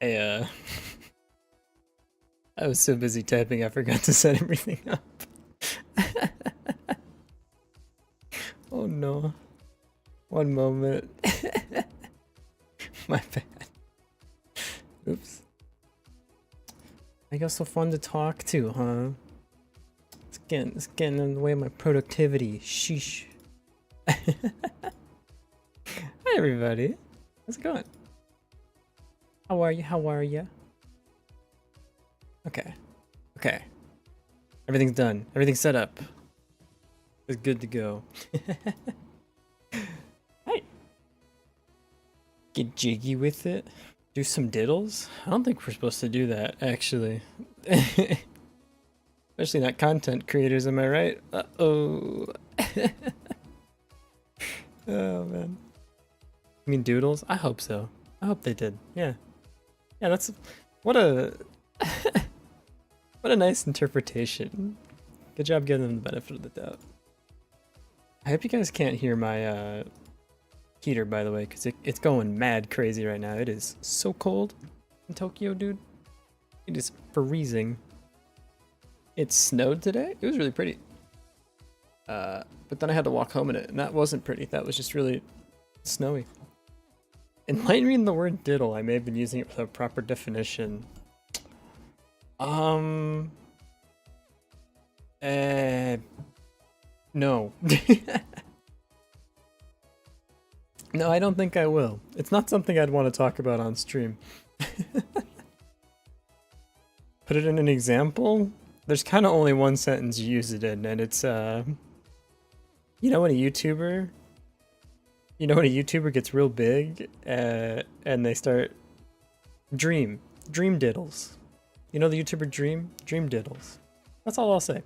I, I was so busy typing, I forgot to set everything up. Oh no. One moment. My bad. Oops. I got so fun to talk to, huh? It's getting in the way of my productivity. Sheesh. Hi everybody. How's it going? How are you? How are you? Okay. Okay. Everything's done. Everything's set up. It's good to go. Hey. Get jiggy with it. Do some diddles? I don't think we're supposed to do that, actually. Especially not content creators, am I right? Uh-oh. Oh, man. You mean doodles? I hope so. I hope they did. Yeah. Yeah, that's... What a... what a nice interpretation. Good job giving them the benefit of the doubt. I hope you guys can't hear my heater, by the way, because it's going mad crazy right now. It is so cold in Tokyo, dude. It is freezing. It snowed today. It was really pretty. But then I had to walk home in it, and that wasn't pretty. That was just really snowy. Enlighten me in the word diddle. I may have been using it with a proper definition. No. No, I don't think I will. It's not something I'd want to talk about on stream. Put it in an example? There's kind of only one sentence you use it in, and it's, you know when a YouTuber... You know when a YouTuber gets real big, and they start... Dream diddles. You know the YouTuber Dream? Dream diddles. That's all I'll say.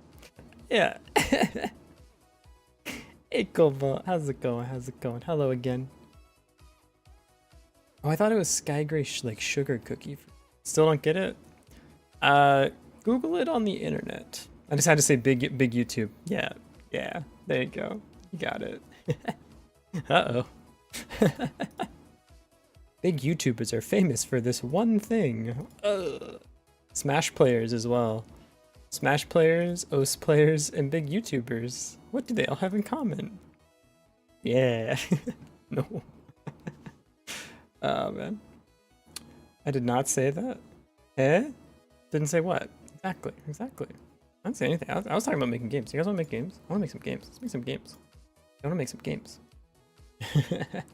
Yeah. Hey, Kobo. How's it going? How's it going? Hello again. Oh, I thought it was Sky Gray like sugar cookie. Still don't get it? Google it on the internet. I just had to say big YouTube. Yeah. Yeah. There you go. You got it. Uh-oh. Big YouTubers are famous for this one thing. Smash players as well. Smash players, OS players, and big YouTubers. What do they all have in common? Yeah. No. Oh, man. I did not say that. Eh? Didn't say what? Exactly. Exactly. I didn't say anything. I was talking about making games. You guys want to make games? I want to make some games. Let's make some games. I want to make some games. Where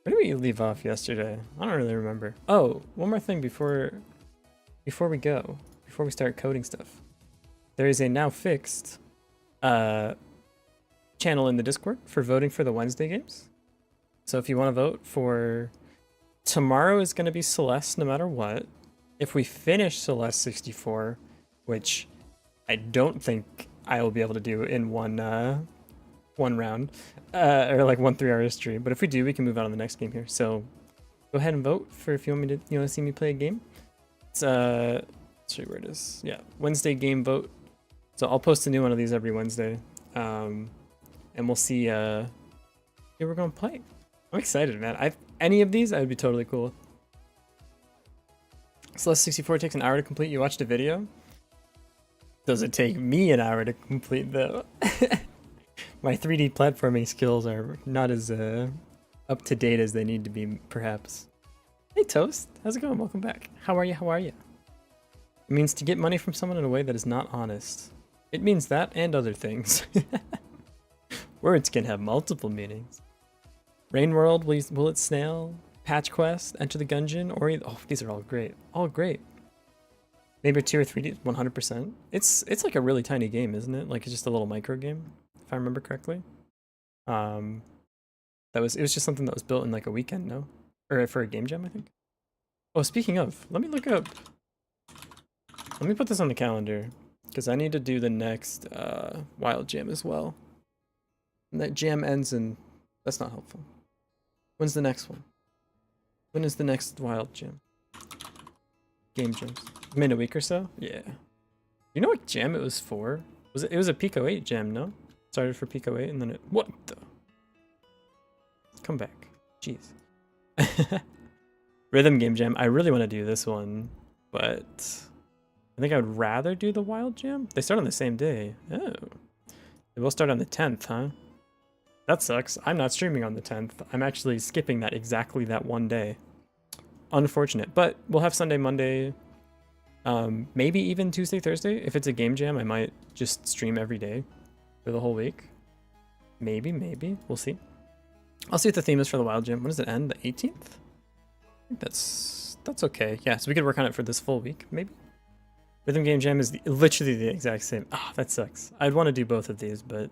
did we leave off yesterday? I don't really remember. Oh, one more thing before we go. Before we start coding stuff. There is a now fixed channel in the Discord for voting for the Wednesday games. So if you want to vote for... Tomorrow is going to be Celeste no matter what. If we finish Celeste 64, which I don't think I will be able to do in one round, or like 1 3-hour stream. But if we do, we can move on to the next game here. So go ahead and vote for if you want me to, want to see me play a game. It's let's show you where it is. Yeah, Wednesday game vote. So I'll post a new one of these every Wednesday, and we'll see who we're gonna play. I'm excited, man. Any of these, I would be totally cool with. Celeste 64 takes an hour to complete. You watched a video? Does it take me an hour to complete though? My 3D platforming skills are not as up to date as they need to be, perhaps. Hey Toast, how's it going? Welcome back. How are you? How are you? It means to get money from someone in a way that is not honest. It means that and other things. Words can have multiple meanings. Rain World, will it snail? Patch Quest, Enter the Gungeon, or oh, these are all great. All great. Maybe 2 or 3D, 100%. It's like a really tiny game, isn't it? Like it's just a little micro game, if I remember correctly. It was just something that was built in like a weekend, no? Or for a game jam, I think. Oh, speaking of, let me look up. Let me put this on the calendar because I need to do the next wild jam as well. And that jam ends in... That's not helpful. When's the next one? When is the next wild jam? Game jams. I mean, a week or so? Yeah. You know what jam it was for? It was a Pico 8 jam, no? Started for Pico 8 and then it... What the... Come back. Jeez. Rhythm Game Jam. I really want to do this one, but I think I would rather do the Wild Jam. They start on the same day. Oh. They will start on the 10th, huh? That sucks. I'm not streaming on the 10th. I'm actually skipping that exactly that one day. Unfortunate. But we'll have Sunday, Monday, maybe even Tuesday, Thursday. If it's a game jam, I might just stream every day for the whole week. Maybe. We'll see. I'll see what the theme is for the Wild Jam. When does it end? The 18th? I think that's okay. Yeah, so we could work on it for this full week, maybe. Rhythm Game Jam is literally the exact same. Ah, that sucks. I'd want to do both of these, but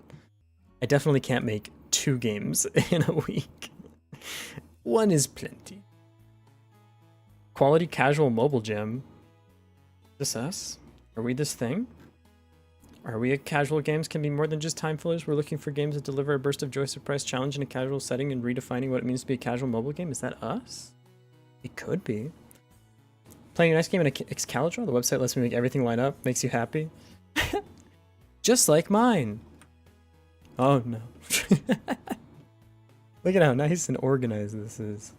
I definitely can't make 2 games in a week. One is plenty. Quality Casual Mobile Jam. Is this us? Are we this thing? Are we a casual games can be more than just time fillers? We're looking for games that deliver a burst of joy, surprise, challenge in a casual setting and redefining what it means to be a casual mobile game. Is that us? It could be. Playing a nice game in Excalibur, the website lets me make everything line up, makes you happy. Just like mine. Oh no. Look at how nice and organized this is.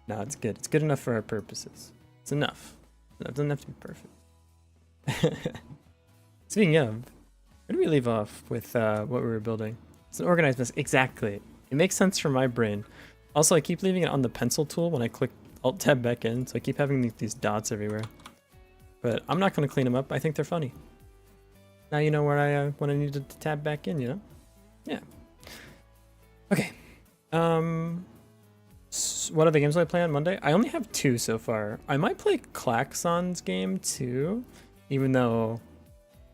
No, it's good. It's good enough for our purposes. It's enough. It doesn't have to be perfect. Speaking of, where did we leave off with what we were building? It's an organized mess. Exactly. It makes sense for my brain. Also, I keep leaving it on the pencil tool when I click Alt-Tab back in, so I keep having these dots everywhere. But I'm not going to clean them up. I think they're funny. Now you know where I when I needed to tab back in, you know? Yeah. Okay. What other games will I play on Monday? I only have 2 so far. I might play Klaxon's game too, even though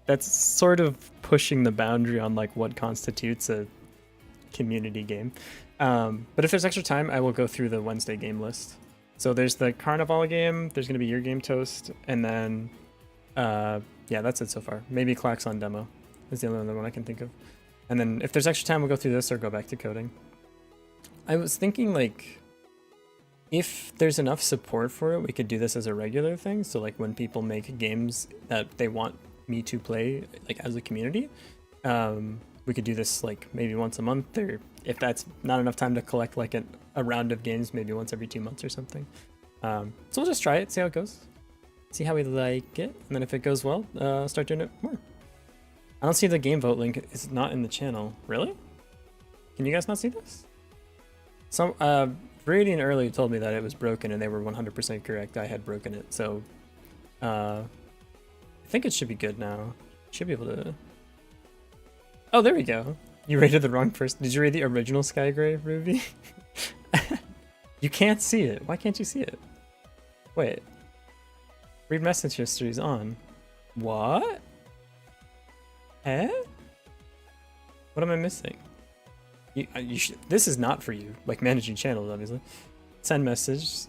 that's sort of pushing the boundary on like what constitutes a community game. But if there's extra time, I will go through the Wednesday game list. So there's the Carnival game, there's going to be Your Game Toast, and then, yeah, that's it so far. Maybe Klaxon demo is the only other one I can think of. And then if there's extra time, we'll go through this or go back to coding. I was thinking, like, if there's enough support for it, we could do this as a regular thing. So, like, when people make games that they want me to play, like, as a community, we could do this, like, maybe once a month, or if that's not enough time to collect, like, a round of games, maybe once every 2 months or something. So we'll just try it, see how it goes. See how we like it, and then if it goes well, start doing it more. I don't see the game vote link. It's not in the channel. Really? Can you guys not see this? Some Viridian earlier told me that it was broken and they were 100% correct. I had broken it, so I think it should be good now. Should be able to. Oh, there we go. You rated the wrong person. Did you rate the original Skygrave, Ruby? You can't see it. Why can't you see it? Wait. Read message history is on. What? Eh? What am I missing? You should, this is not for you. Like managing channels, obviously. Send message,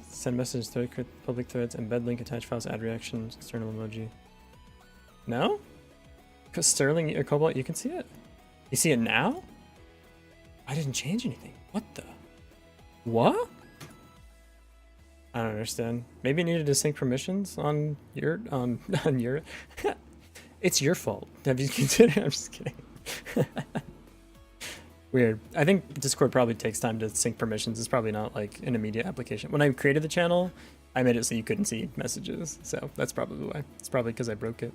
thread, public threads, embed link, attach files, add reactions, external emoji. No? Because Sterling or Cobalt, you can see it. You see it now? I didn't change anything. What the? What? I don't understand. Maybe you needed to sync permissions on your on your. It's your fault. Have you considered? I'm just kidding. Weird. I think Discord probably takes time to sync permissions. It's probably not like an immediate application. When I created the channel, I made it so you couldn't see messages. So that's probably why. It's probably because I broke it.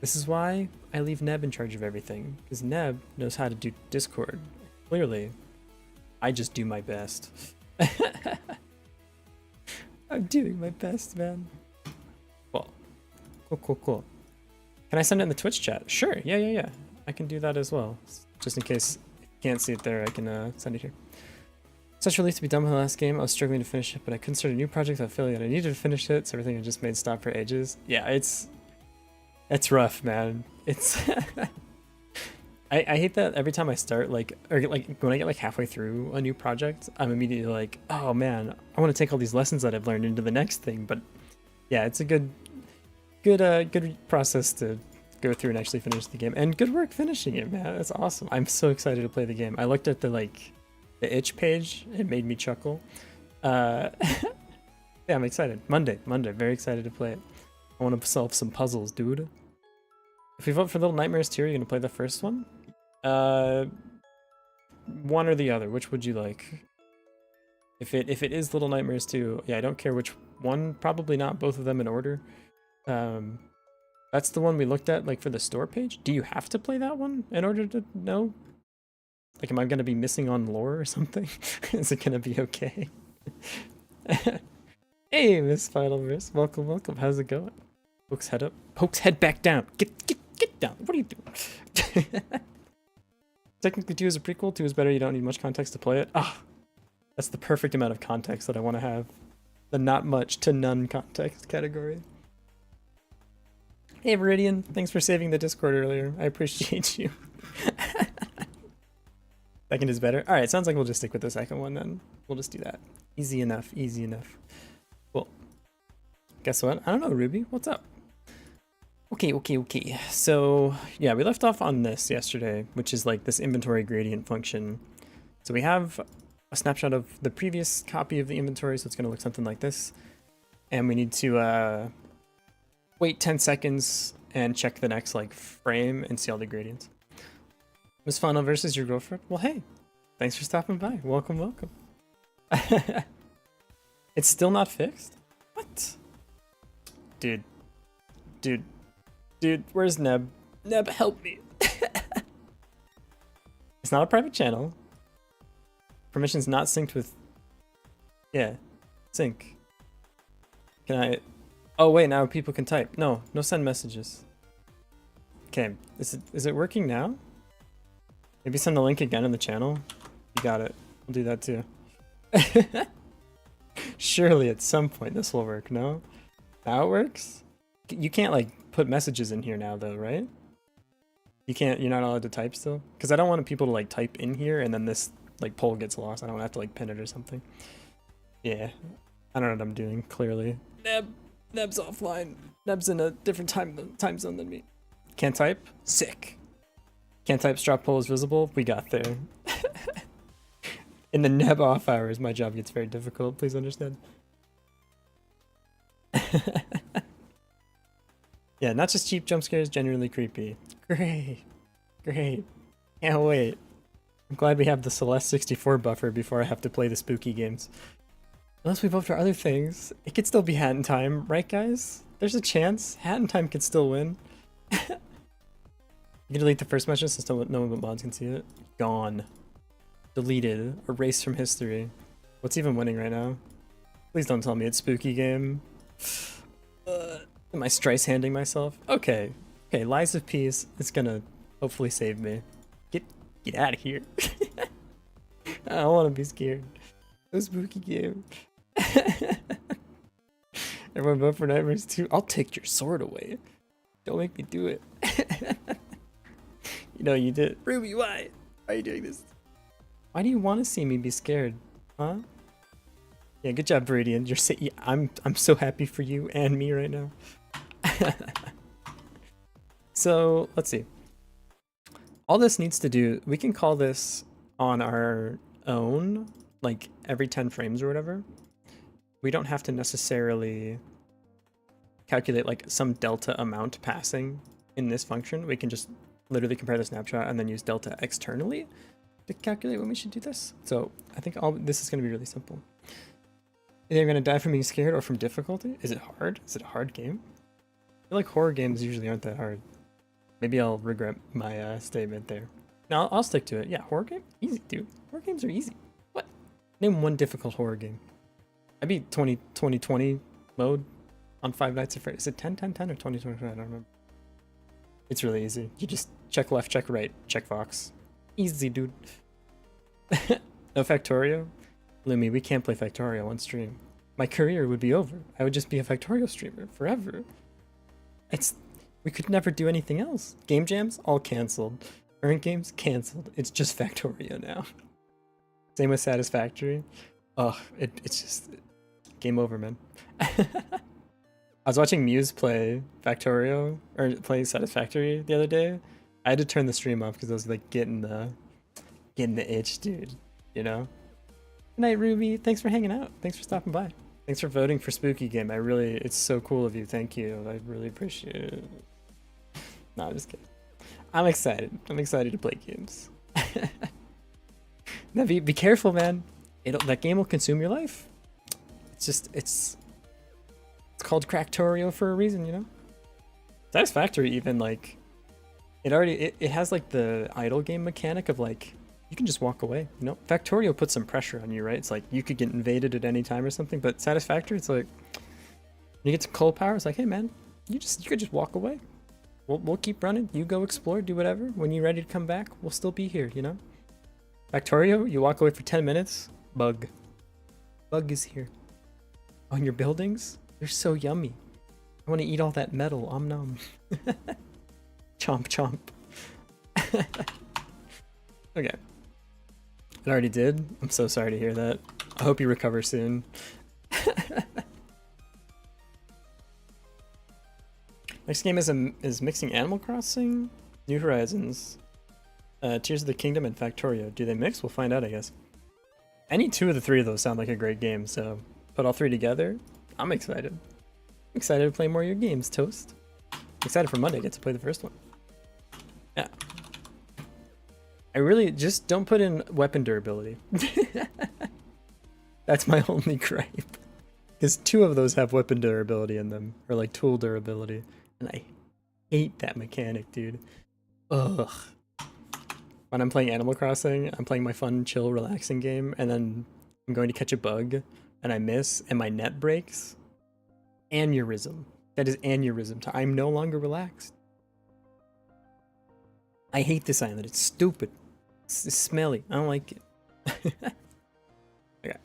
This is why I leave Neb in charge of everything. Because Neb knows how to do Discord. Clearly, I just do my best. I'm doing my best, man. Cool. Can I send it in the Twitch chat? Sure. Yeah. I can do that as well. Just in case you can't see it there, I can send it here. Such relief to be done with the last game. I was struggling to finish it, but I couldn't start a new project without feeling that I needed to finish it, so everything I just made stop for ages. Yeah, it's rough, man. It's I hate that every time I start, like when I get like halfway through a new project, I'm immediately like, oh man, I want to take all these lessons that I've learned into the next thing. But yeah, it's a good process to go through and actually finish the game, and good work finishing it, man. That's awesome. I'm so excited to play the game. I looked at the itch page. It made me chuckle. Yeah, I'm excited. Monday, very excited to play it. I want to solve some puzzles, dude. If we vote for Little Nightmares 2, are you gonna play the first one? One or the other. Which would you like? If it is Little Nightmares 2, yeah, I don't care which one. Probably not both of them in order. That's the one we looked at, like, for the store page. Do you have to play that one in order to know? Like, am I gonna be missing on lore or something? Is it gonna be okay? Hey, Miss Finalverse, welcome, welcome. How's it going? Pokes head up. Pokes head back down. Get down. What are you doing? Technically, 2 is a prequel. 2 is better. You don't need much context to play it. Ah, that's the perfect amount of context that I want to have. The not much to none context category. Hey, Viridian, thanks for saving the Discord earlier. I appreciate you. Second is better. All right, sounds like we'll just stick with the second one then. We'll just do that. Easy enough, easy enough. Well, guess what? I don't know, Ruby. What's up? Okay. So, yeah, we left off on this yesterday, which is like this inventory gradient function. So we have a snapshot of the previous copy of the inventory, so it's going to look something like this. And we need to wait 10 seconds and check the next like frame and see all the gradients. Miss Funnel versus your girlfriend? Well, hey, thanks for stopping by. Welcome, welcome. It's still not fixed? What? Dude, where's Neb? Neb, help me. It's not a private channel. Permission's not synced with... Yeah, sync. Can I... Oh wait, now people can type. No send messages. Okay, is it working now? Maybe send the link again in the channel. You got it. We'll do that too. Surely at some point this will work, no? Now it works? You can't like put messages in here now though, right? You're not allowed to type still? Because I don't want people to like type in here and then this like poll gets lost. I don't have to like pin it or something. Yeah, I don't know what I'm doing, clearly. Neb's offline. Neb's in a different time zone than me. Can't type? Sick. Can't type strap poll is visible? We got there. In the Neb off hours, my job gets very difficult. Please understand. Yeah, not just cheap jump scares, genuinely creepy. Great. Can't wait. I'm glad we have the Celeste 64 buffer before I have to play the spooky games. Unless we vote for other things, it could still be Hat in Time, right guys? There's a chance. Hat in Time could still win. You can delete the first message since no one but mods can see it. Gone. Deleted. Erased from history. What's even winning right now? Please don't tell me it's spooky game. Am I strice handing myself? Okay, Lies of Peace is gonna hopefully save me. Get out of here. I don't want to be scared. No spooky game. Everyone vote for Nightmares 2. I'll take your sword away. Don't make me do it. You know you did. Ruby, why? Why are you doing this? Why do you want to see me be scared? Huh? Yeah, good job, Viridian. I'm so happy for you and me right now. So let's see. All this needs to do, we can call this on our own, like every 10 frames or whatever. We don't have to necessarily calculate like some delta amount passing in this function. We can just literally compare the snapshot and then use delta externally to calculate when we should do this. So I think all this is going to be really simple. Either I'm going to die from being scared or from difficulty. Is it hard? Is it a hard game? I feel like horror games usually aren't that hard. Maybe I'll regret my statement there. No, I'll stick to it. Yeah, horror game? Easy, dude. Horror games are easy. What? Name one difficult horror game. I beat 2020 mode on Five Nights at Freddy's. Is it 10-10-10 or 20-20? I don't remember. It's really easy. You just check left, check right, check Fox. Easy, dude. No Factorio? Lumi, we can't play Factorio on stream. My career would be over. I would just be a Factorio streamer forever. We could never do anything else. Game jams, all canceled. Earned games, canceled. It's just Factorio now. Same with Satisfactory. Ugh, it's just game over, man. I was watching Muse play Factorio, or play Satisfactory the other day. I had to turn the stream off because I was like getting the itch, dude. You know? Good night, Ruby. Thanks for hanging out. Thanks for stopping by. Thanks for voting for Spooky Game. It's so cool of you. Thank you. I really appreciate it. No, I'm just kidding. I'm excited. I'm excited to play games. Now be careful, man. that game will consume your life. It's just it's called Cracktorio for a reason, you know. Satisfactory even like it has like the idle game mechanic of like you can just walk away. You know, Factorio puts some pressure on you, right? It's like you could get invaded at any time or something. But Satisfactory, it's like you get some cold power. It's like, hey man, you could just walk away. We'll keep running. You go explore, do whatever. When you're ready to come back, we'll still be here. You know. Factorio, you walk away for 10 minutes. Bug is here. On your buildings, they're so yummy. I want to eat all that metal. Om nom. Chomp chomp. Okay. It already did. I'm so sorry to hear that. I hope you recover soon. Next game is mixing Animal Crossing, New Horizons, Tears of the Kingdom, and Factorio. Do they mix? We'll find out, I guess. Any two of the three of those sound like a great game, so put all three together. I'm excited. I'm excited to play more of your games, Toast. I'm excited for Monday. I get to play the first one. Yeah. I really just don't put in weapon durability. That's my only gripe. Because two of those have weapon durability in them, or like tool durability. And I hate that mechanic, dude. Ugh. When I'm playing Animal Crossing, I'm playing my fun, chill, relaxing game, and then I'm going to catch a bug, and I miss, and my net breaks. Aneurysm. That is aneurysm time. I'm no longer relaxed. I hate this island. It's stupid. It's smelly. I don't like it. Okay.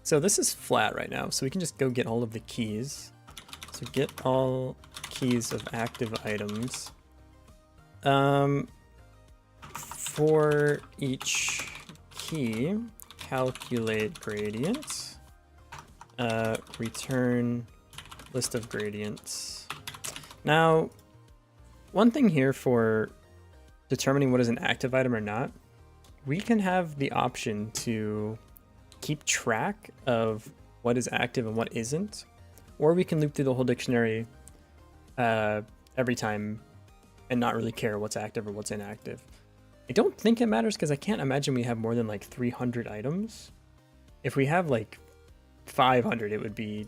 So this is flat right now, so we can just go get all of the keys. So get all keys of active items. For each key, calculate gradient. Return list of gradients. Now, one thing here for determining what is an active item or not, we can have the option to keep track of what is active and what isn't, or we can loop through the whole dictionary every time and not really care what's active or what's inactive. I don't think it matters because I can't imagine we have more than like 300 items. If we have like 500, it would be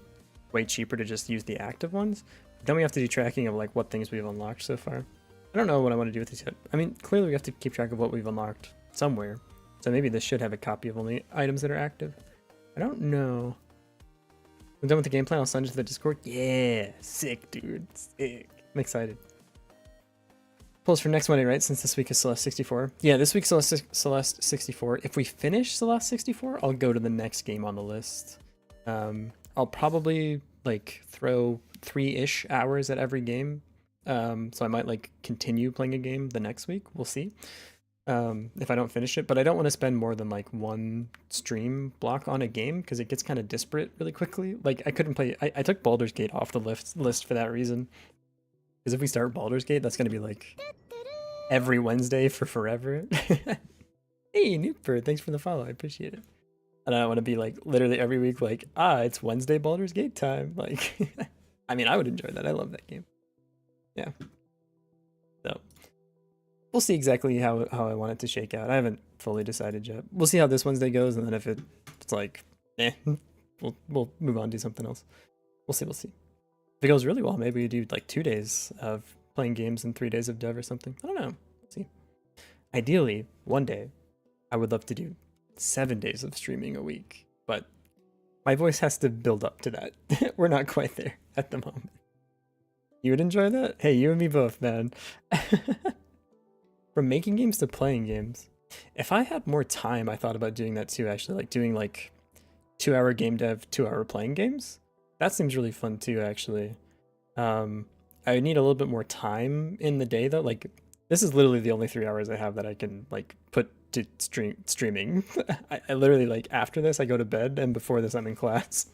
way cheaper to just use the active ones. Then we have to do tracking of like what things we've unlocked so far. I don't know what I want to do with this yet. I mean, clearly we have to keep track of what we've unlocked somewhere. So maybe this should have a copy of only items that are active. I don't know. I'm done with the game plan. I'll send it to the Discord. Yeah, sick, dude. Sick. I'm excited. Polls for next Monday, right? Since this week is Celeste 64. Yeah, this week's Celeste 64. If we finish Celeste 64, I'll go to the next game on the list. I'll probably like throw 3-ish hours at every game. So I might like continue playing a game the next week. We'll see. If I don't finish it, but I don't want to spend more than like one stream block on a game because it gets kind of disparate really quickly. Like I couldn't play, I took Baldur's Gate off the list for that reason. Because if we start Baldur's Gate, that's going to be like every Wednesday for forever. Hey, Newbird, thanks for the follow. I appreciate it. And I don't want to be like literally every week like, it's Wednesday Baldur's Gate time. Like, I mean, I would enjoy that. I love that game. Yeah. So we'll see exactly how I want it to shake out. I haven't fully decided yet. We'll see how this Wednesday goes, and then if it's like, we'll move on to something else. We'll see. If it goes really well, maybe we do like 2 days of playing games and 3 days of dev or something. I don't know. We'll see. Ideally, one day, I would love to do 7 days of streaming a week, but my voice has to build up to that. We're not quite there at the moment. You would enjoy that? Hey, you and me both, man. From making games to playing games. If I had more time, I thought about doing that too, actually. Like doing like 2-hour game dev, 2-hour playing games. That seems really fun too, actually. I need a little bit more time in the day though. Like this is literally the only 3 hours I have that I can like put to streaming. I literally like after this I go to bed and before this I'm in class.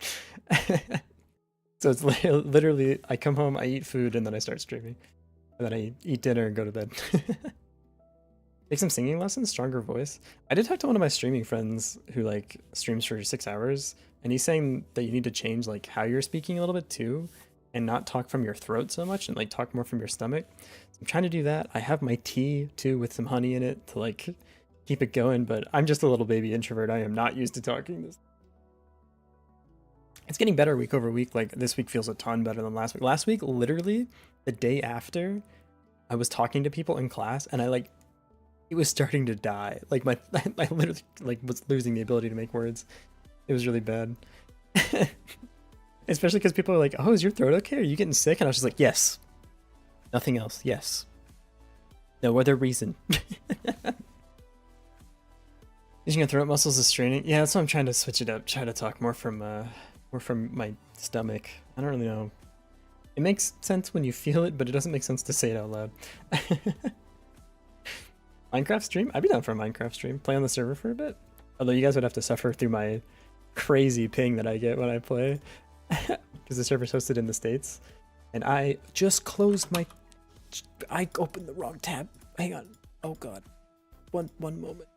So it's literally I come home, I eat food, and then I start streaming. And then I eat dinner and go to bed. Take some singing lessons, stronger voice. I did talk to one of my streaming friends who like streams for 6 hours, and he's saying that you need to change like how you're speaking a little bit too, and not talk from your throat so much, and like talk more from your stomach. So I'm trying to do that. I have my tea too with some honey in it to like keep it going, but I'm just a little baby introvert. I am not used to talking this. It's getting better week over week. Like this week feels a ton better than last week. Last week, literally the day after, I was talking to people in class and it was starting to die. Like I literally like was losing the ability to make words. It was really bad. Especially because people are like, oh, is your throat okay? Are you getting sick? And I was just like, yes. Nothing else. Yes. No other reason. Using your throat muscles is straining. Yeah, that's why I'm trying to switch it up. Try to talk more from my stomach. I don't really know. It makes sense when you feel it, but it doesn't make sense to say it out loud. Minecraft stream? I'd be down for a Minecraft stream. Play on the server for a bit. Although you guys would have to suffer through my crazy ping that I get when I play. Because the server's hosted in the States. And I just closed my... I opened the wrong tab. Hang on. Oh god. One moment.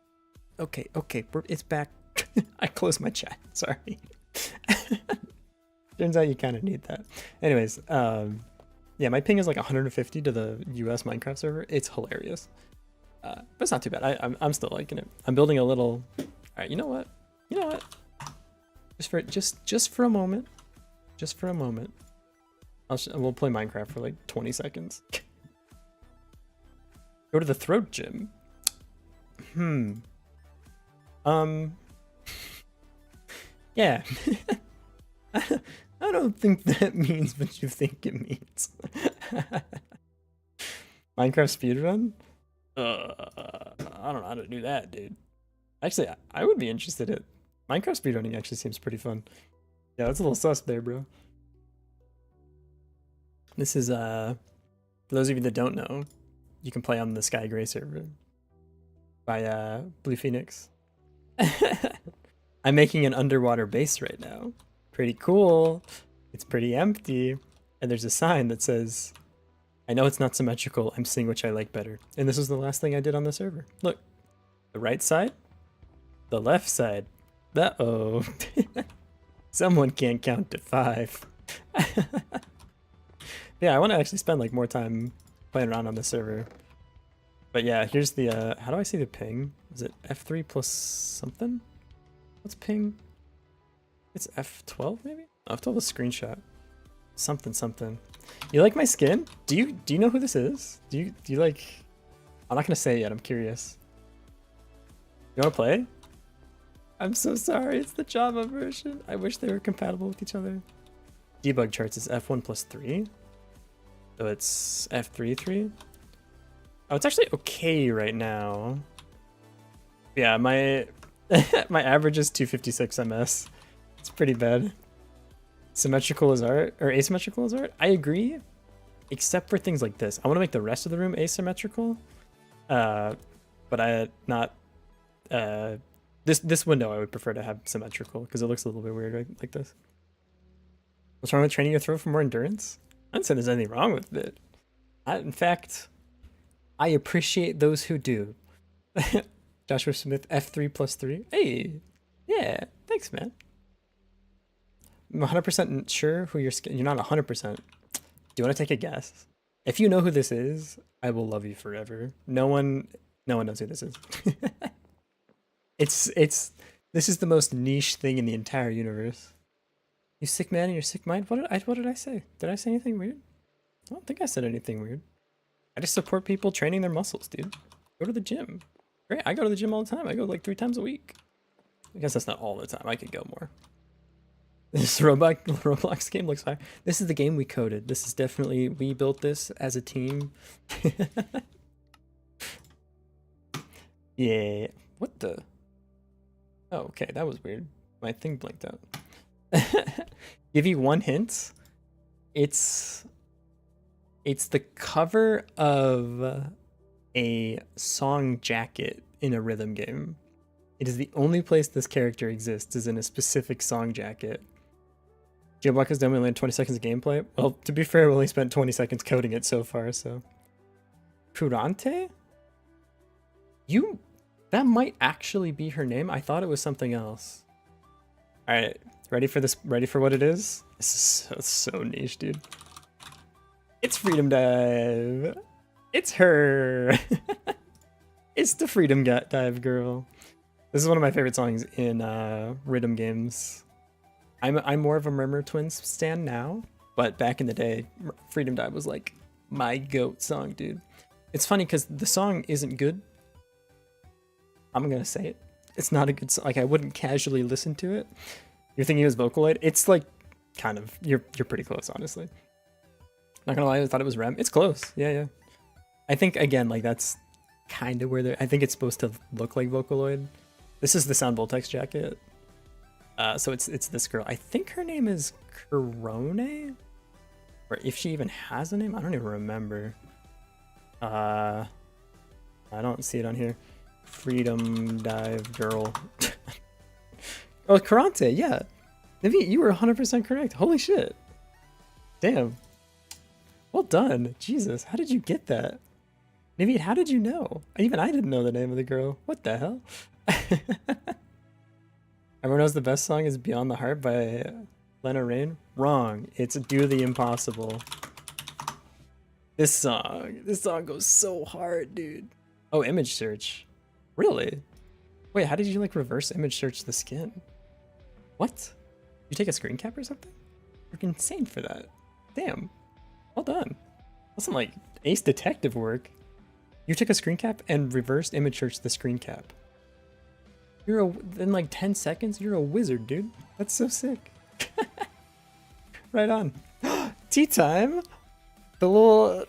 Okay, it's back. I closed my chat. Sorry. Turns out you kind of need that. Anyways, yeah, my ping is like 150 to the US Minecraft server. It's hilarious. But it's not too bad. I'm still liking it. I'm building a little... Alright, you know what? Just for a moment. Just for a moment. We'll play Minecraft for like 20 seconds. Go to the throat gym. Yeah. I don't think that means what you think it means. Minecraft speedrun? I don't know how to do that, dude. Actually, I would be interested in Minecraft speedrunning. Actually seems pretty fun. Yeah, that's a little sus there, bro. This is for those of you that don't know, you can play on the Sky Gray server by Blue Phoenix. I'm making an underwater base right now. Pretty cool. It's pretty empty. And there's a sign that says, I know it's not symmetrical, I'm seeing which I like better. And this was the last thing I did on the server. Look, the right side, the left side. Uh-oh. Someone can't count to 5. Yeah, I want to actually spend like more time playing around on the server. But yeah, here's the, how do I see the ping? Is it F3 plus something? What's ping? It's F12 maybe? Oh, F12 is screenshot. Something. You like my skin? Do you know who this is? Do you like... I'm not gonna say it yet, I'm curious. You wanna play? I'm so sorry, it's the Java version. I wish they were compatible with each other. Debug charts is F1 plus 3. So it's F3, 3. Oh, it's actually okay right now. Yeah, my my average is 256 ms. It's pretty bad. Symmetrical is art, or asymmetrical is art? I agree, except for things like this. I want to make the rest of the room asymmetrical, but this window I would prefer to have symmetrical because it looks a little bit weird like this. What's wrong with training your throat for more endurance? I don't say there's anything wrong with it. In fact, I appreciate those who do. Joshua Smith, F3 plus 3. Hey, yeah, thanks, man. I'm 100% sure who you're not 100%. Do you want to take a guess? If you know who this is, I will love you forever. No one knows who this is. This is the most niche thing in the entire universe. You sick man in your sick mind? What did I say? Did I say anything weird? I don't think I said anything weird. I just support people training their muscles, dude. Go to the gym. Great, I go to the gym all the time. I go like 3 times a week. I guess that's not all the time. I could go more. This Roblox game looks fire. This is the game we coded. This is definitely, we built this as a team. Yeah. What the? Oh, okay, that was weird. My thing blinked out. Give you one hint. It's the cover of a song jacket in a rhythm game. It is the only place this character exists is in a specific song jacket. Jailblock has done only 20 seconds of gameplay. Well, to be fair, we only spent 20 seconds coding it so far, so. Kurante? That might actually be her name. I thought it was something else. Alright, ready for this? Ready for what it is? This is so niche, dude. It's Freedom Dive. It's her. It's the Freedom Dive Girl. This is one of my favorite songs in rhythm games. I'm more of a Murmur Twins stan now, but back in the day, Freedom Dive was like my goat song, dude. It's funny because the song isn't good. I'm gonna say it. It's not a good song. Like, I wouldn't casually listen to it. You're thinking it was Vocaloid? It's like kind of. You're pretty close, honestly. Not gonna lie, I thought it was Rem. It's close. Yeah. I think again, like that's kind of where they're. I think it's supposed to look like Vocaloid. This is the Sound Voltex jacket. So it's this girl. I think her name is Corone, or if she even has a name, I don't even remember. I don't see it on here. Freedom Dive Girl. Oh, Karante, yeah. Navi, you were 100% correct. Holy shit. Damn. Well done. Jesus, how did you get that? Navi, how did you know? Even I didn't know the name of the girl. What the hell? Everyone knows the best song is Beyond the Heart by Lena Rain? Wrong. It's Do the Impossible. This song goes so hard, dude. Oh, image search. Really? Wait, how did you like reverse image search the skin? What? You take a screen cap or something? You're insane for that. Damn. Well done. That's some like ace detective work. You took a screen cap and reversed image search the screen cap. In like 10 seconds, you're a wizard, dude. That's so sick. Right on. Tea time. The little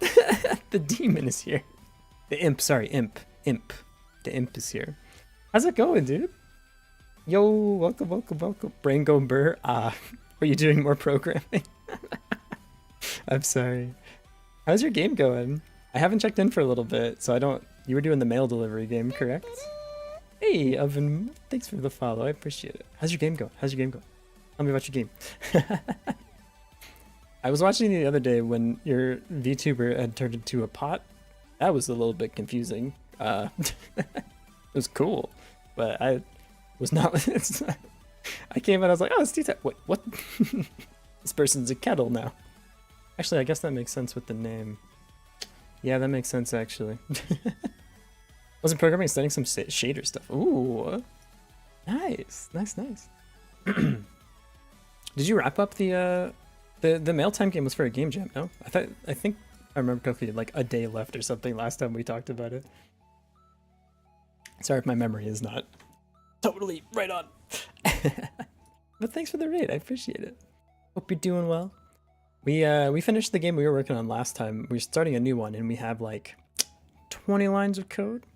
the demon is here. The imp, sorry, imp. The imp is here. How's it going, dude? Yo, welcome. Brain go burr. Were you doing more programming? I'm sorry. How's your game going? I haven't checked in for a little bit, so I don't. You were doing the mail delivery game, correct? Hey, Oven. Thanks for the follow. I appreciate it. How's your game going? Tell me about your game. I was watching the other day when your VTuber had turned into a pot. That was a little bit confusing. It was cool, but I was not. I came out, I was like, oh, it's tea time. Wait, what? This person's a kettle now. Actually, I guess that makes sense with the name. Yeah, that makes sense, actually. Wasn't programming, studying some shader stuff. Ooh. Nice. Did you wrap up the mail time game was for a game jam, no? I think I remember correctly, you had like a day left or something last time we talked about it. Sorry if my memory is not totally right on. But thanks for the raid, I appreciate it. Hope you're doing well. We finished the game we were working on last time. We're starting a new one and we have like 20 lines of code.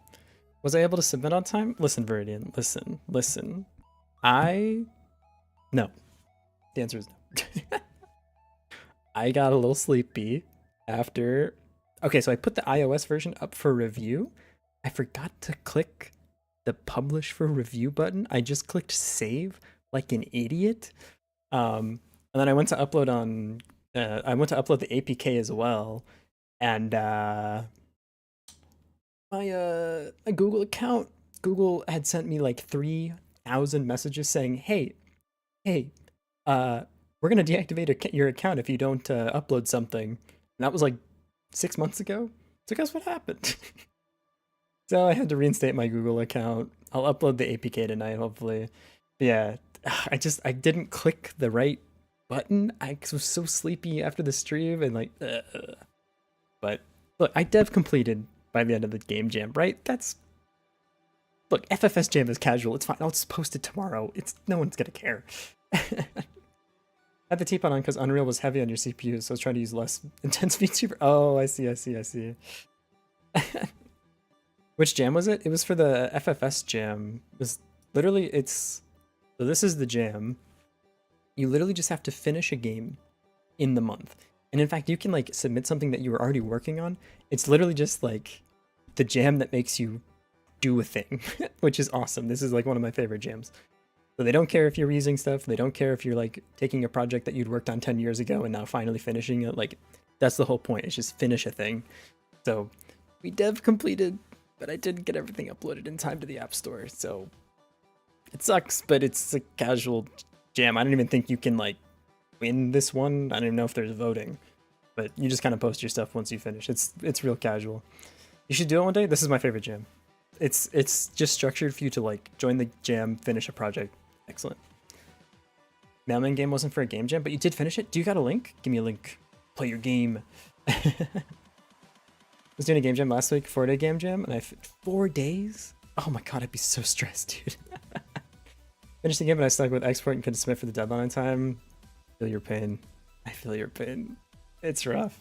Was I able to submit on time? Listen, Viridian, listen. No. The answer is no. I got a little sleepy after. Okay, so I put the iOS version up for review. I forgot to click the publish for review button. I just clicked save like an idiot. And then I went to upload on. I went to upload the APK as well, and my Google account. Google had sent me like 3,000 messages saying, "Hey, we're gonna deactivate your account if you don't upload something." And that was like 6 months ago. So guess what happened? So I had to reinstate my Google account. I'll upload the APK tonight, hopefully. But yeah, I didn't click the right button. I was so sleepy after the stream and like, but look, I dev completed by the end of the game jam, right? Look, FFS jam is casual. It's fine. I'll just post it tomorrow. No one's gonna care. I had the teapot on because Unreal was heavy on your CPU, so I was trying to use less intense VTuber. Oh, I see. Which jam was it? It was for the FFS jam. It was literally, so this is the jam. You literally just have to finish a game in the month. And in fact, you can like submit something that you were already working on. It's literally just like the jam that makes you do a thing, which is awesome. This is like one of my favorite jams. So they don't care if you're reusing stuff. They don't care if you're like taking a project that you'd worked on 10 years ago and now finally finishing it. Like that's the whole point. It's just finish a thing. So we dev completed, but I didn't get everything uploaded in time to the App Store. So it sucks, but it's a casual jam. I don't even think you can like win this one. I don't even know if there's voting, but you just kind of post your stuff once you finish. It's real casual. You should do it one day. This is my favorite jam. It's just structured for you to like join the jam, finish a project. Excellent. Mailman game wasn't for a game jam, but you did finish it. Do you got a link? Give me a link. Play your game. I was doing a game jam last week, 4-day game jam, and 4 days? Oh my god, I'd be so stressed, dude. Finished the game, but I stuck with export and couldn't submit for the deadline on time. Feel your pain. I feel your pain. It's rough.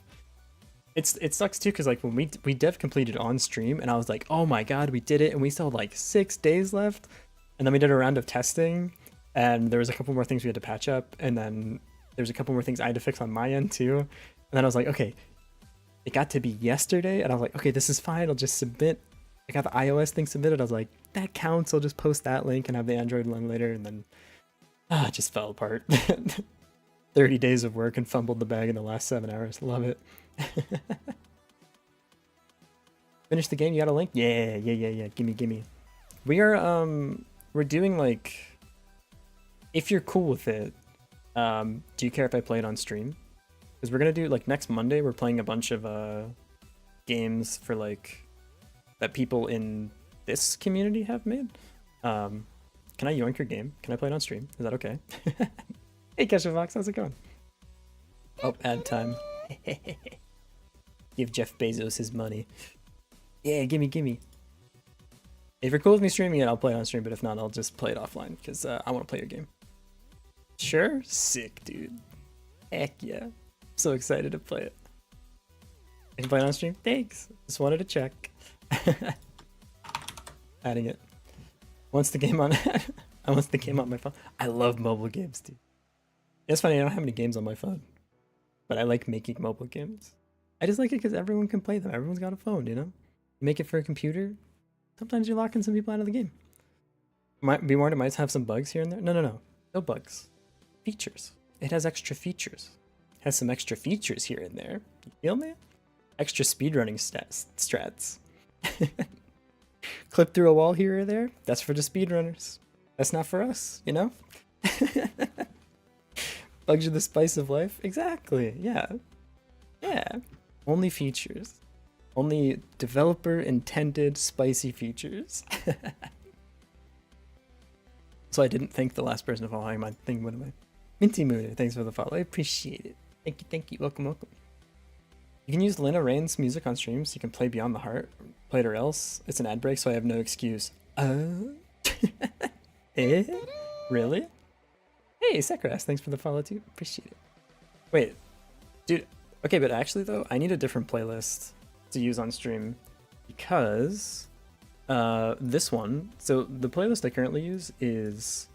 It sucks too, because like when we dev completed on stream, and I was like, oh my god, we did it, and we still had like 6 days left, and then we did a round of testing, and there was a couple more things we had to patch up, and then there's a couple more things I had to fix on my end too, and then I was like, okay, it got to be yesterday, and I was like, okay, this is fine, I'll just submit. I got the iOS thing submitted, I was like, that counts, I'll just post that link and have the Android one later, and then it just fell apart. 30 days of work and fumbled the bag in the last 7 hours. Love it. Finish the game, you got a link? Yeah. Gimme. We are we're doing like, if you're cool with it, do you care if I play it on stream? Because we're gonna do like next Monday, we're playing a bunch of games for like that people in this community have made. Can I yoink your game? Can I play it on stream? Is that okay? Hey Kesha Fox, how's it going? Oh, ad time. Give Jeff Bezos his money. Yeah, gimme. If you're cool with me streaming it, I'll play it on stream, but if not, I'll just play it offline, because I want to play your game. Sure? Sick, dude. Heck yeah. So excited to play it. I can play it on stream? Thanks. Just wanted to check. Adding it. Once the game on I want the game on my phone. I love mobile games, dude. It's funny, I don't have any games on my phone, but I like making mobile games. I just like it because everyone can play them. Everyone's got a phone, you know? You make it for a computer, sometimes you're locking some people out of the game. Be warned, it might have some bugs here and there. No. No bugs. Features. It has extra features. It has some extra features here and there. You feel me? Extra speedrunning strats. Clip through a wall here or there. That's for the speedrunners. That's not for us, you know? Bugs are the spice of life. Exactly. Yeah. Only features. Only developer intended spicy features. So I didn't thank the last person following my thing. What am I? Minty Mooner, thanks for the follow. I appreciate it. Thank you. Welcome. You can use Lena Rain's music on stream, so you can play Beyond the Heart. Play it or else. It's an ad break, so I have no excuse. Really? Hey, Sekras, thanks for the follow too. Appreciate it. Wait, dude. Okay, but actually though, I need a different playlist to use on stream because this one. So the playlist I currently use is,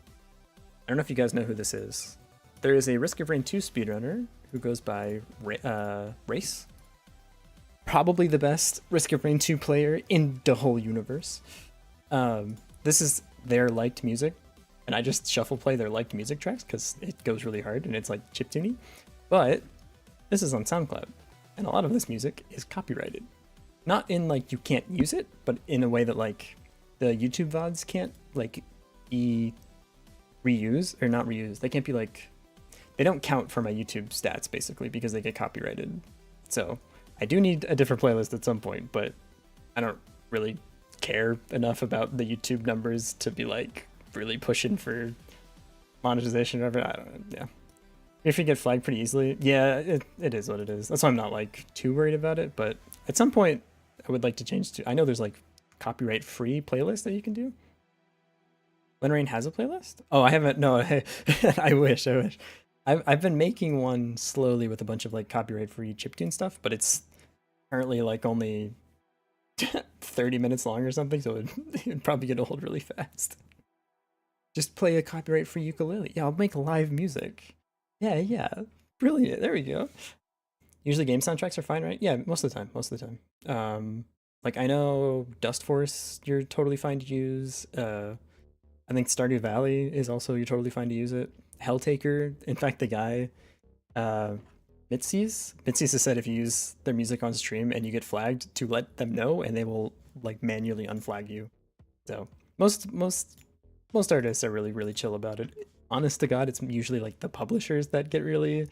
I don't know if you guys know who this is. There is a Risk of Rain 2 speedrunner who goes by Race. Probably the best Risk of Rain 2 player in the whole universe. This is their liked music, and I just shuffle play their liked music tracks because it goes really hard and it's like chiptune-y. But this is on SoundCloud, and a lot of this music is copyrighted. Not in like you can't use it, but in a way that like the YouTube VODs can't like be reused, or not reused. They can't be like, they don't count for my YouTube stats basically because they get copyrighted. So I do need a different playlist at some point, but I don't really care enough about the YouTube numbers to be like really pushing for monetization or whatever. I don't know. Yeah. If you get flagged pretty easily, yeah, it is what it is. That's why I'm not like too worried about it, but at some point I would like to change to, I know there's like copyright free playlists that you can do. Len Rain has a playlist? Oh, I haven't, no, I wish. I've been making one slowly with a bunch of like copyright free chiptune stuff, but it's currently like only 30 minutes long or something, so it'd probably get old really fast. Just play a copyright free ukulele. Yeah, I'll make live music. Yeah. Brilliant. There we go. Usually game soundtracks are fine, right? Yeah, most of the time. Like I know Dust Force, you're totally fine to use. I think Stardew Valley is also, you're totally fine to use it. Helltaker, in fact, the guy, Mitzi's has said if you use their music on stream and you get flagged, to let them know and they will like manually unflag you. So most artists are really chill about it. Honest to God, it's usually like the publishers that get really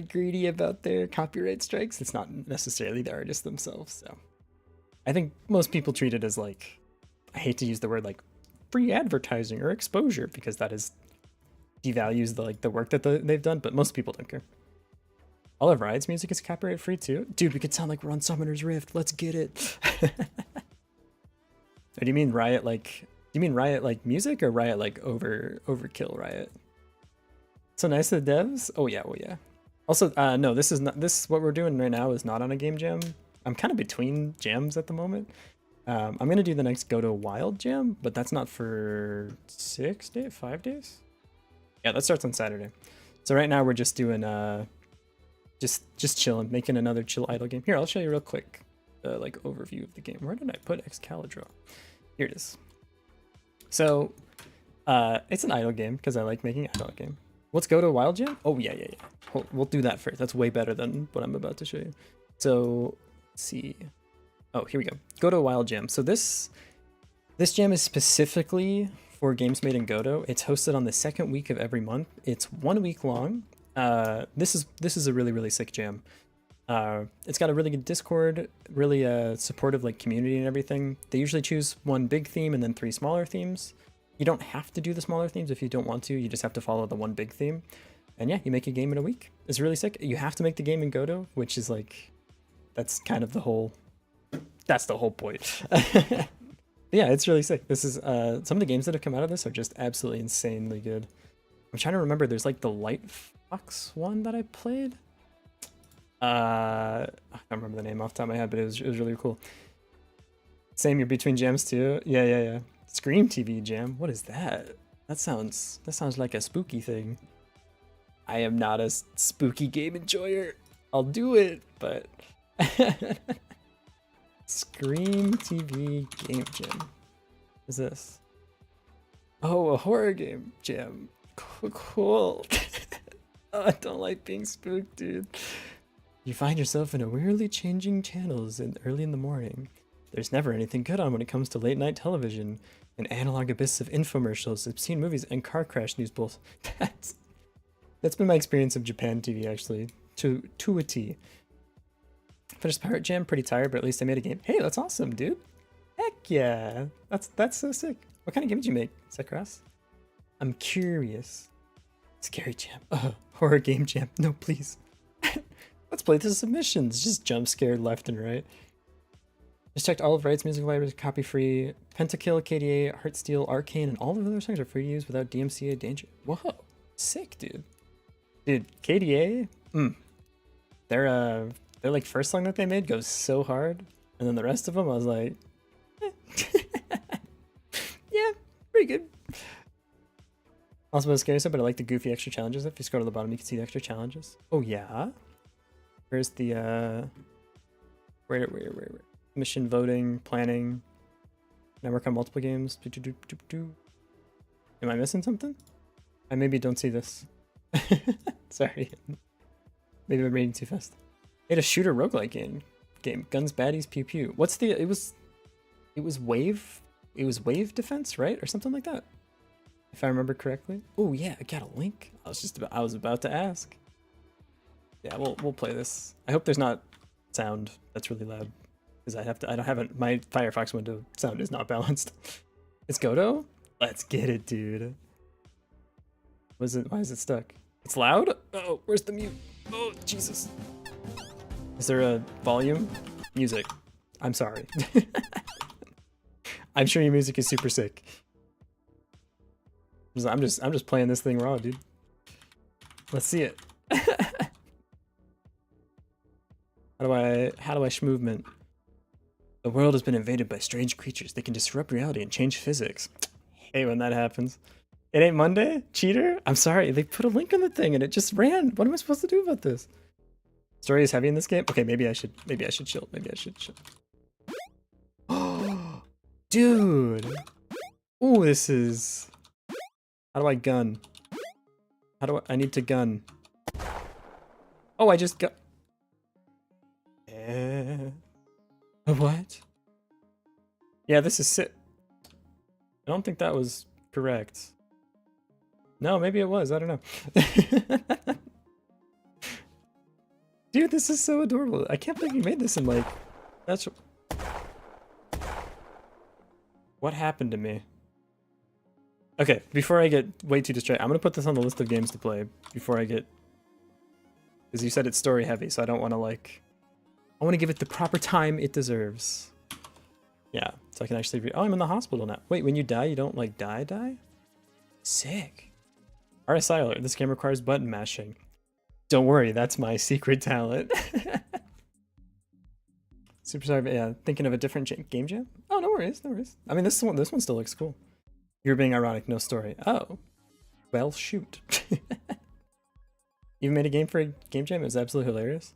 greedy about their copyright strikes. It's not necessarily the artists themselves. So I think most people treat it as like I hate to use the word like free advertising or exposure because that is devalues the work that they've done, but most people don't care. All of Riot's music is copyright free too. Dude, we could sound like we're on Summoner's Rift. Let's get it. Or do you mean Riot like? Do you mean Riot like music or Riot like overkill Riot? So nice to the devs. Oh yeah, well yeah. Also, no, this is not this. What we're doing right now is not on a game jam. I'm kind of between jams at the moment. I'm gonna do the next Godot Wild jam, but that's not for 6 days, 5 days. Yeah, that starts on Saturday. So right now we're just doing just chilling, making another chill idle game. Here, I'll show you real quick, like overview of the game. Where did I put Excalibur? Here it is. So, it's an idle game because I like making idle game. Let's go to Wild Jam. Oh yeah. We'll do that first. That's way better than what I'm about to show you. So, let's see. Oh, here we go. Go to Wild Jam. So this jam is specifically for games made in Godot. It's hosted on the second week of every month. It's 1 week long. This is a really sick jam. It's got a really good Discord, really supportive like community and everything. They usually choose one big theme and then 3 smaller themes. You don't have to do the smaller themes if you don't want to. You just have to follow the one big theme. And yeah, you make a game in a week. It's really sick. You have to make the game in Godot, which is like, that's kind of the whole point. Yeah, it's really sick. This is some of the games that have come out of this are just absolutely insanely good. I'm trying to remember. There's like the Light Fox one that I played. I don't remember the name off the top of my head, but it was really cool. Same, you're between jams too. Yeah. Scream TV jam. What is that? That sounds like a spooky thing. I am not a spooky game enjoyer. I'll do it, but Scream TV game jam. What is this? Oh, a horror game jam. Cool. Oh, I don't like being spooked, dude. You find yourself in a weirdly changing channels early in the morning. There's never anything good on when it comes to late night television. An analog abyss of infomercials, obscene movies, and car crash news bulls. That's been my experience of Japan TV, actually, to a T. Finished Pirate Jam, pretty tired, but at least I made a game. Hey, that's awesome, dude. Heck yeah. That's so sick. What kind of game did you make, Sekras? I'm curious. Scary Jam. Horror game jam. No, please. Let's play the submissions. Just jump scared left and right. Just checked all of Riot's music libraries, copy free. Pentakill, KDA, Heartsteel, Arcane, and all of the other songs are free to use without DMCA danger. Whoa, sick, dude. Dude, KDA, their like first song that they made goes so hard, and then the rest of them I was like, yeah, pretty good. Also, about scary stuff, but I like the goofy extra challenges. If you scroll to the bottom, you can see the extra challenges. Oh yeah. Where's the where? Mission voting, planning. Now work on multiple games. Am I missing something? I maybe don't see this. Sorry. Maybe I'm reading too fast. They had a shooter roguelike game. Guns, baddies, pew pew. What's the it was wave defense, right? Or something like that. If I remember correctly. Oh yeah, I got a link. I was about to ask. Yeah, we'll play this. I hope there's not sound that's really loud. Because I don't have it. My Firefox window sound is not balanced. It's Godot? Let's get it, dude. Why is it stuck? It's loud? Oh, where's the mute? Oh, Jesus. Is there a volume? Music. I'm sorry. I'm sure your music is super sick. I'm just playing this thing raw, dude. Let's see it. How do I schmovement? The world has been invaded by strange creatures. They can disrupt reality and change physics. Hey, when that happens. It ain't Monday? Cheater? I'm sorry, they put a link on the thing and it just ran. What am I supposed to do about this? Story is heavy in this game? Okay, maybe I should chill. Oh, dude. Ooh, this is... How do I gun? I need to gun. Oh, I just got... What? Yeah, this is sick. I don't think that was correct. No, maybe it was. I don't know. Dude, this is so adorable. I can't believe you made this in like... That's... What happened to me? Okay, before I get way too distracted, I'm gonna put this on the list of games to play before I get... Because you said it's story heavy, so I don't want to like... I want to give it the proper time it deserves. Yeah, so I can actually read... Oh, I'm in the hospital now. Wait, when you die, you don't like die? Sick. RSI alert, this game requires button mashing. Don't worry, that's my secret talent. Super sorry, but yeah, thinking of a different game jam? Oh, no worries, no worries. I mean, this one still looks cool. You're being ironic, no story. Oh, well, shoot. You made a game for a game jam? It was absolutely hilarious.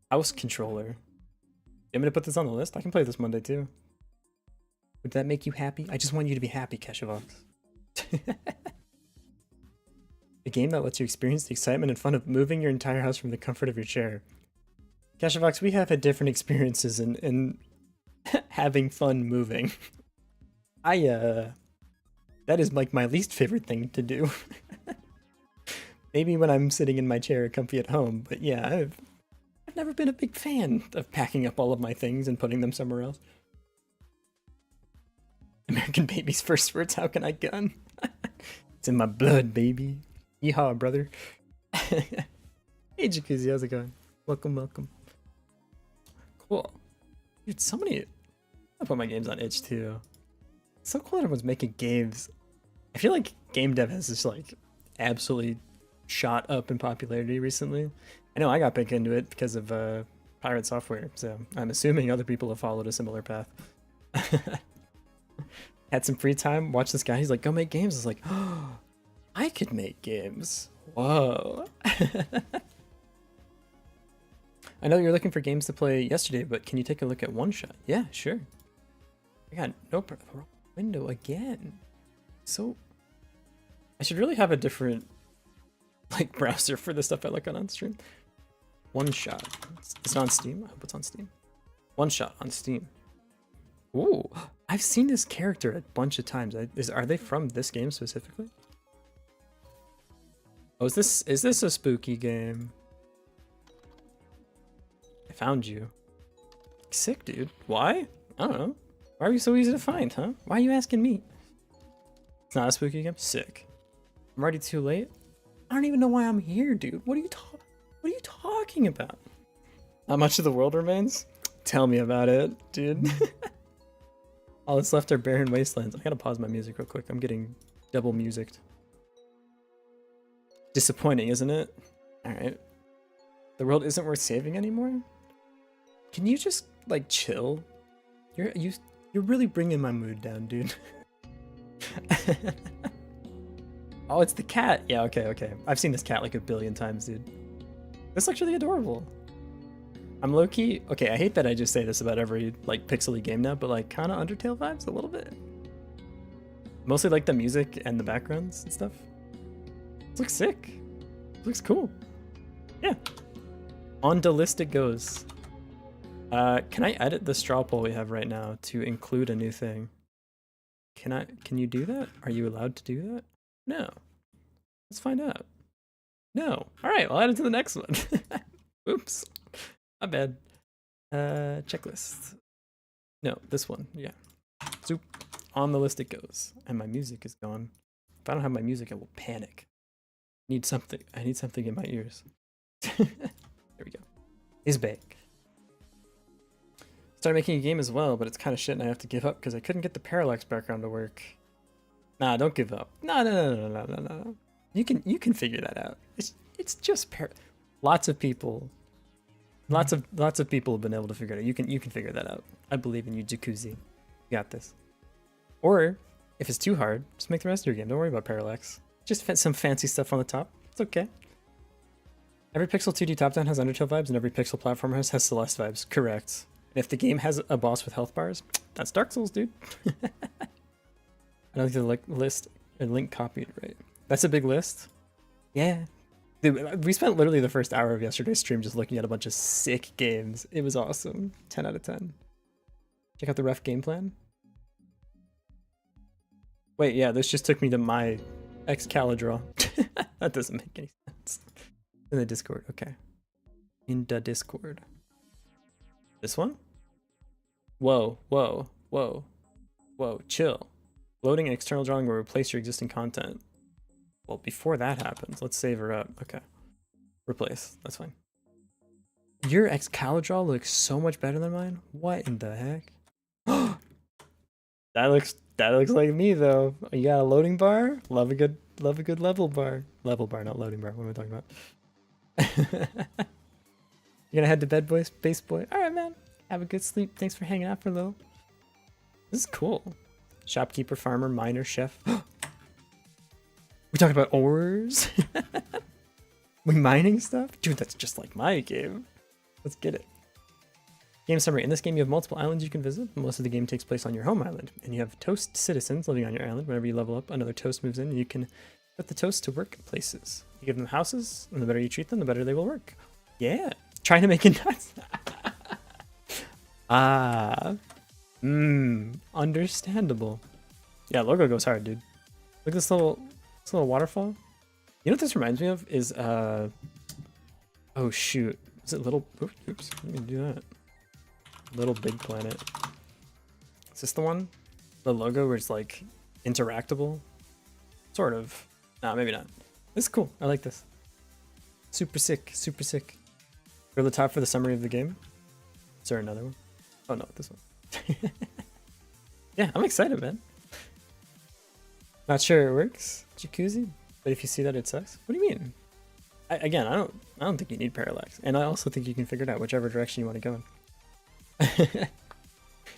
House controller. You want me to put this on the list? I can play this Monday too. Would that make you happy? I just want you to be happy, Keshavox. A game that lets you experience the excitement and fun of moving your entire house from the comfort of your chair. Keshavox, we have had different experiences in having fun moving. That is like my least favorite thing to do. Maybe when I'm sitting in my chair comfy at home, but yeah, I've never been a big fan of packing up all of my things and putting them somewhere else. American Baby's first words, how can I gun? It's in my blood, baby. Yeehaw, brother. Hey, Jacuzzi, how's it going? Welcome, welcome. Cool. Dude, somebody... I put my games on itch too. It's so cool that everyone's making games. I feel like game dev has just like absolutely shot up in popularity recently. I know I got back into it because of Pirate Software, so I'm assuming other people have followed a similar path. Had some free time, watched this guy, he's like, go make games. I was like, oh, I could make games. Whoa. I know you're looking for games to play yesterday, but can you take a look at One Shot? Yeah, sure. I got no window again. So I should really have a different like browser for the stuff I look on stream. One Shot. It's on Steam. I hope it's on Steam. One Shot on Steam. Ooh, I've seen this character a bunch of times. Are they from this game specifically? Oh, is this a spooky game? I found you. Sick, dude. Why? I don't know. Why are you so easy to find, huh? Why are you asking me? It's not a spooky game? Sick. I'm already too late? I don't even know why I'm here, dude. What are you talking about? Not much of the world remains? Tell me about it, dude. All that's left are barren wastelands. I gotta pause my music real quick. I'm getting double musicked. Disappointing, isn't it? Alright. The world isn't worth saving anymore? Can you just, like, chill? You're really bringing my mood down, dude. Oh, it's the cat. Yeah, okay. I've seen this cat like a billion times, dude. This looks really adorable. I'm low-key... Okay, I hate that I just say this about every, like, pixely game now, but, like, kind of Undertale vibes a little bit. Mostly, like, the music and the backgrounds and stuff. This looks sick. It looks cool. Yeah. On the list it goes. Can I edit the straw poll we have right now to include a new thing? Can you do that? Are you allowed to do that? No. Let's find out. No. Alright, I'll add it to the next one. Oops. Not bad. Checklist. No, this one. Yeah. Zoop. On the list it goes. And my music is gone. If I don't have my music, I will panic. I need something in my ears. There we go. Is bake. Started making a game as well, but it's kind of shit and I have to give up because I couldn't get the parallax background to work. Nah, don't give up. No. You can figure that out. It's just lots of people people have been able to figure it out. You can figure that out. I believe in you, Jacuzzi. You got this. Or if it's too hard, just make the rest of your game. Don't worry about parallax. Just some fancy stuff on the top. It's okay. Every Pixel 2D top-down has Undertale vibes, and every Pixel platformer has Celeste vibes. Correct. And if the game has a boss with health bars, that's Dark Souls, dude. I don't think the list and link copied right. That's a big list. Yeah. Dude, we spent literally the first hour of yesterday's stream just looking at a bunch of sick games. It was awesome. 10 out of 10. Check out the ref game plan. Wait, yeah, this just took me to my Excalibur. That doesn't make any sense. In the Discord, okay. In the Discord. This one? Whoa. Whoa, chill. Loading an external drawing will replace your existing content. Well, before that happens, let's save her up. Okay. Replace. That's fine. Your Excalibur looks so much better than mine. What in the heck? That looks like me though. You got a loading bar? Love a good level bar. Level bar, not loading bar. What am I talking about? You're gonna head to bed, boys, base boy. Alright, man. Have a good sleep. Thanks for hanging out for a little. This is cool. Shopkeeper, farmer, miner, chef. We talking about ores? We mining stuff? Dude, that's just like my game. Let's get it. Game summary. In this game, you have multiple islands you can visit. Most of the game takes place on your home island, and you have toast citizens living on your island. Whenever you level up, another toast moves in, and you can put the toast to work places. You give them houses, and the better you treat them, the better they will work. Yeah. Trying to make it nuts. Understandable. Yeah, logo goes hard, dude. Look at this little waterfall. You know what this reminds me of is oh shoot. Is it little oops, let me do that. Little Big Planet. Is this the one? The logo where it's like interactable? Sort of. Nah, maybe not. This is cool. I like this. Super sick, super sick. Go to the top for the summary of the game. Is there another one? Oh no, this one. Yeah, I'm excited, man. Not sure it works, Jacuzzi, but if you see that, it sucks. What do you mean? I don't think you need parallax, and I also think you can figure it out whichever direction you want to go in.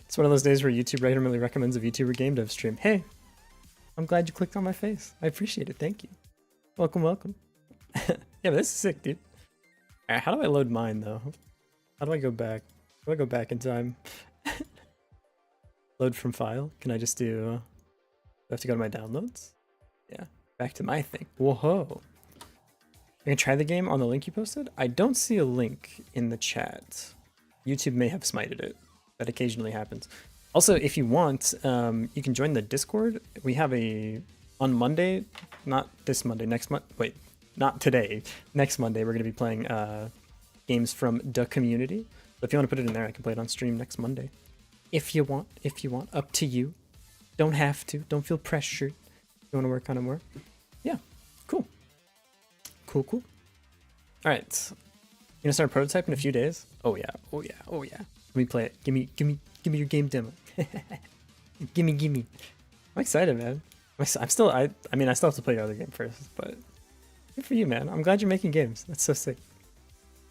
It's one of those days where YouTube randomly recommends a VTuber game dev stream. Hey, I'm glad you clicked on my face. I appreciate it. Thank you. Welcome, welcome. Yeah, but this is sick, dude. Alright, how do I load mine though? How do I go back? Do I go back in time? Load from file? Can I just do I have to go to my downloads? Yeah. Back to my thing. Whoa. I can try the game on the link you posted? I don't see a link in the chat. YouTube may have smited it. That occasionally happens. Also, if you want, you can join the Discord. We have on Monday, not this Monday, next month. Wait, not today. Next Monday, we're going to be playing games from the community. But if you want to put it in there, I can play it on stream next Monday. If you want, up to you. Don't have to. Don't feel pressured. You want to work on it more? Yeah, cool. Cool. All right. You gonna start a prototype in a few days? Oh yeah. Let me play it. Give me your game demo. gimme. I'm excited, man. I still have to play your other game first, but good for you, man. I'm glad you're making games. That's so sick.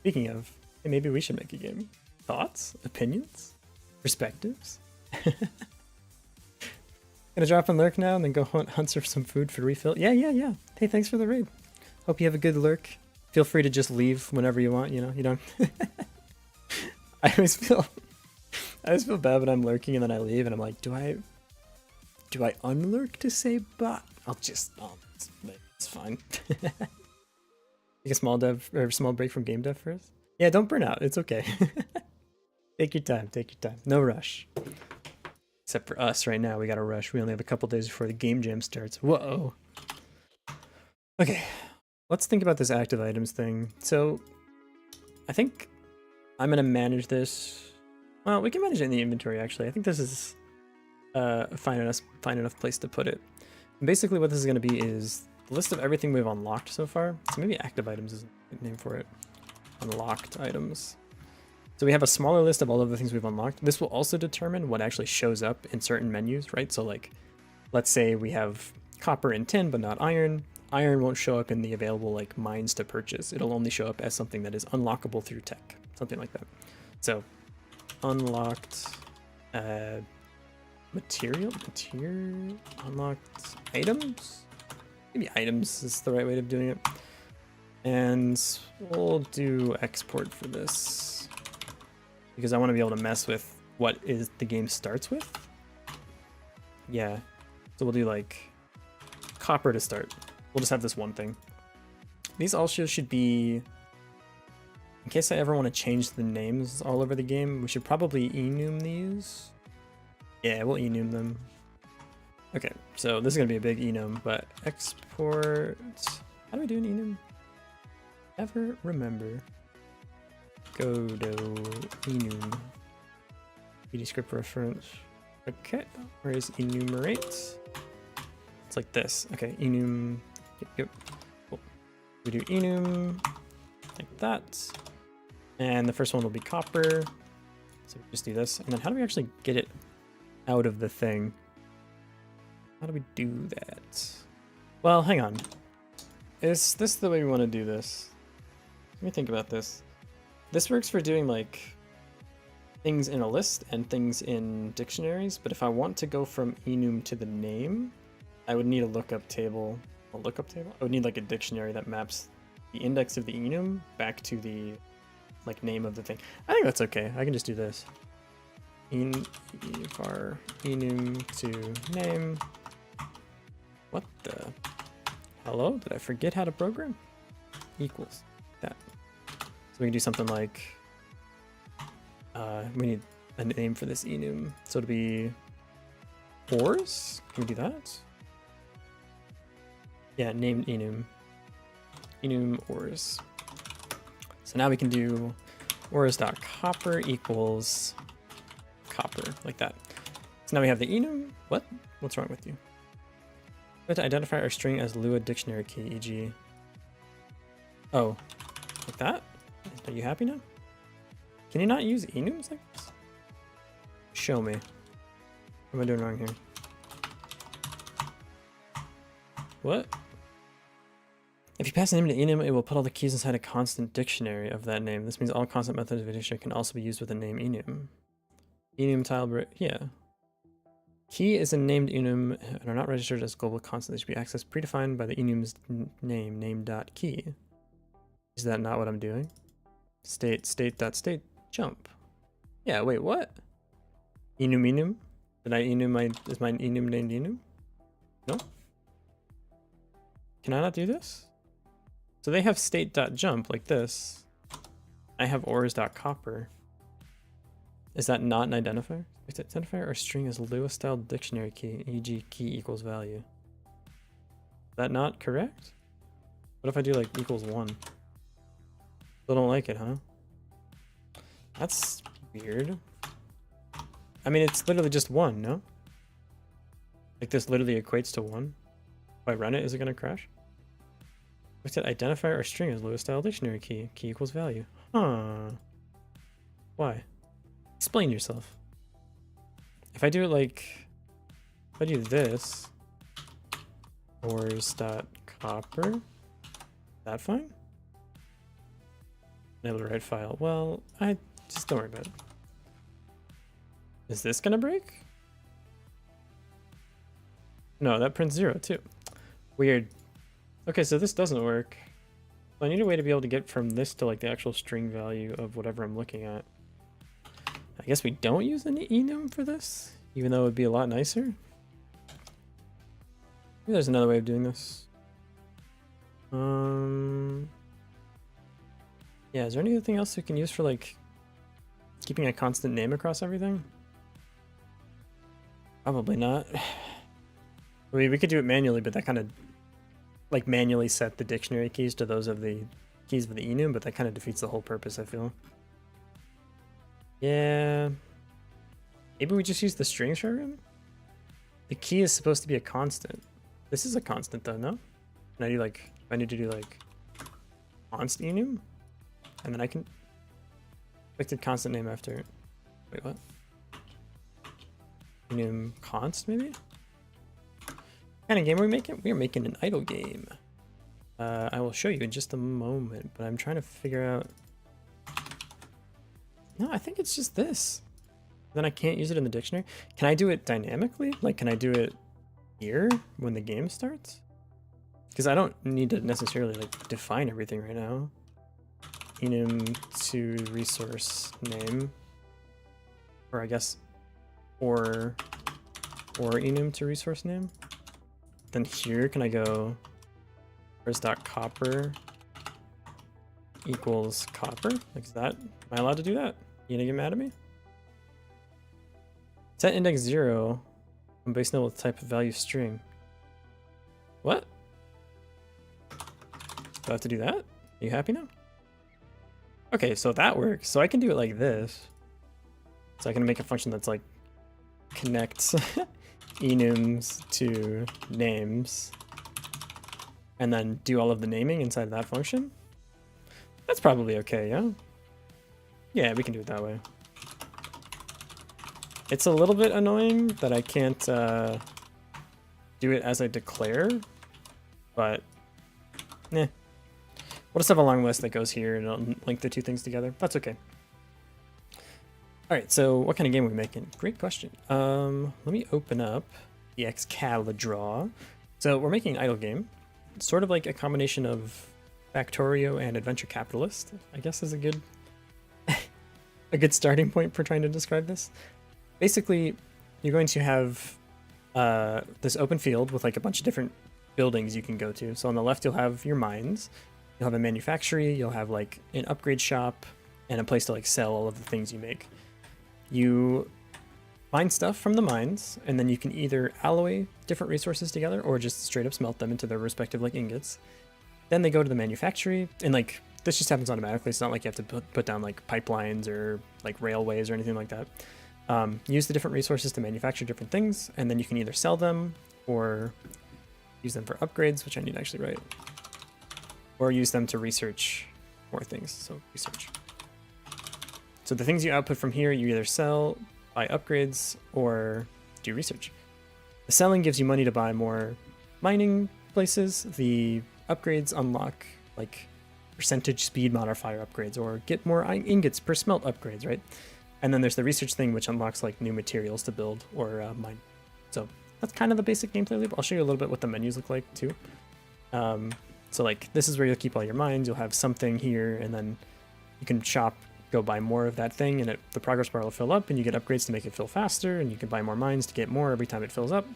Speaking of, hey, maybe we should make a game. Thoughts? Opinions? Perspectives? Gonna drop and lurk now and then go hunt for some food for refill. Yeah. Hey, thanks for the raid. Hope you have a good lurk. Feel free to just leave whenever you want, you don't. I always feel bad when I'm lurking and then I leave and I'm like, do I unlurk to say bye? It's fine. Take a small break from game dev first. Yeah, don't burn out. It's okay. Take your time. No rush. Except for us right now, we gotta rush. We only have a couple days before the game jam starts. Whoa. Okay, let's think about this active items thing. So, I think I'm gonna manage this. Well, we can manage it in the inventory actually. I think this is a fine enough place to put it. And basically, what this is gonna be is the list of everything we've unlocked so far. So maybe active items is a good name for it. Unlocked items. So we have a smaller list of all of the things we've unlocked. This will also determine what actually shows up in certain menus, right? So like, let's say we have copper and tin, but not iron. Iron won't show up in the available like mines to purchase. It'll only show up as something that is unlockable through tech, something like that. So unlocked unlocked items? Maybe items is the right way of doing it. And we'll do export for this because I want to be able to mess with what is the game starts with. Yeah, so we'll do like copper to start. We'll just have this one thing. These also should be, in case I ever want to change the names all over the game, we should probably enum these. Yeah, we'll enum them. Okay, so this is going to be a big enum, but export, how do we do an enum? Ever remember? Godot enum. PD script reference. Okay, where is enumerate? It's like this. Okay, enum. Yep. Cool. We do enum like that. And the first one will be copper. So we just do this. And then how do we actually get it out of the thing? How do we do that? Well, hang on. Is this the way we want to do this? Let me think about this. This works for doing like things in a list and things in dictionaries, but if I want to go from enum to the name, I would need a lookup table. A lookup table? I would need like a dictionary that maps the index of the enum back to the like name of the thing. I think that's okay. I can just do this. Var enum to name. What the? Hello? Did I forget how to program? Equals that. So we can do something like we need a name for this enum. So it'll be ors. Can we do that? Yeah, named enum. Enum ors. So now we can do ors.copper equals copper, like that. So now we have the enum. What? What's wrong with you? We have to identify our string as Lua dictionary key, e.g. Oh, like that? Are you happy now? Can you not use enums like this? Show me. What am I doing wrong here? What? If you pass a name to enum, it will put all the keys inside a constant dictionary of that name. This means all constant methods of a dictionary can also be used with the name enum. Enum tile, yeah. Key is a named enum and are not registered as global constant. They should be accessed predefined by the enum's name, name.key. Is that not what I'm doing? State, jump. Yeah, wait, what? Enum? Did I enum is my enum named enum? No? Can I not do this? So they have state.jump like this. I have ors.copper. Is that not an identifier? Identifier or string is Lua style dictionary key, e.g. key equals value. Is that not correct? What if I do like equals 1? Still don't like it, huh? That's weird. I mean, it's literally just 1, no? Like this literally equates to 1. If I run it, is it gonna crash? We said identifier or string is Lua style dictionary key, key equals value. Huh. Why? Explain yourself. If I do it like, if I do this, ors.copper, that fine? Able to write file. Well, I just don't worry about it. Is this gonna break? No, that prints 0 too. Weird. Okay, so this doesn't work. I need a way to be able to get from this to like the actual string value of whatever I'm looking at. I guess we don't use an enum for this, even though it would be a lot nicer. Maybe there's another way of doing this. Yeah, is there anything else we can use for like keeping a constant name across everything? Probably not. I mean, we could do it manually, but that kind of like manually set the dictionary keys to those of the keys of the enum, but that kind of defeats the whole purpose, I feel. Yeah. Maybe we just use the strings for everyone? The key is supposed to be a constant. This is a constant though, no? Can I do like, if I need to do like const enum? And then I can expected constant name after. Wait, what? Enum const maybe? What kind of game are we making? We are making an idle game. I will show you in just a moment, but I'm trying to figure out. No, I think it's just this. Then I can't use it in the dictionary. Can I do it dynamically? Like, can I do it here when the game starts? Because I don't need to necessarily like define everything right now. Enum to resource name, or I guess, or enum to resource name. Then here, can I go ors.copper equals copper? Like, is that, am I allowed to do that? You gonna get mad at me? Set index 0 on base null with type of value string. What? Do I have to do that? Are you happy now? Okay, so that works. So I can do it like this. So I can make a function that's like connect enums to names and then do all of the naming inside of that function. That's probably okay, yeah? Yeah, we can do it that way. It's a little bit annoying that I can't do it as I declare, but We'll just have a long list that goes here and I'll link the two things together. That's okay. All right, so what kind of game are we making? Great question. Let me open up the Excalibur. So we're making an idle game. It's sort of like a combination of Factorio and Adventure Capitalist, I guess is a good a good starting point for trying to describe this. Basically, you're going to have this open field with like a bunch of different buildings you can go to. So on the left, you'll have your mines. You'll have a manufactory. You'll have like an upgrade shop and a place to like sell all of the things you make. You mine stuff from the mines, and then you can either alloy different resources together or just straight up smelt them into their respective like ingots. Then they go to the manufactory, and like this just happens automatically. It's not like you have to put down like pipelines or like railways or anything like that. Use the different resources to manufacture different things, and then you can either sell them or use them for upgrades, which I need to actually write, or use them to research more things. So research. So the things you output from here, you either sell, buy upgrades, or do research. The selling gives you money to buy more mining places. The upgrades unlock like percentage speed modifier upgrades or get more ingots per smelt upgrades, right? And then there's the research thing, which unlocks like new materials to build or mine. So that's kind of the basic gameplay loop. I'll show you a little bit what the menus look like too. So like this is where you'll keep all your mines. You'll have something here, and then you can shop, go buy more of that thing, and the progress bar will fill up, and you get upgrades to make it fill faster, and you can buy more mines to get more every time it fills up.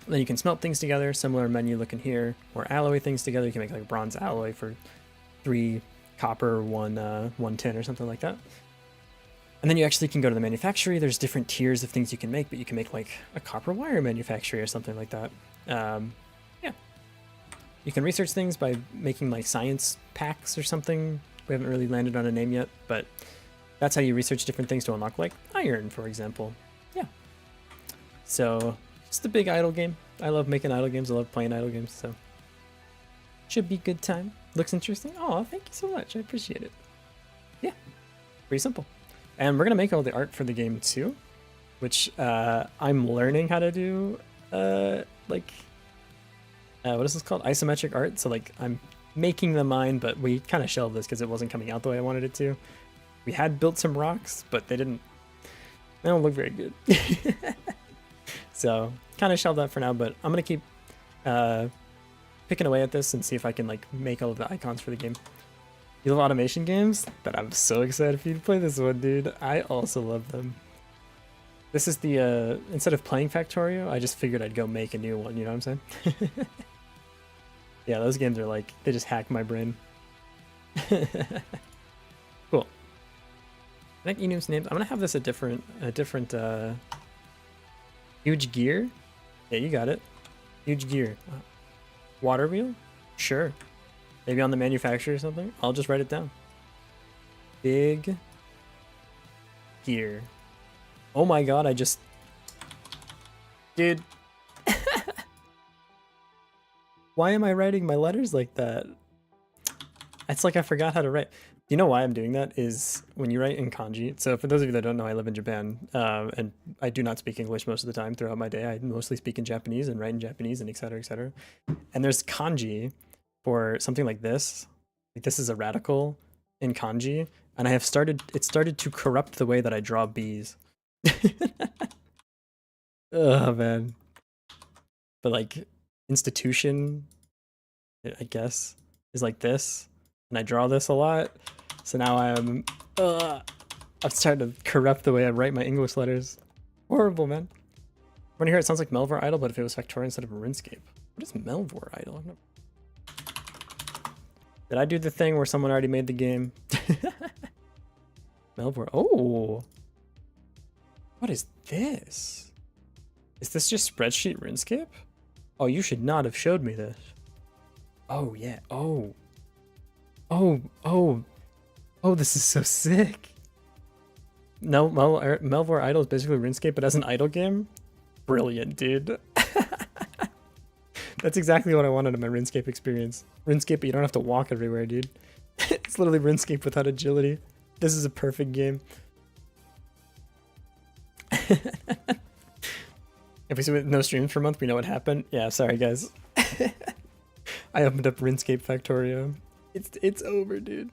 Then you can smelt things together, similar menu looking here, or alloy things together. You can make like a bronze alloy for 3 copper, 1 tin or something like that. And then you actually can go to the manufactory. There's different tiers of things you can make, but you can make like a copper wire manufactory or something like that. Yeah. You can research things by making like science packs or something. We haven't really landed on a name yet, but that's how you research different things to unlock like iron, for example. Yeah. So just a big idle game. I love making idle games. I love playing idle games. So should be a good time. Looks interesting. Oh, thank you so much. I appreciate it. Yeah. Pretty simple. And we're going to make all the art for the game too, which I'm learning how to do, what is this called? Isometric art. So like I'm making the mine, but we kind of shelved this because it wasn't coming out the way I wanted it to. We had built some rocks, but they don't look very good. So kind of shelved that for now, but I'm going to keep picking away at this and see if I can like make all of the icons for the game. You love automation games? But I'm so excited for you to play this one, dude. I also love them. This is the, instead of playing Factorio, I just figured I'd go make a new one, you know what I'm saying? Yeah, those games are like, they just hack my brain. Cool. Connect enums names. I'm gonna have this a different, huge gear? Yeah, you got it. Huge gear. Water wheel? Sure. Maybe on the manufacturer or something? I'll just write it down. Big gear. Oh my god, I just... Dude. Why am I writing my letters like that? It's like I forgot how to write. You know why I'm doing that is when you write in kanji. So for those of you that don't know, I live in Japan, and I do not speak English most of the time throughout my day. I mostly speak in Japanese and write in Japanese and et cetera, et cetera. And there's kanji for something like this. Like this is a radical in kanji, and it started to corrupt the way that I draw bees. Oh man. But like institution, I guess, is like this, and I draw this a lot. So now I'm starting to corrupt the way I write my English letters. Horrible, man. When you hear it sounds like Melvor Idol, but if it was Factorio instead of RuneScape. What is Melvor Idol? I've never... Did I do the thing where someone already made the game? Melvor. Oh. What is this? Is this just spreadsheet RuneScape? Oh, you should not have showed me this. Oh, yeah. Oh. Oh, this is so sick. No, Melvor Idol is basically RuneScape, but as an idle game, brilliant, dude. That's exactly what I wanted in my RuneScape experience. RuneScape, but you don't have to walk everywhere, dude. It's literally RuneScape without agility. This is a perfect game. If we see no streams for a month, we know what happened. Yeah, sorry guys. I opened up RuneScape Factorio. It's over, dude.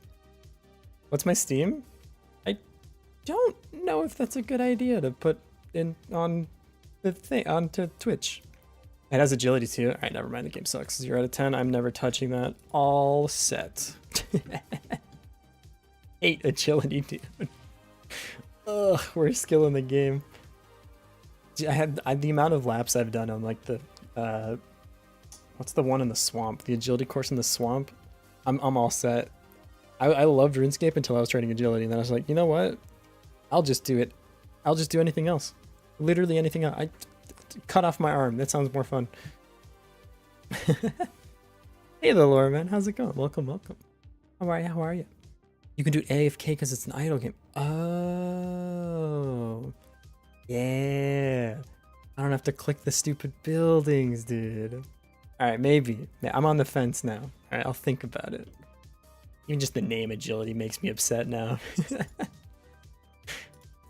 What's my Steam? I don't know if that's a good idea to put in on the thing onto Twitch. It has agility too. Alright, never mind, the game sucks. 0 out of 10. I'm never touching that. All set. 8 agility, dude. Ugh, worst skill in the game. The amount of laps I've done on like the what's the one in the swamp? The agility course in the swamp. I'm all set. I loved RuneScape until I was training agility, and then I was like, you know what? I'll just do it. I'll just do anything else. Literally anything else. I cut off my arm. That sounds more fun. Hey there, Laura, man. How's it going? Welcome, welcome. How are you? How are you? You can do AFK because it's an idle game. Oh. Yeah. I don't have to click the stupid buildings, dude. Alright, maybe. I'm on the fence now. Alright, I'll think about it. Even just the name agility makes me upset now.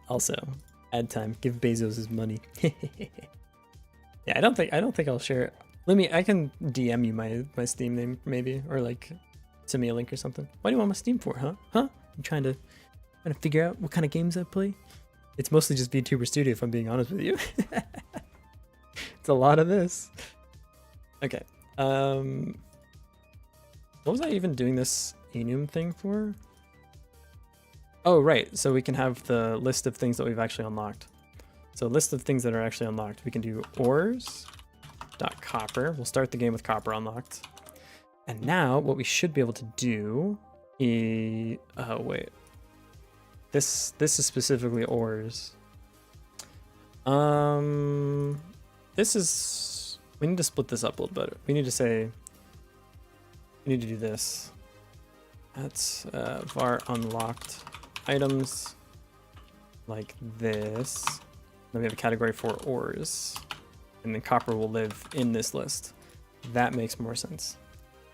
Also, ad time. Give Bezos his money. Yeah, I don't think I'll share it. I can DM you my Steam name maybe, or like send me a link or something. Why do you want my Steam for, huh? You trying to figure out what kind of games I play? It's mostly just VTuber Studio, if I'm being honest with you. It's a lot of this. Okay. What was I even doing this Enum thing for? Oh, right. So we can have the list of things that we've actually unlocked. So list of things that are actually unlocked. We can do ores.copper. We'll start the game with copper unlocked. And now what we should be able to do is... Oh, wait. This is specifically ores. This is... We need to split this up a little bit. We need to say... We need to do this. That's var unlocked items like this. Then we have a category for ores. And then copper will live in this list. That makes more sense.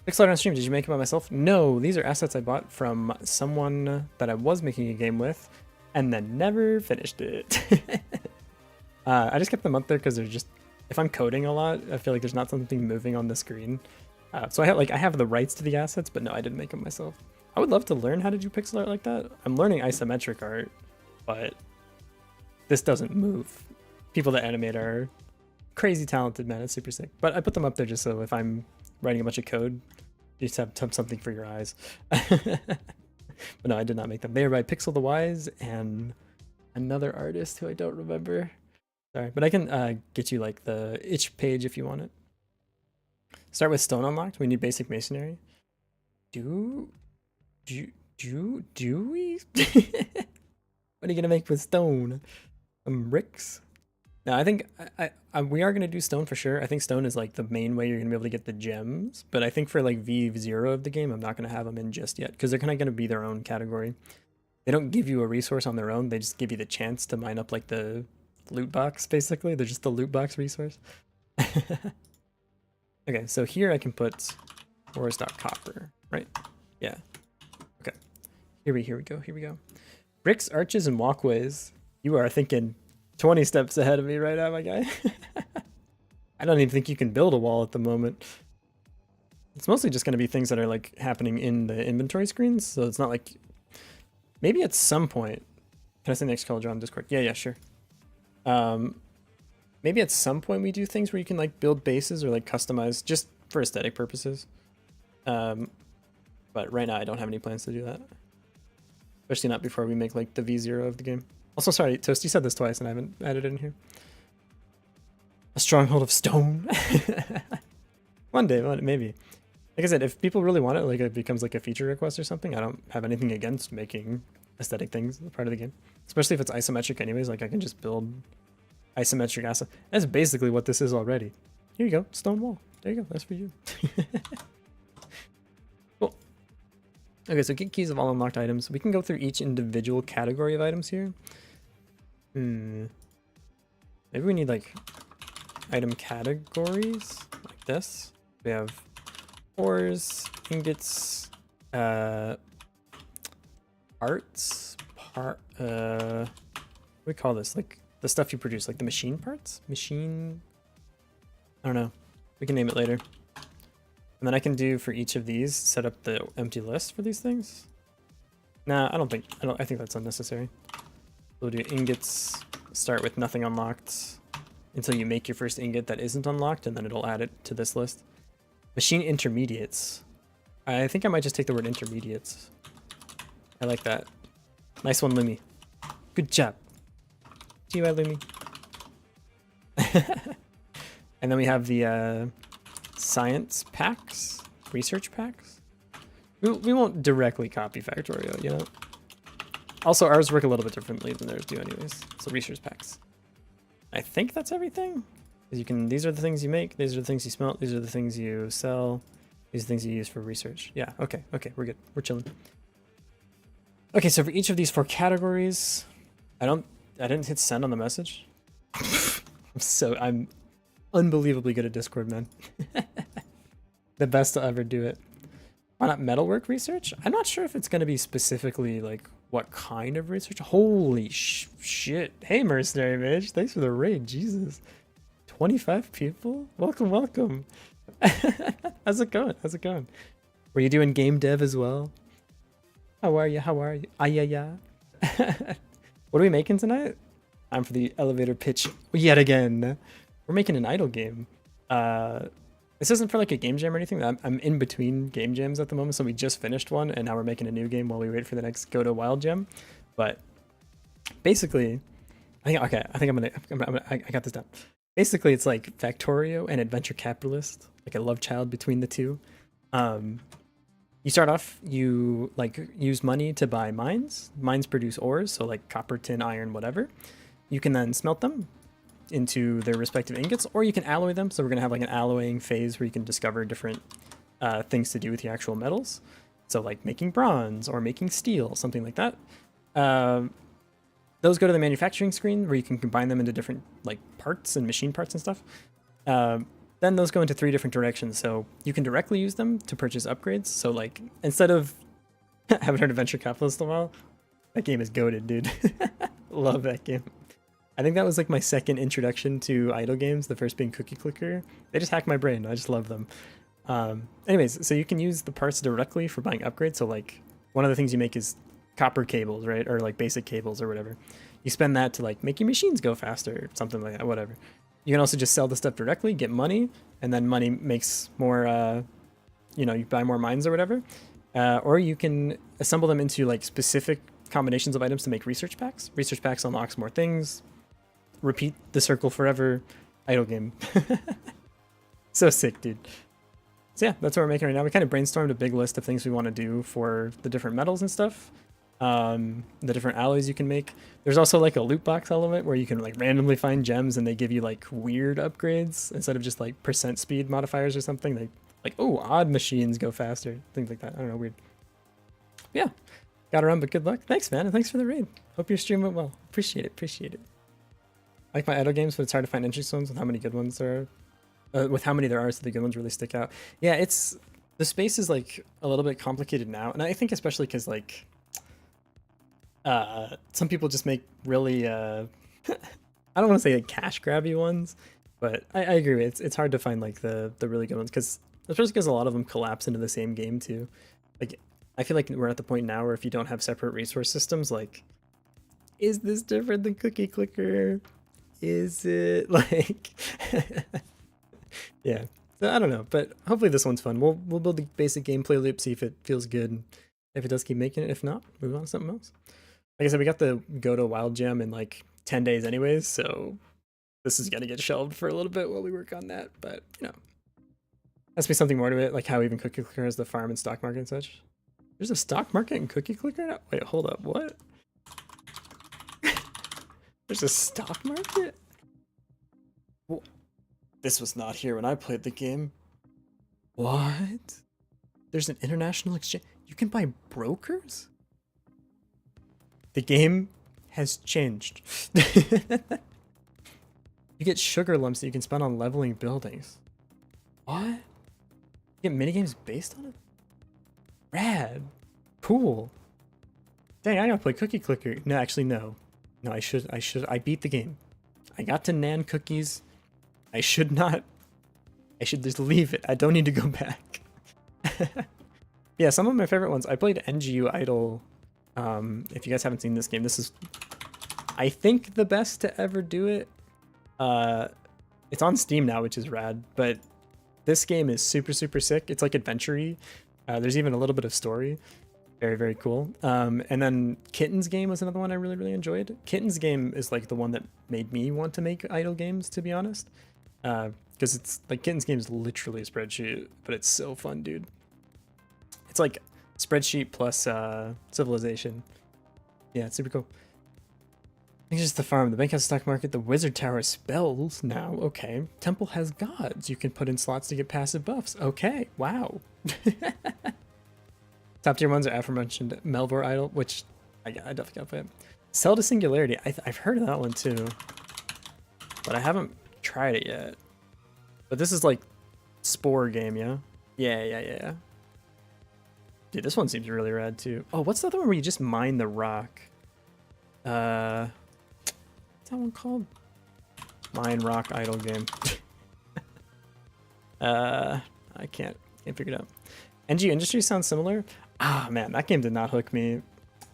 Pixel on stream, did you make it by myself? No, these are assets I bought from someone that I was making a game with and then never finished it. I just kept them up there because they're just, if I'm coding a lot, I feel like there's not something moving on the screen. So I have the rights to the assets, but no, I didn't make them myself. I would love to learn how to do pixel art like that. I'm learning isometric art, but this doesn't move. People that animate are crazy talented, man. It's super sick. But I put them up there just so if I'm writing a bunch of code, you just have something for your eyes. But no, I did not make them. They are by Pixel the Wise and another artist who I don't remember. Sorry, but I can get you like the itch page if you want it. Start with stone unlocked. We need basic masonry. Do we? What are you gonna make with stone? Bricks? No, I think we are gonna do stone for sure. I think stone is like the main way you're gonna be able to get the gems. But I think for like V0 of the game, I'm not gonna have them in just yet because they're kind of gonna be their own category. They don't give you a resource on their own. They just give you the chance to mine up like the loot box. Basically, they're just the loot box resource. Okay, so here I can put ores.copper, right? Yeah. Okay. Here we go. Bricks, arches, and walkways. You are thinking 20 steps ahead of me right now, my guy. I don't even think you can build a wall at the moment. It's mostly just going to be things that are like happening in the inventory screens, so it's not like... Maybe at some point... Can I say next color draw on Discord? Yeah, sure. Maybe at some point we do things where you can like build bases or like customize just for aesthetic purposes. But right now I don't have any plans to do that. Especially not before we make like the V0 of the game. Also, sorry, Toast, you said this twice and I haven't added it in here. A stronghold of stone. One day, maybe. Like I said, if people really want it, like it becomes like a feature request or something, I don't have anything against making aesthetic things part of the game. Especially if it's isometric anyways, like I can just build isometric asset. That's basically what this is already. Here you go, stone wall. There you go, that's for you. Cool. Okay, so get keys of all unlocked items. We can go through each individual category of items here. Maybe we need like item categories like this. We have ores, ingots, parts, what do we call this? Like the stuff you produce, like the machine parts? Machine, I don't know. We can name it later. And then I can do for each of these, set up the empty list for these things. Nah, I think that's unnecessary. We'll do ingots, start with nothing unlocked until you make your first ingot that isn't unlocked, and then it'll add it to this list. Machine intermediates. I think I might just take the word intermediates. I like that. Nice one, Lumi. Good job. GY Lumi. And then we have the science packs, research packs. We won't directly copy Factorio, you know? Also, ours work a little bit differently than theirs do anyways. So research packs. I think that's everything. These are the things you make, these are the things you smelt, these are the things you sell, these are the things you use for research. Yeah, okay, we're good. We're chilling. Okay, so for each of these 4 categories, I didn't hit send on the message. I'm unbelievably good at Discord, man. The best to ever do it. Why not metalwork research? I'm not sure if it's going to be specifically like what kind of research. Holy shit. Hey, Mercenary Mage. Thanks for the raid. Jesus. 25 people? Welcome, welcome. How's it going? How's it going? Were you doing game dev as well? How are you? How are you? Ah, yeah. What are we making tonight? I'm for the elevator pitch yet again. We're making an idle game. This isn't for like a game jam or anything. I'm in between game jams at the moment, so we just finished one, and now we're making a new game while we wait for the next Godot Wild Gem. But basically, I got this down. Basically, it's like Factorio and Adventure Capitalist, like a love child between the two. You start off, you like use money to buy mines. Mines produce ores, so like copper, tin, iron, whatever. You can then smelt them into their respective ingots, or you can alloy them. So we're gonna have like an alloying phase where you can discover different things to do with the actual metals. So like making bronze or making steel, something like that. Those go to the manufacturing screen where you can combine them into different like parts and machine parts and stuff. Then those go into 3 different directions. So you can directly use them to purchase upgrades. So like instead of haven't heard of Venture Capitalist in a while, that game is goated, dude. Love that game. I think that was like my second introduction to idle games, the first being Cookie Clicker. They just hack my brain. I just love them. Anyways, so you can use the parts directly for buying upgrades. So like one of the things you make is copper cables, right? Or like basic cables or whatever. You spend that to like make your machines go faster or something like that, whatever. You can also just sell the stuff directly, get money, and then money makes more, you buy more mines or whatever. Or you can assemble them into like specific combinations of items to make research packs. Research packs unlocks more things. Repeat the circle forever. Idle game. So sick, dude. So yeah, that's what we're making right now. We kind of brainstormed a big list of things we want to do for the different metals and stuff. The different alloys you can make. There's also like a loot box element where you can like randomly find gems and they give you like weird upgrades instead of just like percent speed modifiers or something. They like, oh, odd machines go faster, things like that. I don't know, weird. Yeah, gotta run, but good luck. Thanks, man, and thanks for the raid. Hope your stream went well. Appreciate it. I like my idle games, but it's hard to find interesting ones with how many good ones there are. With how many there are, so the good ones really stick out. Yeah, the space is like a little bit complicated now, and I think especially because like some people just make really I don't want to say like cash grabby ones, but I agree. It's hard to find like the really good ones especially because a lot of them collapse into the same game too. Like I feel like we're at the point now where if you don't have separate resource systems, like is this different than Cookie Clicker? Is it like yeah, so I don't know, but hopefully this one's fun. We'll build the basic gameplay loop, see if it feels good, if it does keep making it. If not, move on to something else. Like I said, we got the Godot Wild Gem in like 10 days anyways, so this is gonna get shelved for a little bit while we work on that, but has to be something more to it, like how even Cookie Clicker has the farm and stock market and such. There's a stock market in Cookie Clicker now? Wait, hold up, what? There's a stock market? Well, this was not here when I played the game. What? There's an international exchange. You can buy brokers? The game has changed. You get sugar lumps that you can spend on leveling buildings. What? You get minigames based on it? Rad. Cool. Dang, I gotta play Cookie Clicker. No, actually, no. No, I beat the game. I got to Nan cookies. I should not. I should just leave it. I don't need to go back. Yeah, some of my favorite ones. I played NGU Idol. If you guys haven't seen this game, this is, I think, the best to ever do it. It's on Steam now, which is rad, but this game is super, super sick. It's like adventure-y. There's even a little bit of story. Very, very cool. And then Kitten's Game was another one I really, really enjoyed. Kitten's Game is like the one that made me want to make idle games, to be honest. Because it's like Kitten's Game is literally a spreadsheet, but it's so fun, dude. It's like spreadsheet plus civilization. Yeah, it's super cool. I think it's just the farm. The bank has a stock market. The wizard tower has spells now. Okay. Temple has gods. You can put in slots to get passive buffs. Okay. Wow. Top tier ones are aforementioned Melvor Idol, which I definitely gotta play it. Cell to Singularity. I've heard of that one too, but I haven't tried it yet. But this is like Spore game, yeah? Yeah. Dude, this one seems really rad too. Oh, what's the other one where you just mine the rock? What's that one called? Mine rock idle game. I can't figure it out. NG Industries sounds similar. Ah, man, that game did not hook me.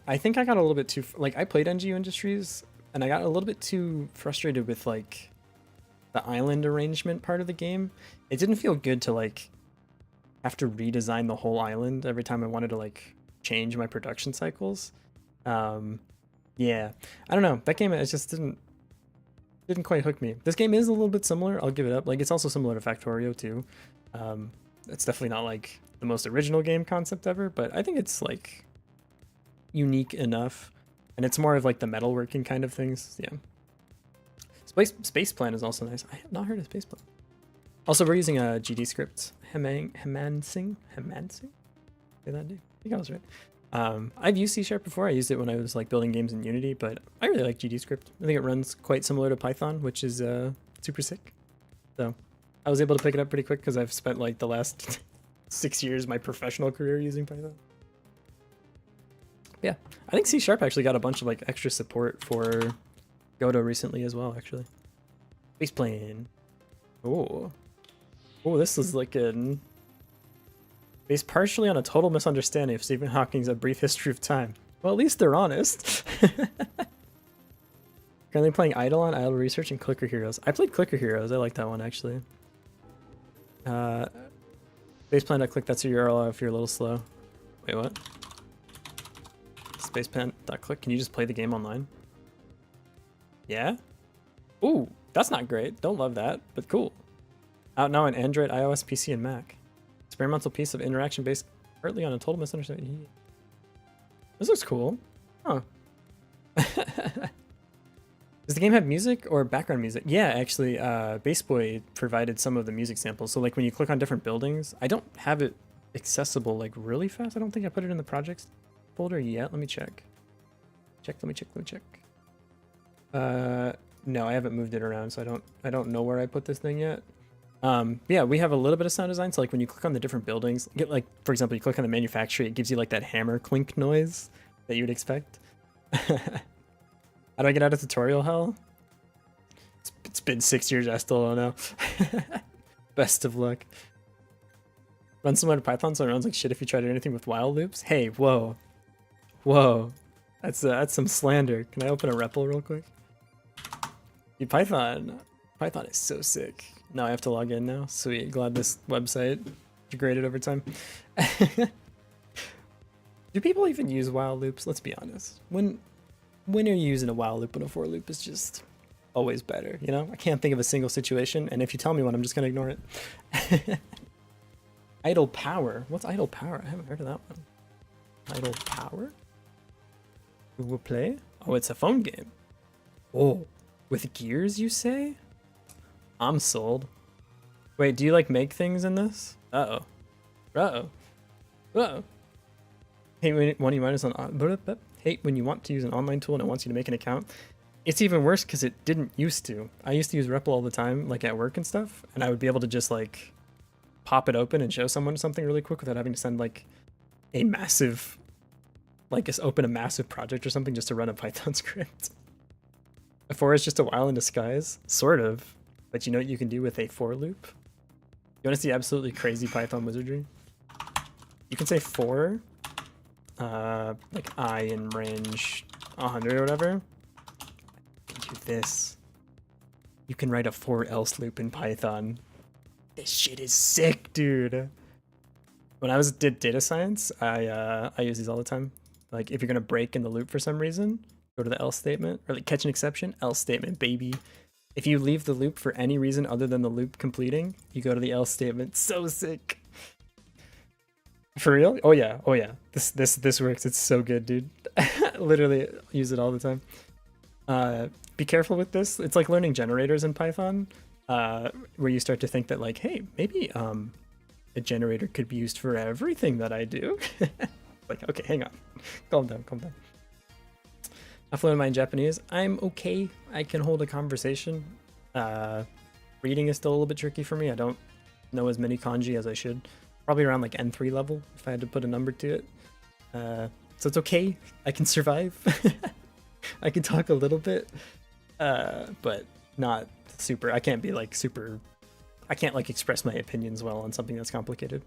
I think I got a little bit too, like, I played NGU Industries, and I got a little bit too frustrated with, like, the island arrangement part of the game. It didn't feel good to, like, have to redesign the whole island every time I wanted to, like, change my production cycles. Yeah, I don't know. That game, it just didn't quite hook me. This game is a little bit similar, I'll give it up. Like, it's also similar to Factorio, too. It's definitely not, like, the most original game concept ever, but I think it's like unique enough, and it's more of like the metalworking kind of things. Yeah. Space Plan is also nice. I have not heard of Space Plan. Also, we're using a GD script. Hemansing. Say that, dude. I think I was right. I've used C# before. I used it when I was like building games in Unity, but I really like GD script. I think it runs quite similar to Python, which is super sick. So I was able to pick it up pretty quick because I've spent like the last 6 years of my professional career using Python. Yeah, I think C# actually got a bunch of like extra support for Godot recently as well, actually. Space Plane. Oh, this is like based partially on a total misunderstanding of Stephen Hawking's A Brief History of Time. Well, at least they're honest. Currently playing Eidolon, Idle Research, and Clicker Heroes. I played Clicker Heroes. I like that one, actually. Spaceplan.click, that's your URL if you're a little slow. Wait, what? Spaceplan.click, can you just play the game online? Yeah? Ooh, that's not great. Don't love that, but cool. Out now on Android, iOS, PC, and Mac. Experimental piece of interaction based partly on a total misunderstanding. This looks cool. Huh. Does the game have music or background music? Yeah, actually, Baseboy provided some of the music samples. So like when you click on different buildings, I don't have it accessible like really fast. I don't think I put it in the projects folder yet. Let me check. Let me check. No, I haven't moved it around, so I don't know where I put this thing yet. Yeah, we have a little bit of sound design. So like when you click on the different buildings, get like, for example, you click on the manufacturer, it gives you like that hammer clink noise that you would expect. How do I get out of tutorial hell? It's been 6 years, I still don't know. Best of luck. Runs similar to Python, so it runs like shit if you try to do anything with while loops. Hey, whoa. That's some slander. Can I open a REPL real quick? Dude, Python is so sick. Now I have to log in now. Sweet, glad this website degraded over time. Do people even use while loops? Let's be honest. When are you using a while loop when a for loop is just always better, you know? I can't think of a single situation, and if you tell me one, I'm just gonna ignore it. Idle Power? What's Idle Power? I haven't heard of that one. Idle Power? Google Play? Oh, it's a phone game. Oh, with gears, you say? I'm sold. Wait, do you like make things in this? Uh-oh. Hate when you want to use an online tool and it wants you to make an account. It's even worse because it didn't used to. I used to use REPL all the time, like at work and stuff, and I would be able to just like pop it open and show someone something really quick without having to send like a massive, like just open a massive project or something just to run a Python script. A for is just a while in disguise, sort of, but you know what you can do with a for loop? You want to see absolutely crazy Python wizardry? You can say for, like I in range 100 or whatever. Do this. You can write a for else loop in Python. This shit is sick, dude. When I did data science, I use these all the time. Like if you're gonna break in the loop for some reason, go to the else statement, or like catch an exception, else statement, baby. If you leave the loop for any reason other than the loop completing, you go to the else statement. So sick. For real? Oh yeah, oh yeah. This works. It's so good, dude. Literally use it all the time. Be careful with this. It's like learning generators in Python, where you start to think that like, hey, maybe a generator could be used for everything that I do. Like, okay, hang on. Calm down, calm down. How fluent am I in Japanese? I'm okay. I can hold a conversation. Reading is still a little bit tricky for me. I don't know as many kanji as I should. Probably around like N3 level, if I had to put a number to it. So it's okay. I can survive. I can talk a little bit, but not super. I can't be like super. I can't like express my opinions well on something that's complicated.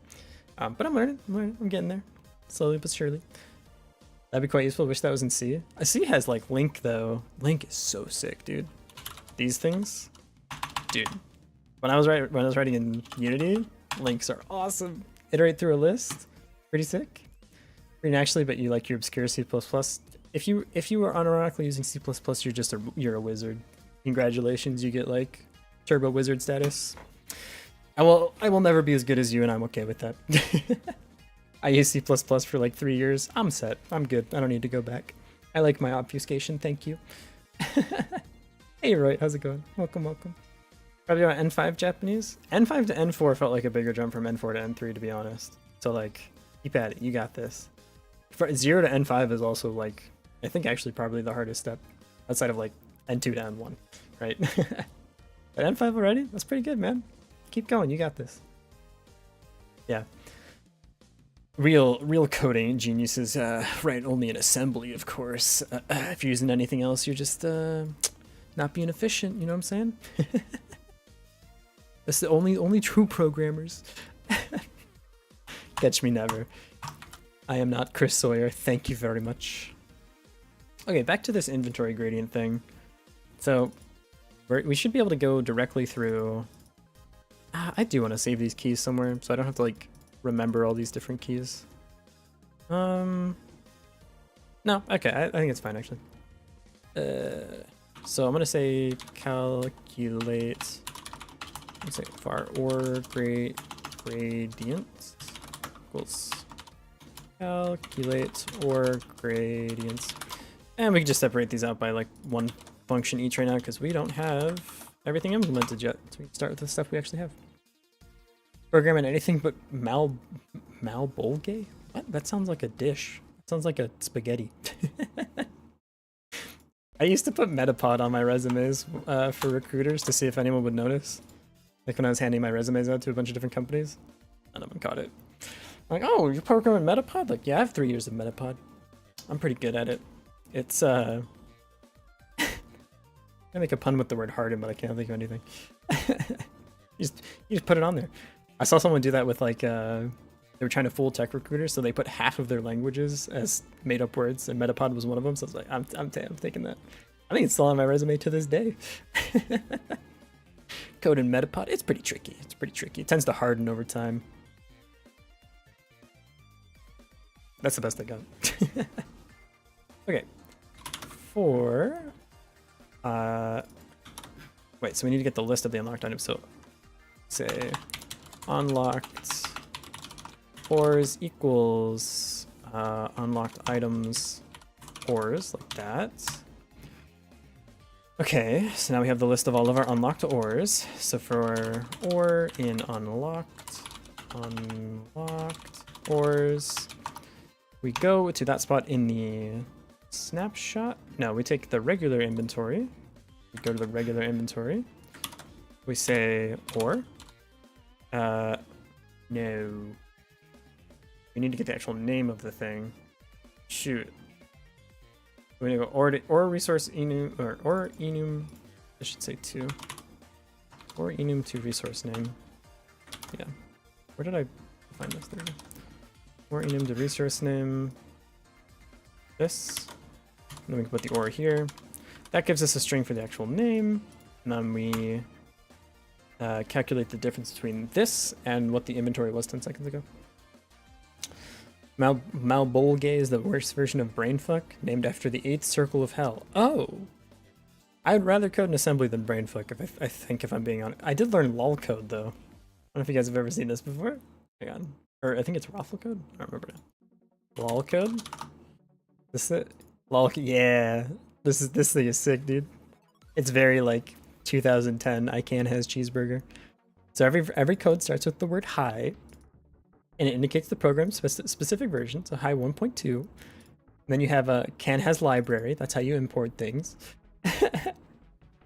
But I'm learning. I'm getting there, slowly but surely. That'd be quite useful. Wish that was in C. C has like Link though. Link is so sick, dude. These things, dude. When I was writing in Unity, links are awesome. Iterate through a list, pretty sick. Green actually, but you like your obscure C++. If you are unironically using C++, you're a wizard. Congratulations, you get like turbo wizard status. I will never be as good as you, and I'm okay with that. I used C++ for like 3 years. I'm set. I'm good. I don't need to go back. I like my obfuscation. Thank you. Hey, Roy, how's it going? Welcome, welcome. Probably about N5 Japanese. N5 to N4 felt like a bigger jump from N4 to N3, to be honest. So like, keep at it. You got this. 0 to N5 is also like, I think actually probably the hardest step outside of like N2 to N1, right? But N5 already? That's pretty good, man. Keep going. You got this. Yeah. Real coding geniuses write only in assembly, of course. If you're using anything else, you're just not being efficient. You know what I'm saying? That's the only true programmers. Catch me never. I am not Chris Sawyer. Thank you very much. Okay, back to this inventory gradient thing. So we should be able to go directly through. I do want to save these keys somewhere, so I don't have to like remember all these different keys. No, okay, I think it's fine actually. So I'm gonna say calculate. Let's say var or gradients equals calculate or gradients, and we can just separate these out by like one function each right now because we don't have everything implemented yet. So we can start with the stuff we actually have. Programming anything but malbolge? What? That sounds like a dish. That sounds like a spaghetti. I used to put Metapod on my resumes for recruiters to see if anyone would notice. Like when I was handing my resumes out to a bunch of different companies. None of them caught it. I'm like, oh, you're programming Metapod? Like, yeah, I have 3 years of Metapod. I'm pretty good at it. It's, I make a pun with the word harden, but I can't think of anything. you just put it on there. I saw someone do that with like, they were trying to fool tech recruiters, so they put half of their languages as made-up words, and Metapod was one of them. So I was like, I'm taking that. I think it's still on my resume to this day. Code in Metapod, it's pretty tricky. It's pretty tricky. It tends to harden over time. That's the best I got. Okay. Wait, so we need to get the list of the unlocked items. So say unlocked ores equals unlocked items ores, like that. Okay, so now we have the list of all of our unlocked ores. So for ore in unlocked ores, We go to that spot in the snapshot. No, we take the regular inventory. We go to the regular inventory. We say or. No. We need to get the actual name of the thing. Shoot. We need to go or resource enum or enum. I should say 2. Or enum to resource name. Yeah. Where did I find this? There we go. Or enum to resource name. This. And then we can put the or here. That gives us a string for the actual name. And then we calculate the difference between this and what the inventory was 10 seconds ago. Malbolge is the worst version of brainfuck, named after the 8th circle of hell. Oh! I'd rather code in assembly than brainfuck, I think, if I'm being honest. I did learn lol code, though. I don't know if you guys have ever seen this before. Hang on. Or I think it's raffle code? I don't remember now. Lol code? This is it? Lol, yeah. This thing is sick, dude. It's very, like, 2010 I can has cheeseburger. So every code starts with the word hi, and it indicates the program's specific version, so hi 1.2. Then you have a can has library, that's how you import things.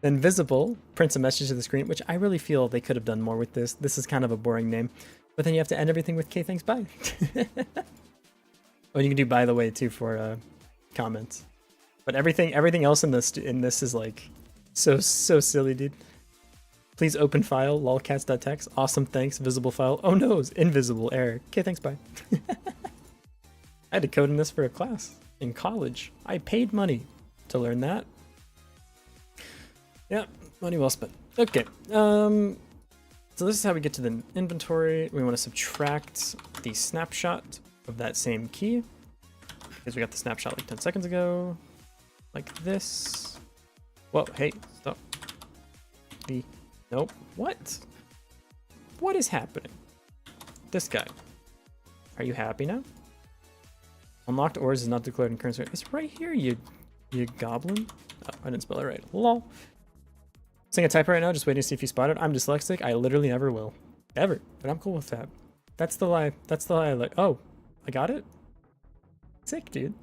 Then visible prints a message to the screen, which I really feel they could have done more with this. This is kind of a boring name. But then you have to end everything with K thanks bye. Oh, you can do by the way too for comments. But everything else in this is like so silly, dude. Please open file lolcats.txt. Awesome, thanks. Visible file. Oh no, it's invisible error. Okay, thanks, bye. I had to code in this for a class in college. I paid money to learn that. Yeah, money well spent. Okay. So this is how we get to the inventory. We want to subtract the snapshot of that same key because we got the snapshot like 10 seconds ago. Like this. Whoa, hey, stop. Nope. What? What is happening? This guy. Are you happy now? Unlocked ores is not declared in current server. It's right here, you goblin. Oh, I didn't spell it right. Lol. Seeing a typo right now, just waiting to see if you spot it. I'm dyslexic. I literally never will. Ever. But I'm cool with that. That's the lie. That's the lie I like. Oh, I got it? Sick, dude.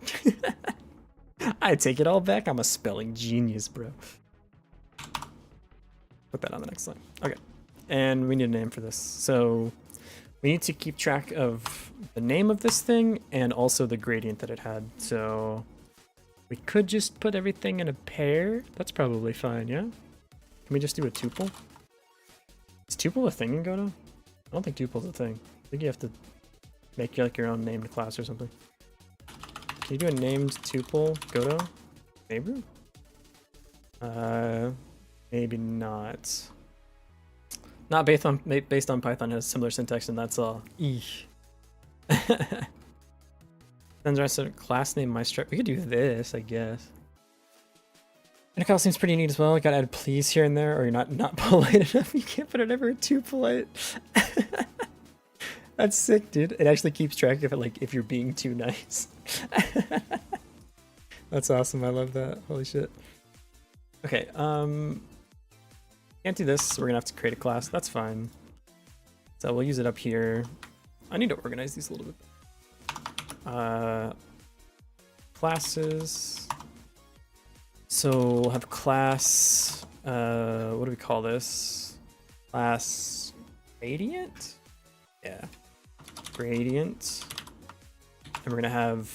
I take it all back. I'm a spelling genius, bro. Put that on the next line. Okay. And we need a name for this. So we need to keep track of the name of this thing and also the gradient that it had. So we could just put everything in a pair. That's probably fine, yeah? Can we just do a tuple? Is tuple a thing in Godot? I don't think tuple's a thing. I think you have to make like your own named class or something. Can you do a named tuple Godot? Maybe? Maybe not. Not based on Python, has similar syntax, and that's all. Eesh. Then the rest of the class name Maestro. We could do this, I guess. Intercal seems pretty neat as well. You gotta add please here and there, or you're not polite enough. You can't put it ever too polite. That's sick, dude. It actually keeps track of it, like if you're being too nice. That's awesome. I love that. Holy shit. Okay. Can't do this. We're gonna have to create a class. That's fine. So we'll use it up here. I need to organize these a little bit. Classes. So we'll have class, what do we call this? Class gradient? Yeah, gradient. And we're gonna have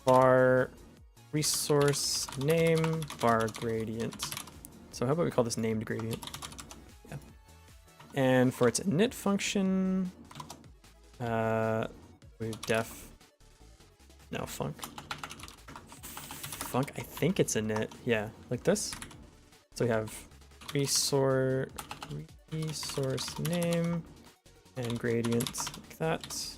var resource name var gradient. So how about we call this named gradient? Yeah. And for its init function, we def, no, func. I think it's init. Yeah, like this. So we have resource name and gradient like that.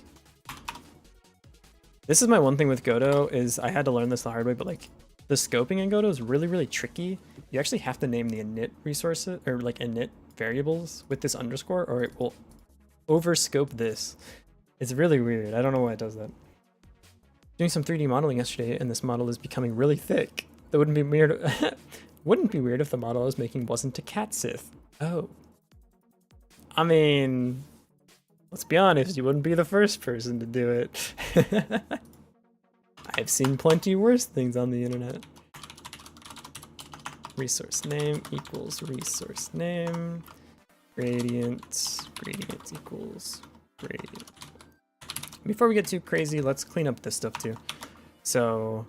This is my one thing with Godot is I had to learn this the hard way, but like the scoping in Godot is really, really tricky. You actually have to name the init resources or like init variables with this underscore or it will overscope this. It's really weird. I don't know why it does that. Doing some 3D modeling yesterday, and this model is becoming really thick. That wouldn't be weird. Wouldn't be weird if the model I was making wasn't a cat Sith. Oh. I mean, let's be honest, you wouldn't be the first person to do it. I've seen plenty worse things on the internet. Resource name equals resource name. Gradient equals gradient. Before we get too crazy, let's clean up this stuff too. So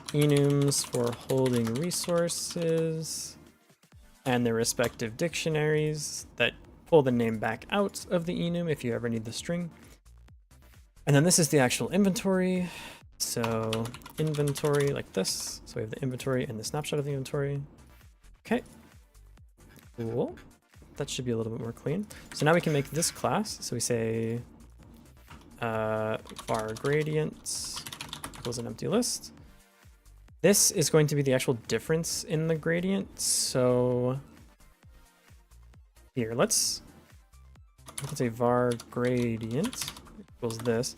enums for holding resources and their respective dictionaries that pull the name back out of the enum if you ever need the string. And then this is the actual inventory. So inventory like this. So we have the inventory and the snapshot of the inventory. Okay, cool. That should be a little bit more clean. So now we can make this class. So we say var gradients equals an empty list. This is going to be the actual difference in the gradient. So here, let's say var gradient equals this.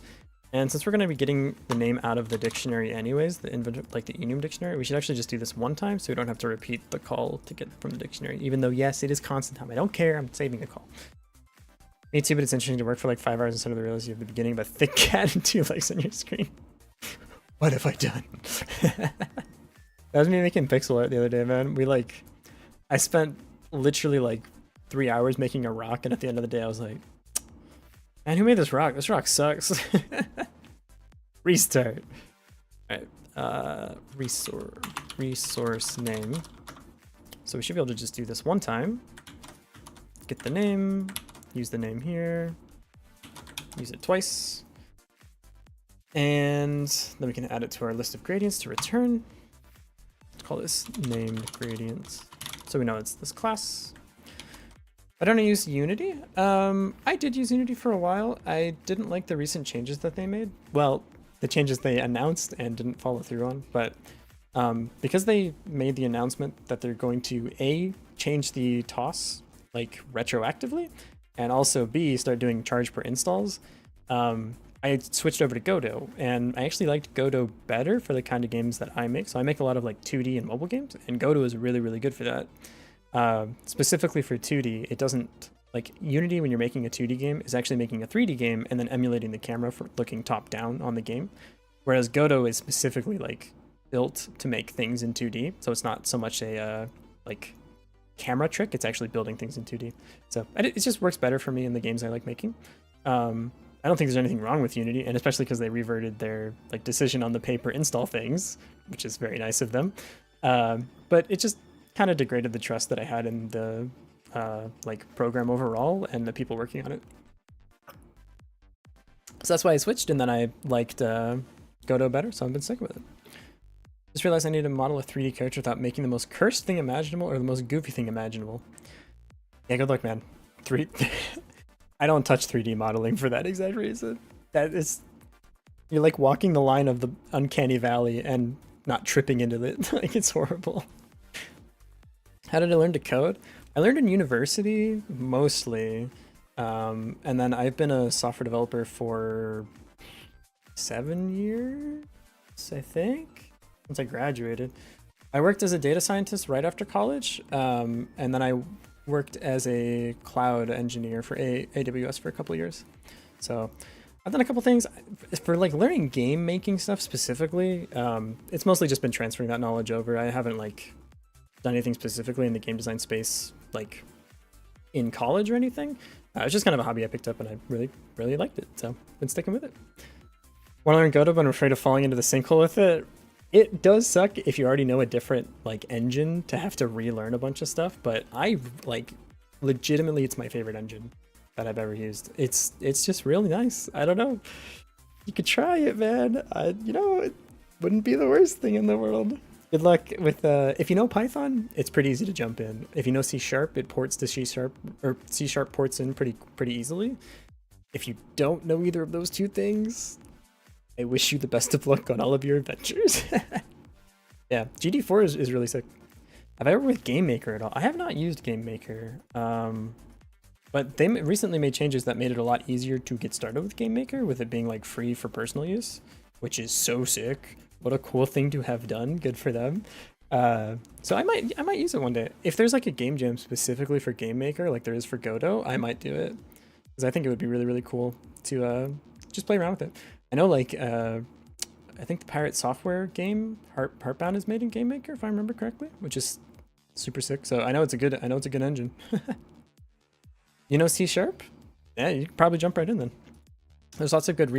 And since we're going to be getting the name out of the dictionary anyways, the enum dictionary, we should actually just do this one time so we don't have to repeat the call to get from the dictionary. Even though, yes, it is constant time. I don't care. I'm saving a call. Me too, but it's interesting to work for like 5 hours instead of the realize you have the beginning of a thick cat and 2 legs on your screen. What have I done? That was me making pixel art the other day, man. I spent literally like 3 hours making a rock, and at the end of the day, I was like, man, who made this rock? This rock sucks. Restart. All right, resource name. So we should be able to just do this one time. Get the name, use the name here, use it twice. And then we can add it to our list of gradients to return. Let's call this named gradients. So we know it's this class. I don't use Unity. I did use Unity for a while. I didn't like the recent changes that they made. Well, the changes they announced and didn't follow through on, but because they made the announcement that they're going to A, change the TOS like retroactively, and also B, start doing charge per installs, I switched over to Godot, and I actually liked Godot better for the kind of games that I make. So I make a lot of like 2D and mobile games, and Godot is really, really good for that. Specifically for 2D, it doesn't, like Unity when you're making a 2D game is actually making a 3D game and then emulating the camera for looking top down on the game. Whereas Godot is specifically like built to make things in 2D. So it's not so much a like camera trick, it's actually building things in 2D. So it just works better for me in the games I like making. I don't think there's anything wrong with Unity, and especially because they reverted their like decision on the pay per install things, which is very nice of them. But it just kind of degraded the trust that I had in the like program overall and the people working on it. So that's why I switched, and then I liked Godot better, so I've been sticking with it. Just realized I need to model a 3D character without making the most cursed thing imaginable or the most goofy thing imaginable. Yeah, good luck, man. I don't touch 3D modeling for that exact reason. That is, you're like walking the line of the uncanny valley and not tripping into it. Like, it's horrible. How did I learn to code? I learned in university mostly, and then I've been a software developer for 7 years, I think, since I graduated. I worked as a data scientist right after college, and then I worked as a cloud engineer for AWS for a couple of years. So I've done a couple things for like learning game making stuff specifically. It's mostly just been transferring that knowledge over. I haven't like done anything specifically in the game design space like in college or anything. It's just kind of a hobby I picked up and I really, really liked it. So I've been sticking with it. Want to learn Godot, but I'm afraid of falling into the sinkhole with it. It does suck if you already know a different like engine to have to relearn a bunch of stuff, but I like legitimately it's my favorite engine that I've ever used. It's just really nice. I don't know. You could try it, man. You know, it wouldn't be the worst thing in the world. Good luck with if you know Python, it's pretty easy to jump in. If you know C#, it ports to C#, or C# ports in pretty easily. If you don't know either of those two things, I wish you the best of luck on all of your adventures. Yeah, GD4 is really sick. Have I ever with Game Maker at all? I have not used Game Maker, but they recently made changes that made it a lot easier to get started with Game Maker, with it being like free for personal use, which is so sick. What a cool thing to have done. Good for them. So I might use it one day. If there's like a game jam specifically for Game Maker, like there is for Godot, I might do it because I think it would be really, really cool to just play around with it. I know like I think the Pirate Software game, Heartbound, is made in GameMaker, if I remember correctly, which is super sick. So I know it's a good engine. You know C#? Yeah, you could probably jump right in then. There's lots of good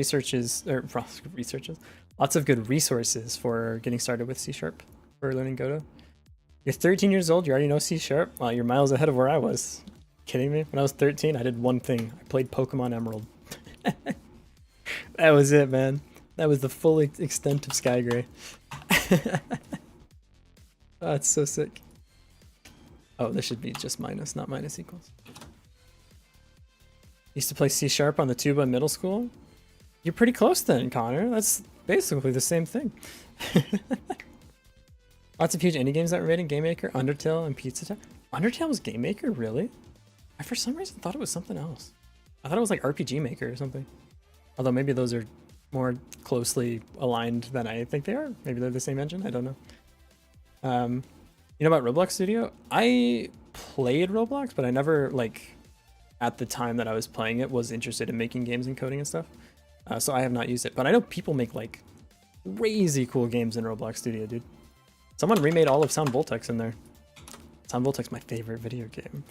lots of good resources for getting started with C# for learning Godot. You're 13 years old, you already know C#? Wow, you're miles ahead of where I was. Kidding me? When I was 13, I did one thing. I played Pokemon Emerald. That was it, man. That was the full extent of Skygray. Oh, it's so sick. Oh, this should be just minus, not minus equals. Used to play C# on the tuba in middle school. You're pretty close then, Connor. That's basically the same thing. Lots of huge indie games that were made in GameMaker, Undertale, and Pizza Time. Undertale was GameMaker, really? I for some reason thought it was something else. I thought it was like RPG Maker or something. Although maybe those are more closely aligned than I think they are. Maybe they're the same engine. I don't know. You know about Roblox Studio? I played Roblox, but I never, like, at the time that I was playing it, was interested in making games and coding and stuff. So I have not used it. But I know people make, like, crazy cool games in Roblox Studio, dude. Someone remade all of Sound Voltex in there. Sound Voltex, my favorite video game.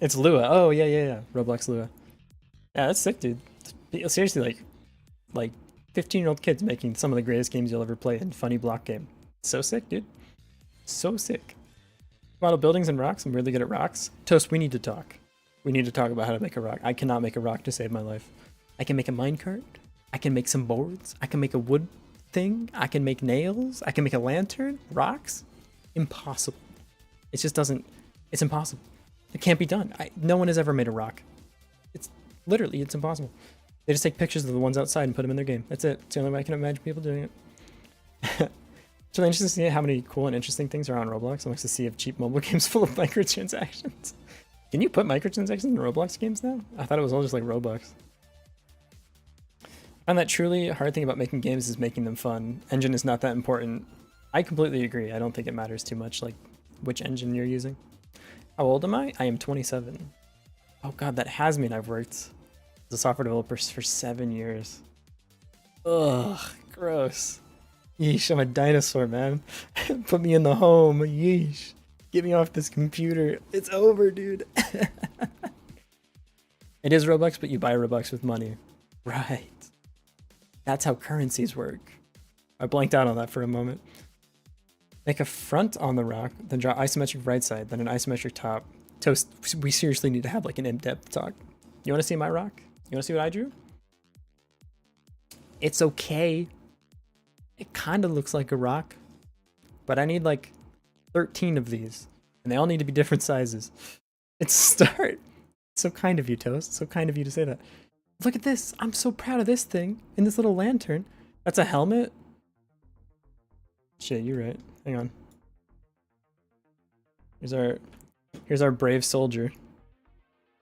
It's Lua. Oh, yeah. Roblox Lua. Yeah, that's sick, dude. Seriously, like 15-year-old kids making some of the greatest games you'll ever play in funny block game. So sick, dude. So sick. Model buildings and rocks. I'm really good at rocks. Toast, we need to talk. We need to talk about how to make a rock. I cannot make a rock to save my life. I can make a minecart. I can make some boards. I can make a wood thing. I can make nails. I can make a lantern. Rocks? Impossible. It just doesn't... It's impossible. It can't be done. No one has ever made a rock. It's literally, it's impossible. They just take pictures of the ones outside and put them in their game. That's it. It's the only way I can imagine people doing it. It's really interesting to see how many cool and interesting things are on Roblox. I'm to see if cheap mobile games full of microtransactions. Can you put microtransactions in Roblox games now? I thought it was all just like Robux. And that truly hard thing about making games is making them fun. Engine is not that important. I completely agree. I don't think it matters too much, like which engine you're using. How old am I? I am 27. Oh god, that has mean I've worked as a software developer for 7 years. Ugh, gross. Yeesh, I'm a dinosaur, man. Put me in the home. Yeesh. Get me off this computer. It's over, dude. It is Robux, but you buy Robux with money. Right. That's how currencies work. I blanked out on that for a moment. Make a front on the rock, then draw isometric right side, then an isometric top. Toast, we seriously need to have like an in-depth talk. You want to see my rock? You want to see what I drew? It's okay. It kind of looks like a rock, but I need like 13 of these, and they all need to be different sizes. It's start. So kind of you, Toast. So kind of you to say that. Look at this. I'm so proud of this thing in this little lantern. That's a helmet? Shit, you're right. Hang on. Here's our brave soldier.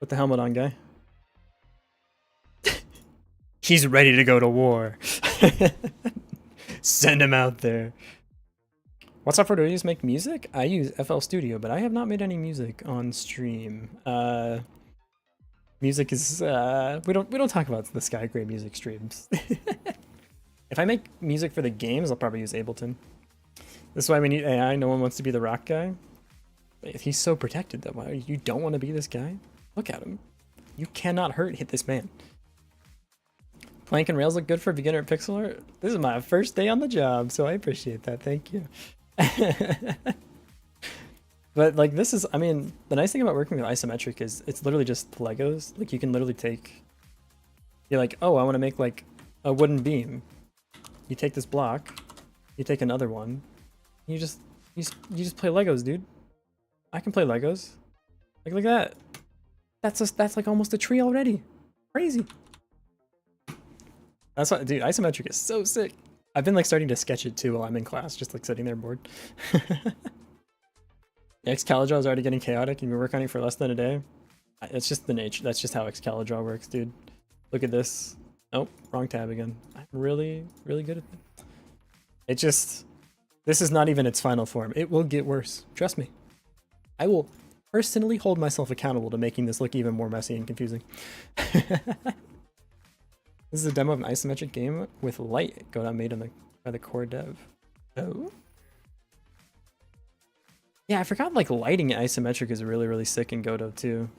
Put the helmet on, guy. He's ready to go to war. Send him out there. What software do I use to make music? I use FL Studio, but I have not made any music on stream. Music is we don't talk about the Skygray music streams. If I make music for the games, I'll probably use Ableton. This is why we need AI. No one wants to be the rock guy. He's so protected though. Why you don't want to be this guy? Look at him. You cannot hit this man. Plank and rails look good for a beginner at pixel art. This is my first day on the job, so I appreciate that. Thank you. But like this is, I mean, the nice thing about working with isometric is it's literally just Legos. Like you can literally take, you're like, oh, I want to make like a wooden beam. You take this block, you take another one, you just play Legos, dude. I can play Legos. Like look at that. That's like almost a tree already. Crazy. That's what, dude, isometric is so sick. I've been like starting to sketch it too while I'm in class, just like sitting there bored. Excalidraw is already getting chaotic and we work on it for less than a day. It's just the nature. That's just how Excalidraw works, dude. Look at this. Oh, wrong tab again. I'm really, really good at it. It just, this is not even its final form. It will get worse. Trust me. I will personally hold myself accountable to making this look even more messy and confusing. This is a demo of an isometric game with light Godot made by the core dev. Oh. Yeah, I forgot like lighting isometric is really, really sick in Godot too.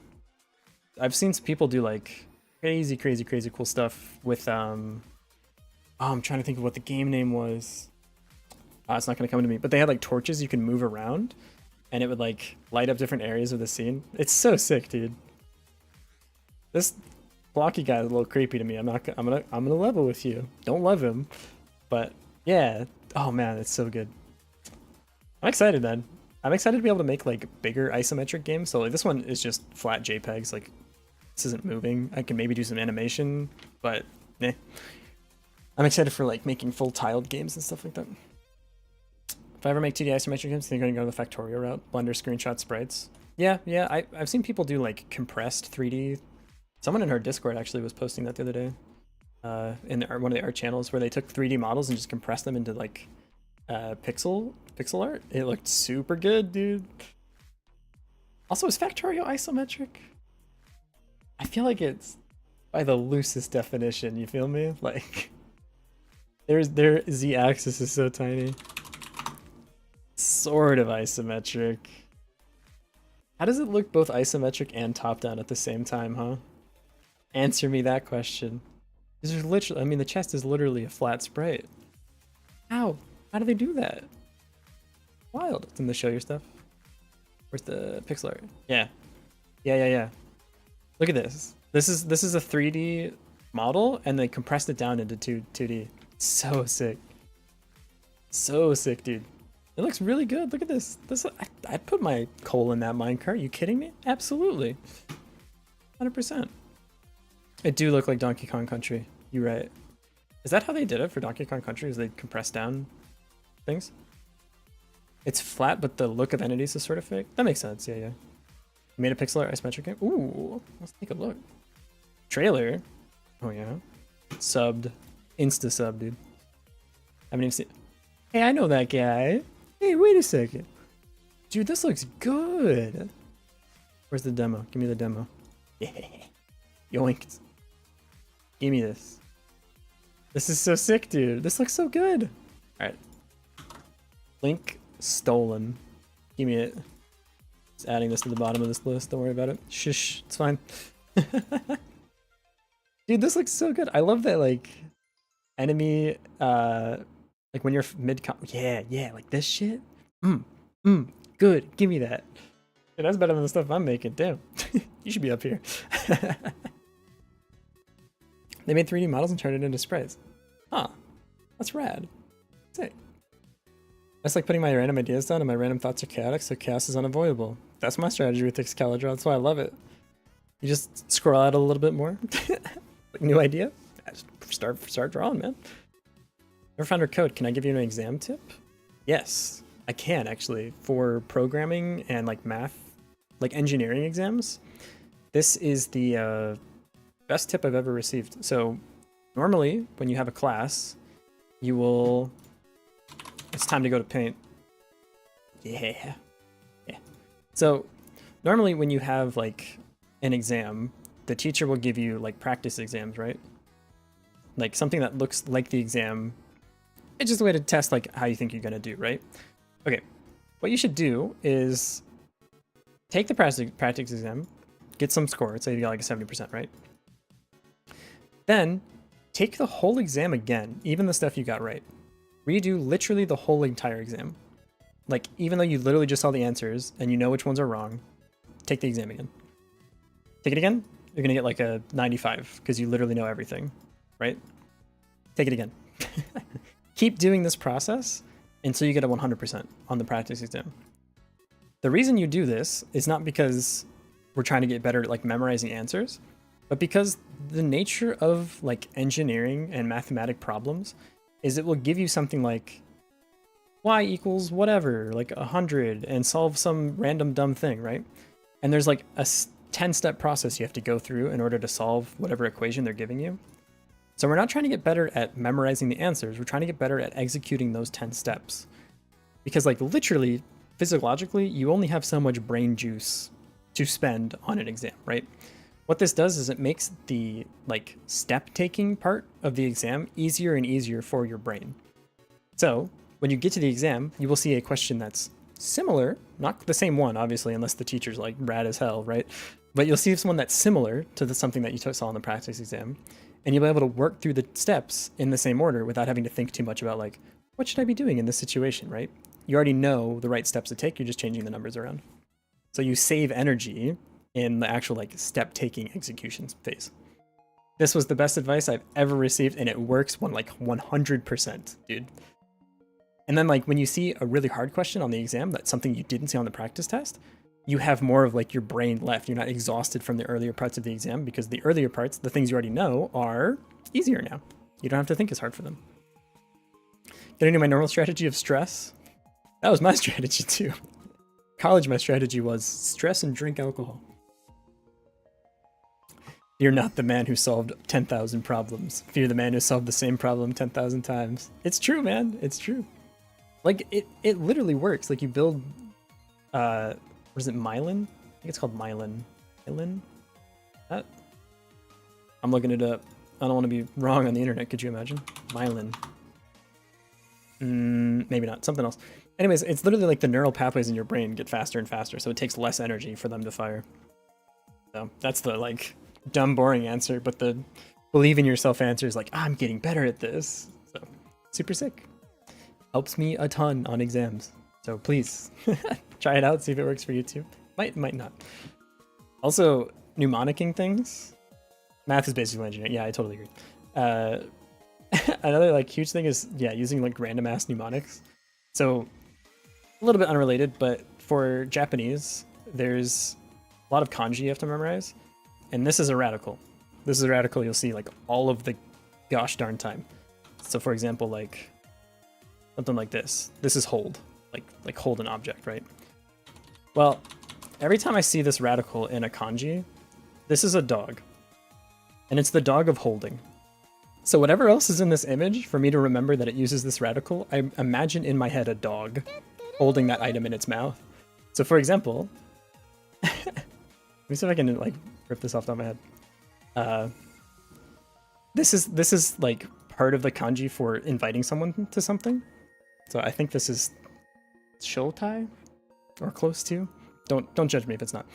I've seen some people do like crazy cool stuff with oh, I'm trying to think of what the game name was. It's not gonna come to me, but they had like torches you can move around and it would like light up different areas of the scene. It's so sick, dude. This blocky guy is a little creepy to me. I'm gonna level with you. Don't love him, but yeah. Oh man, it's so good. I'm excited, man. I'm excited to be able to make like bigger isometric games. So like this one is just flat JPEGs. Like this isn't moving. I can maybe do some animation, but eh. I'm excited for like making full tiled games and stuff like that. If I ever make 2D isometric games, I think I'm gonna go the Factorio route. Blender screenshot sprites. Yeah. I've seen people do like compressed 3D. Someone in our Discord actually was posting that the other day. In one of the art channels where they took 3D models and just compressed them into like pixel art. It looked super good, dude. Also, is Factorio isometric? I feel like it's by the loosest definition, you feel me? Like their z-axis is so tiny. Sort of isometric. How does it look both isometric and top-down at the same time, huh? Answer me that question. There's literally, I mean, the chest is literally a flat sprite. How? How do they do that? Wild. It's in the show your stuff. Where's the pixel art? Yeah. Look at this. This is a 3D model and they compressed it down into 2D. So sick. So sick, dude. It looks really good. Look at this. I'd put my coal in that minecart. You kidding me? Absolutely. 100%. It do look like Donkey Kong Country. You're right. Is that how they did it for Donkey Kong Country? Is they compress down things? It's flat, but the look of entities is sort of fake. That makes sense. Yeah. You made a pixel art isometric game. Ooh, let's take a look. Trailer. Oh yeah. Subbed. Insta sub, dude. I haven't even seen. Hey, I know that guy. Hey, wait a second. Dude, this looks good. Where's the demo? Give me the demo. Yeah. Yoinked. Give me this. This is so sick, dude. This looks so good. Alright. Link stolen. Give me it. Just adding this to the bottom of this list. Don't worry about it. Shush. It's fine. Dude, this looks so good. I love that, like, enemy, like when you're yeah, like this shit. Good. Give me that. Dude, that's better than the stuff I'm making. Damn. You should be up here. They made 3D models and turned it into sprites. Huh. That's rad. Sick. That's like putting my random ideas down and my random thoughts are chaotic, so chaos is unavoidable. That's my strategy with Excalibur. That's why I love it. You just scroll out a little bit more. Like, new idea? Start drawing, man. Never found our code. Can I give you an exam tip? Yes, I can actually. For programming and like math, like engineering exams, this is the best tip I've ever received. So normally when you have a class, you will, it's time to go to paint. Yeah. So normally when you have like an exam, the teacher will give you like practice exams, right? Like something that looks like the exam. It's just a way to test like how you think you're gonna do, right? Okay, what you should do is take the practice exam, get some score. Let's say you got like a 70%, right? Then take the whole exam again, even the stuff you got right. Redo literally the whole entire exam. Like, even though you literally just saw the answers and you know which ones are wrong, take the exam again. Take it again, you're gonna get like a 95 because you literally know everything, right? Take it again. Keep doing this process until you get a 100% on the practice exam. The reason you do this is not because we're trying to get better at like memorizing answers, but because the nature of like engineering and mathematic problems is it will give you something like y equals whatever, like 100, and solve some random dumb thing, right? And there's like a 10-step process you have to go through in order to solve whatever equation they're giving you. So we're not trying to get better at memorizing the answers, we're trying to get better at executing those 10 steps. Because like literally, physiologically, you only have so much brain juice to spend on an exam, right? What this does is it makes the like step taking part of the exam easier and easier for your brain. So when you get to the exam, you will see a question that's similar, not the same one, obviously, unless the teacher's like rad as hell, right? But you'll see someone that's similar to something that you saw in the practice exam, and you'll be able to work through the steps in the same order without having to think too much about like, what should I be doing in this situation, right? You already know the right steps to take, you're just changing the numbers around. So you save energy in the actual like step taking execution phase. This was the best advice I've ever received, and it works 100%, dude. And then like when you see a really hard question on the exam, that's something you didn't see on the practice test, you have more of like your brain left. You're not exhausted from the earlier parts of the exam because the earlier parts, the things you already know, are easier now. You don't have to think as hard for them. Getting to my normal strategy of stress. That was my strategy too. College, my strategy was stress and drink alcohol. You're not the man who solved 10,000 problems. Fear the man who solved the same problem 10,000 times. It's true, man. It's true. Like, it literally works. Like, you build, what is it, myelin? I think it's called myelin. Myelin? I'm looking it up. I don't want to be wrong on the internet. Could you imagine? Myelin. Maybe not. Something else. Anyways, it's literally like the neural pathways in your brain get faster and faster, so it takes less energy for them to fire. So that's the, like, dumb, boring answer, but the believe in yourself answer is like, I'm getting better at this. So, super sick. Helps me a ton on exams. So please, try it out, see if it works for you too. Might not. Also, mnemonicking things. Math is basically engineering. Yeah, I totally agree. Another like huge thing is, yeah, using like random ass mnemonics. So a little bit unrelated, but for Japanese, there's a lot of kanji you have to memorize. And this is a radical. This is a radical you'll see like all of the gosh darn time. So for example, like something like this. This is hold, like hold an object, right? Well, every time I see this radical in a kanji, this is a dog. And it's the dog of holding. So whatever else is in this image, for me to remember that it uses this radical, I imagine in my head a dog holding that item in its mouth. So for example, let me see if I can like rip this off the top of my head. This is like part of the kanji for inviting someone to something. So I think this is shotai or close to. Don't judge me if it's not.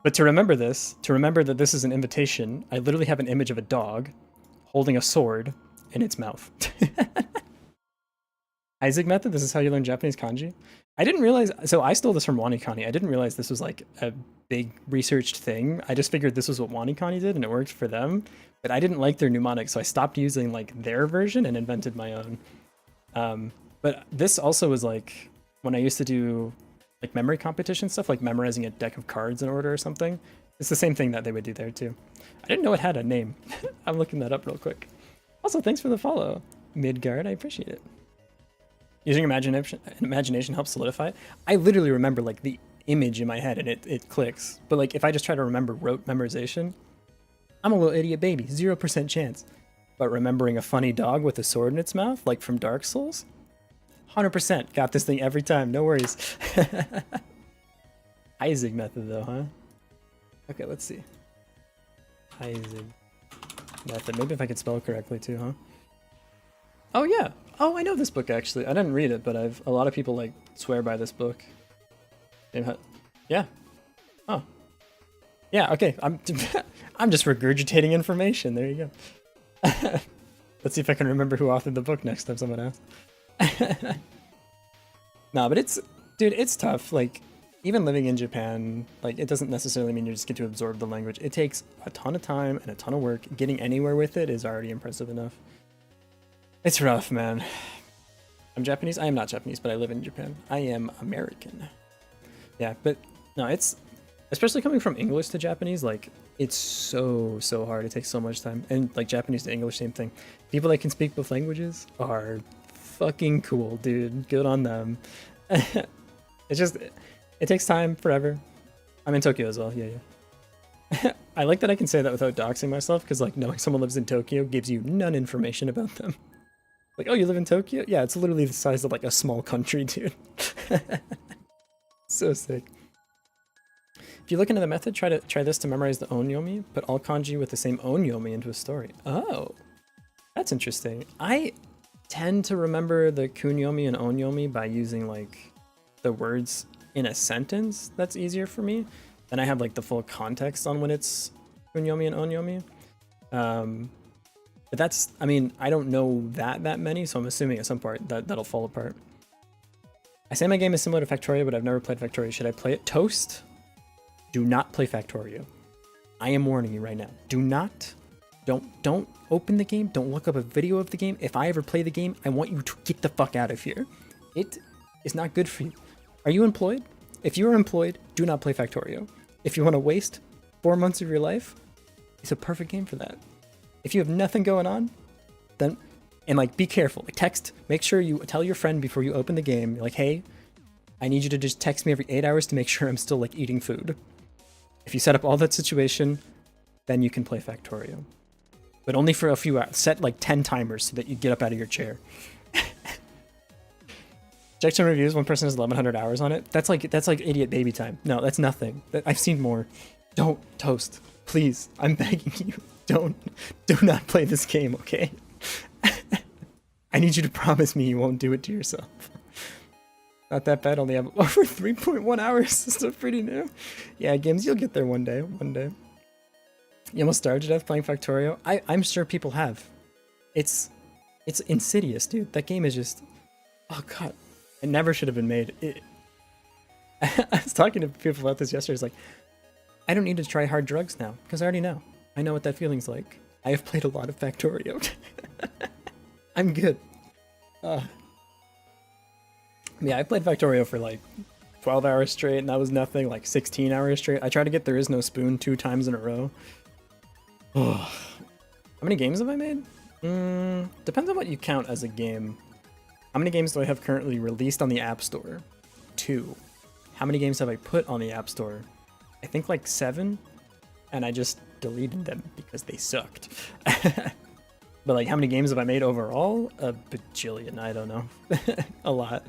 But to remember that this is an invitation, I literally have an image of a dog holding a sword in its mouth. Isaac method, this is how you learn Japanese kanji. I didn't realize, so I stole this from Wanikani. I didn't realize this was like a big researched thing. I just figured this was what Wanikani did and it worked for them, but I didn't like their mnemonic, so I stopped using like their version and invented my own. But this also was like when I used to do like memory competition stuff, like memorizing a deck of cards in order or something. It's the same thing that they would do there too. I didn't know it had a name. I'm looking that up real quick. Also, thanks for the follow, Midgard. I appreciate it. Using imagination helps solidify it. I literally remember like the image in my head and it clicks. But like if I just try to remember rote memorization, I'm a little idiot baby, 0% chance. But remembering a funny dog with a sword in its mouth, like from Dark Souls, 100%. Got this thing every time, no worries. Isaac method though, huh? Okay, let's see. Isaac method. Maybe if I could spell it correctly too, huh? Oh yeah. Oh, I know this book actually. I didn't read it, but a lot of people like swear by this book. Yeah. Oh. Yeah, okay. I'm just regurgitating information. There you go. Let's see if I can remember who authored the book next time someone asks. Nah, but dude, it's tough. Like, even living in Japan, like, it doesn't necessarily mean you just get to absorb the language. It takes a ton of time and a ton of work. Getting anywhere with it is already impressive enough. It's rough, man. I'm Japanese. I am not Japanese, but I live in Japan. I am American. Yeah, but no, it's, especially coming from English to Japanese, like, it's so hard. It takes so much time. And like Japanese to English, same thing. People that can speak both languages are fucking cool, dude. Good on them. It's just, it takes time, forever. I'm in Tokyo as well, yeah. I like that I can say that without doxing myself, because like knowing someone lives in Tokyo gives you none information about them. Like, oh, you live in Tokyo? Yeah, it's literally the size of like a small country, dude. So sick. If you look into the method, try this to memorize the onyomi. Put all kanji with the same onyomi into a story. Oh, that's interesting. I tend to remember the kunyomi and onyomi by using like the words in a sentence. That's easier for me. Then I have like the full context on when it's kunyomi and onyomi. But that's, I mean, I don't know that many, so I'm assuming at some part that'll fall apart. I say my game is similar to Factorio, but I've never played Factorio. Should I play it? Toast, do not play Factorio. I am warning you right now. Do not, don't open the game. Don't look up a video of the game. If I ever play the game, I want you to get the fuck out of here. It is not good for you. Are you employed? If you are employed, do not play Factorio. If you want to waste 4 months of your life, it's a perfect game for that. If you have nothing going on, then, and like, be careful. Like, text, make sure you tell your friend before you open the game, you're like, hey, I need you to just text me every 8 hours to make sure I'm still like eating food. If you set up all that situation, then you can play Factorio. But only for a few hours. Set like 10 timers so that you get up out of your chair. Check some reviews. One person has 1,100 hours on it. That's like idiot baby time. No, that's nothing. I've seen more. Don't toast. Please, I'm begging you. Do not play this game, okay? I need you to promise me you won't do it to yourself. Not that bad, only have over 3.1 hours. Still pretty new. Yeah, games, you'll get there one day. You almost starved to death playing Factorio? I'm sure people have. It's insidious, dude. That game is just, oh god. It never should have been made. I was talking to people about this yesterday. It's like, I don't need to try hard drugs now, because I already know. I know what that feeling's like. I have played a lot of Factorio. I'm good. Yeah, I played Factorio for like 12 hours straight, and that was nothing. Like 16 hours straight. I tried to get There Is No Spoon 2 times in a row. How many games have I made? Depends on what you count as a game. How many games do I have currently released on the App Store? 2. How many games have I put on the App Store? I think like 7. And I just deleted them because they sucked. But like, how many games have I made overall? A bajillion, I don't know. A lot.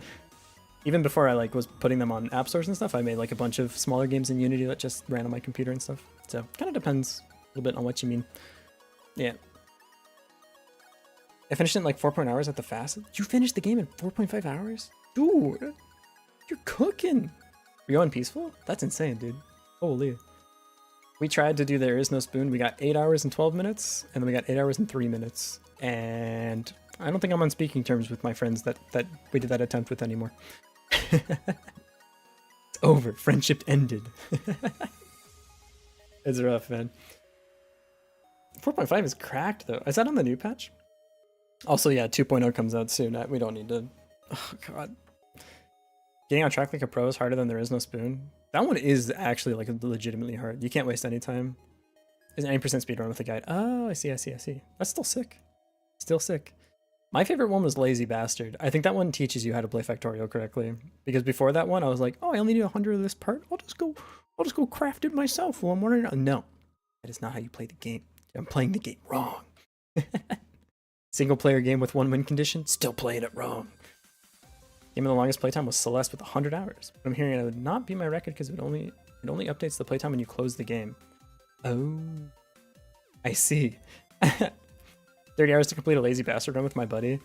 Even before I like was putting them on app stores and stuff, I made like a bunch of smaller games in Unity that just ran on my computer and stuff. So kind of depends a little bit on what you mean. Yeah. I finished it in like 4 hours at the fastest. You finished the game in 4.5 hours? Dude, you're cooking. Were you on peaceful? That's insane, dude. Holy. We tried to do There Is No Spoon. We got 8 hours and 12 minutes, and then we got 8 hours and 3 minutes. And I don't think I'm on speaking terms with my friends that we did that attempt with anymore. It's over. Friendship ended. It's rough, man. 4.5 is cracked, though. Is that on the new patch? Also, yeah, 2.0 comes out soon. We don't need to... Oh, God. Getting on track like a pro is harder than There Is No Spoon. That one is actually like legitimately hard. You can't waste any time. There's an 80% speedrun with a guide. Oh, I see. That's still sick. Still sick. My favorite one was Lazy Bastard. I think that one teaches you how to play Factorio correctly. Because before that one, I was like, oh, I only need 100 of this part. I'll just go craft it myself while I'm wondering. No, that is not how you play the game. I'm playing the game wrong. Single player game with 1 win condition, still playing it wrong. Game of the longest playtime was Celeste with 100 hours. But I'm hearing it would not be my record because it only updates the playtime when you close the game. Oh, I see. 30 hours to complete a Lazy Bastard run with my buddy.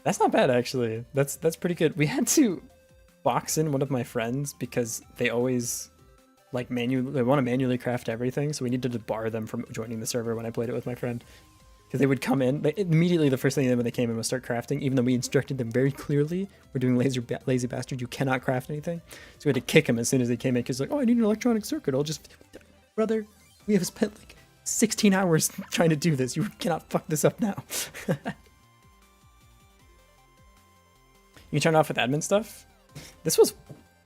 That's not bad, actually. That's pretty good. We had to box in one of my friends because they always like they want to manually craft everything. So we needed to bar them from joining the server when I played it with my friend. Because they would come in, immediately the first thing they did when they came in was start crafting, even though we instructed them very clearly, we're doing Lazy Bastard, you cannot craft anything. So we had to kick them as soon as they came in, because like, oh, I need an electronic circuit. Brother, we have spent like 16 hours trying to do this. You cannot fuck this up now. You turn off with admin stuff? This was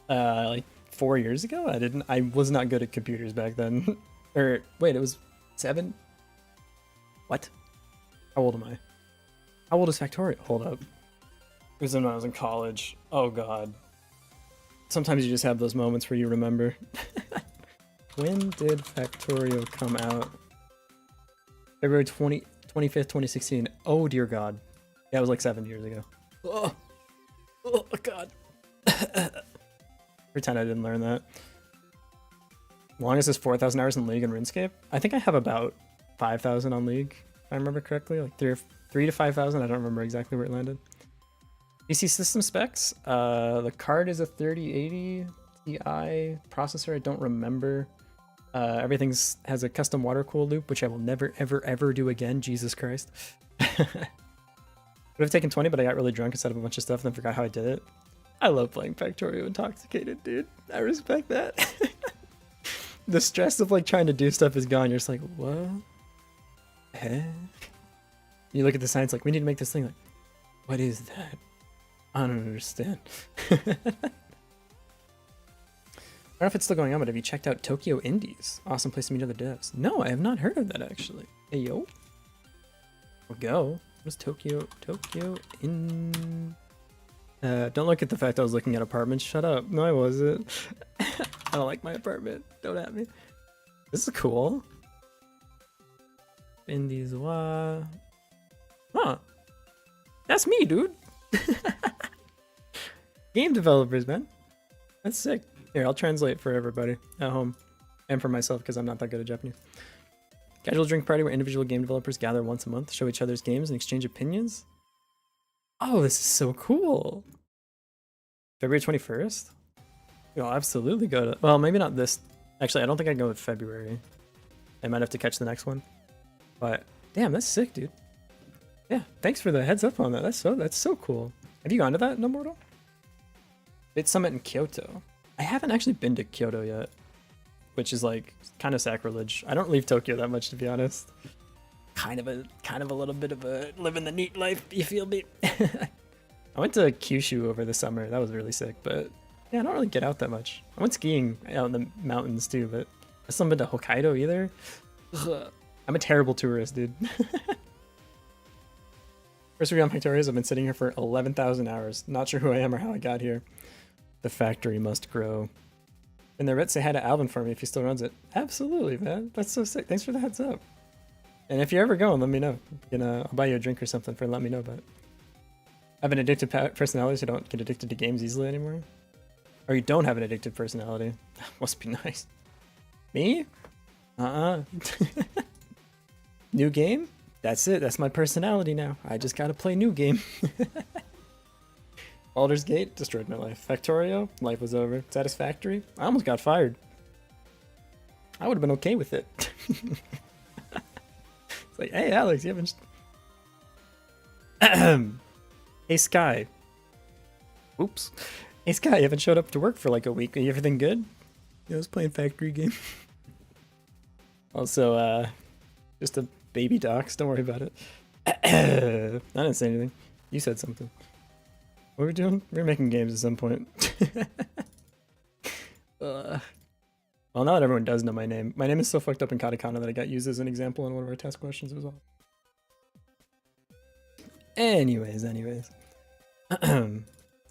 like 4 years ago. I was not good at computers back then. Or wait, it was 7? What? How old am I? How old is Factorio? Hold up. It was when I was in college. Oh god. Sometimes you just have those moments where you remember. When did Factorio come out? February 25th, 2016. Oh dear god. Yeah, it was like 7 years ago. Oh god. Pretend I didn't learn that. Longest is 4,000 hours in League and RuneScape. I think I have about 5,000 on League, if I remember correctly. Like 3 to 5,000. I don't remember exactly where it landed. PC system specs. The card is a 3080 Ti processor. I don't remember. Everything's has a custom water cool loop, which I will never, ever, ever do again. Jesus Christ. Would have taken 20, but I got really drunk and set up a bunch of stuff and then forgot how I did it. I love playing Factorio intoxicated, dude. I respect that. The stress of like trying to do stuff is gone. You're just like, what? Heck? You look at the signs like, we need to make this thing. Like, what is that? I don't understand. I don't know if it's still going on, but have you checked out Tokyo Indies? Awesome place to meet other devs. No, I have not heard of that actually. Hey yo. We'll go. What's Tokyo in? Don't look at the fact I was looking at apartments. Shut up. No, I wasn't. I don't like my apartment. Don't at me. This is cool. Indies wa. Huh. That's me, dude. Game developers, man. That's sick. Here, I'll translate for everybody at home and for myself because I'm not that good at Japanese. Casual drink party where individual game developers gather once a month, show each other's games, and exchange opinions. Oh, this is so cool. February 21st? You'll absolutely go to... Well, maybe not this... Actually, I don't think I'd go with February. I might have to catch the next one. But, damn, that's sick, dude. Yeah, thanks for the heads up on that. That's so cool. Have you gone to that, No Mortal? Bit Summit in Kyoto. I haven't actually been to Kyoto yet, which is like kind of sacrilege. I don't leave Tokyo that much, to be honest. Kind of a little bit of a living the neat life. You feel me? I went to Kyushu over the summer. That was really sick, but yeah, I don't really get out that much. I went skiing out in the mountains too, but I still haven't been to Hokkaido either. Ugh. I'm a terrible tourist, dude. First week on Factorios, I've been sitting here for 11,000 hours. Not sure who I am or how I got here. The factory must grow. And the Rit say hi to Alvin for me if he still runs it. Absolutely, man. That's so sick. Thanks for the heads up. And if you're ever going, let me know. I'll buy you a drink or something for let me know about it. I have an addictive personality, so I don't get addicted to games easily anymore. Or you don't have an addictive personality. Must be nice. Me? New game? That's it. That's my personality now. I just gotta play new game. Baldur's Gate destroyed my life. Factorio, life was over. Satisfactory, I almost got fired. I would have been okay with it. It's like, hey Alex, you haven't... Hey Sky. Oops. Hey Sky, you haven't showed up to work for like a week. Everything good? Yeah, I was playing factory game. Also, just a baby docs, don't worry about it. I didn't say anything. You said something. What are we doing? We're making games at some point. Well, now that everyone does know my name is so fucked up in katakana that I got used as an example in one of our test questions as well. Anyways.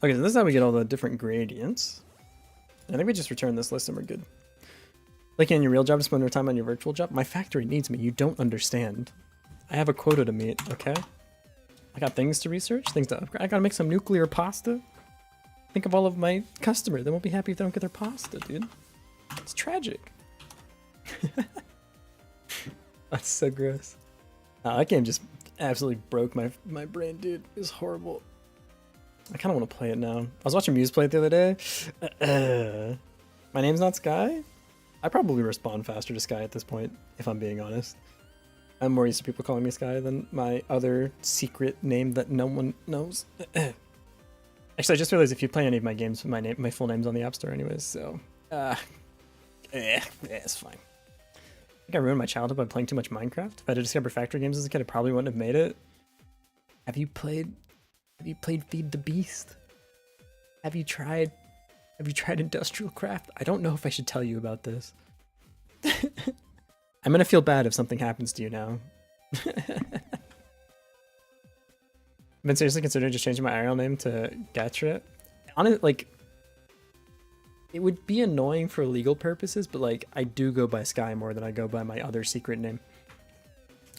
Okay, so this is how we get all the different gradients. I think we just return this list and we're good. Like in your real job, spend more time on your virtual job. My factory needs me. You don't understand. I have a quota to meet, okay? I got things to research, things to upgrade. I gotta make some nuclear pasta. Think of all of my customers. They won't be happy if they don't get their pasta, dude. It's tragic. That's so gross. Oh, that game just absolutely broke my brain, dude. It was horrible. I kind of want to play it now. I was watching Muse play it the other day. My name's not Sky? I probably respond faster to Sky at this point, if I'm being honest. I'm more used to people calling me Sky than my other secret name that no one knows. Actually, I just realized if you play any of my games, my full name's on the App Store anyways, so... it's fine. I think I ruined my childhood by playing too much Minecraft. If I had discovered factory games as a kid, I probably wouldn't have made it. Have you played Feed the Beast? Have you tried Industrial Craft? I don't know if I should tell you about this. I'm gonna feel bad if something happens to you now. I've been seriously considering just changing my IRL name to Gatret. Honestly, like, it would be annoying for legal purposes, but like, I do go by Sky more than I go by my other secret name.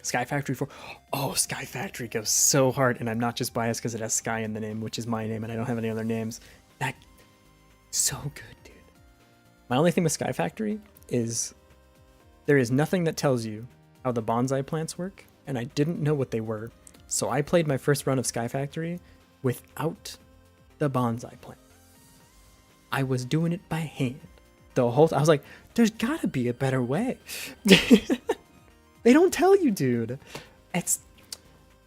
Sky Factory 4. Oh, Sky Factory goes so hard, and I'm not just biased because it has Sky in the name, which is my name, and I don't have any other names. That so good, dude. My only thing with Sky Factory is there is nothing that tells you how the bonsai plants work, and I didn't know what they were. So I played my first run of Sky Factory without the bonsai plant. I was doing it by hand the whole time. I was like, there's gotta be a better way. They don't tell you, dude. And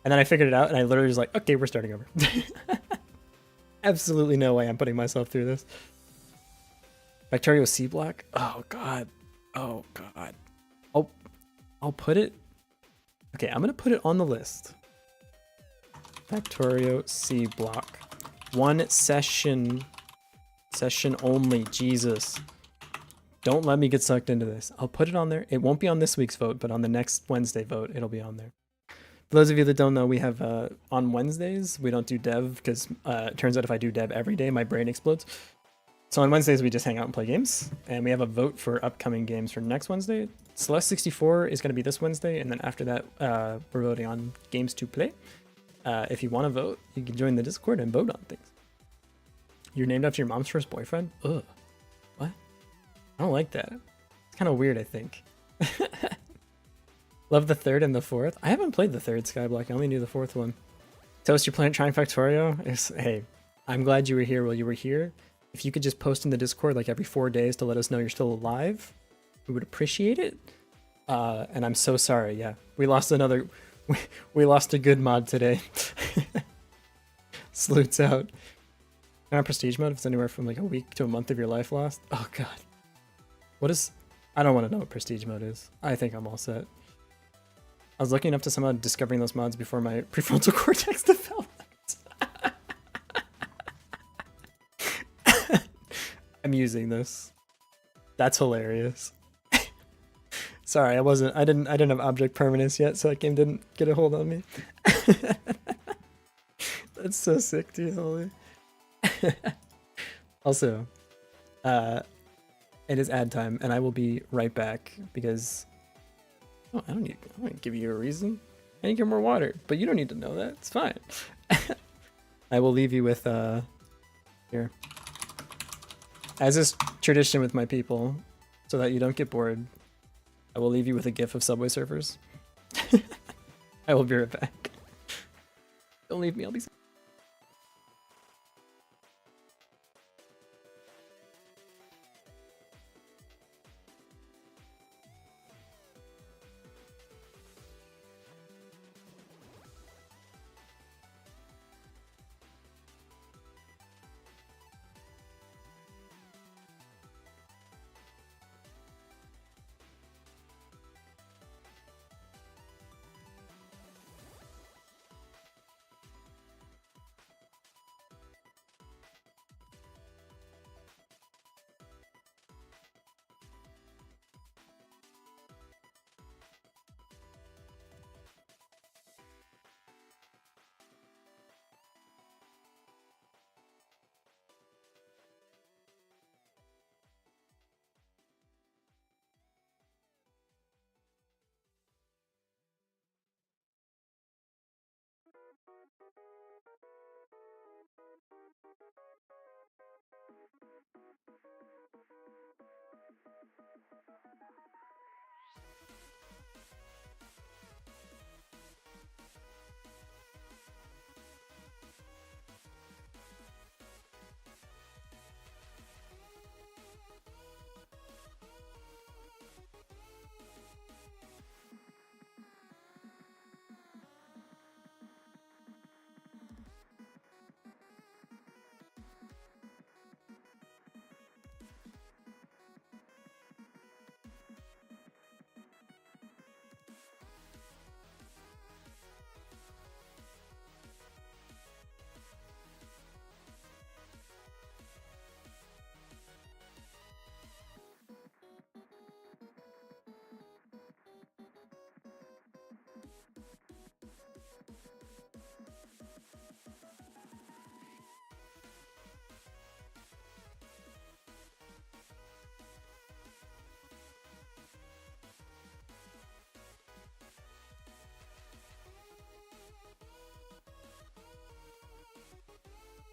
then I figured it out, and I literally was like, okay, we're starting over. Absolutely no way I'm putting myself through this. Factorio C block? Oh god. Oh god. I'll put it. Okay, I'm gonna put it on the list. Factorio C block. One session. Session only. Jesus. Don't let me get sucked into this. I'll put it on there. It won't be on this week's vote, but on the next Wednesday vote, it'll be on there. For those of you that don't know, we have on Wednesdays, we don't do dev because it turns out if I do dev every day, my brain explodes. So on Wednesdays, we just hang out and play games. And we have a vote for upcoming games for next Wednesday. Celeste 64 is going to be this Wednesday. And then after that, we're voting on games to play. If you want to vote, you can join the Discord and vote on things. You're named after your mom's first boyfriend? Ugh. What? I don't like that. It's kind of weird, I think. Love the third and the fourth. I haven't played the third Skyblock. I only knew the fourth one. Toast, you're trying Factorio? Hey, I'm glad you were here while you were here. If you could just post in the Discord like every 4 days to let us know you're still alive, we would appreciate it. And I'm so sorry. Yeah, we lost another. We lost a good mod today. Salutes out. Prestige mode, if it's anywhere from like a week to a month of your life lost. Oh god. What is... I don't want to know what prestige mode is. I think I'm all set. I was lucky enough to somehow discovering those mods before my prefrontal cortex developed. I'm using this. That's hilarious. Sorry, I didn't have object permanence yet, so that game didn't get a hold on me. That's so sick, dude. Holy. Also, it is ad time, and I will be right back because I don't need to give you a reason. I need to get more water, but you don't need to know that. It's fine. I will leave you with here, as is tradition with my people, so that you don't get bored. I will leave you with a gif of Subway Surfers. I will be right back. Don't leave me. I'll be.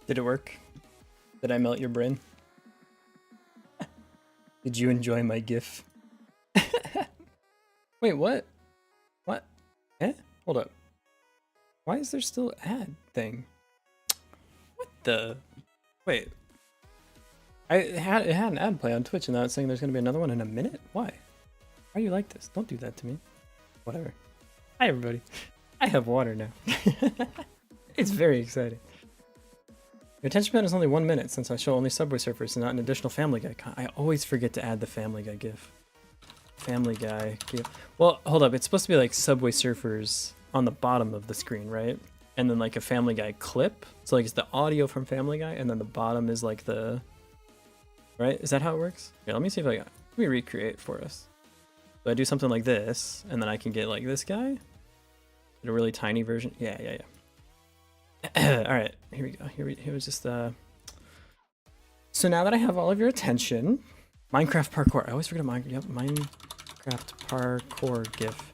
Did it work? Did I melt your brain? Did you enjoy my GIF? Wait, what? What? Eh? Hold up. Why is there still ad thing? What the? Wait. It had an ad play on Twitch and now it's saying there's gonna be another one in a minute? Why? Why are you like this? Don't do that to me. Whatever. Hi everybody. I have water now. It's very exciting. Your attention span is only 1 minute since I show only Subway Surfers and not an additional Family Guy. I always forget to add the Family Guy gif. Family Guy gif. Well, hold up. It's supposed to be like Subway Surfers on the bottom of the screen, right? And then like a Family Guy clip. So like it's the audio from Family Guy and then the bottom is like the... Right? Is that how it works? Yeah, let me see if let me recreate for us. So I do something like this and then I can get like this guy. Get a really tiny version. Yeah. All right, here we go. Here was just So now that I have all of your attention, Minecraft parkour. I always forget Minecraft parkour gif.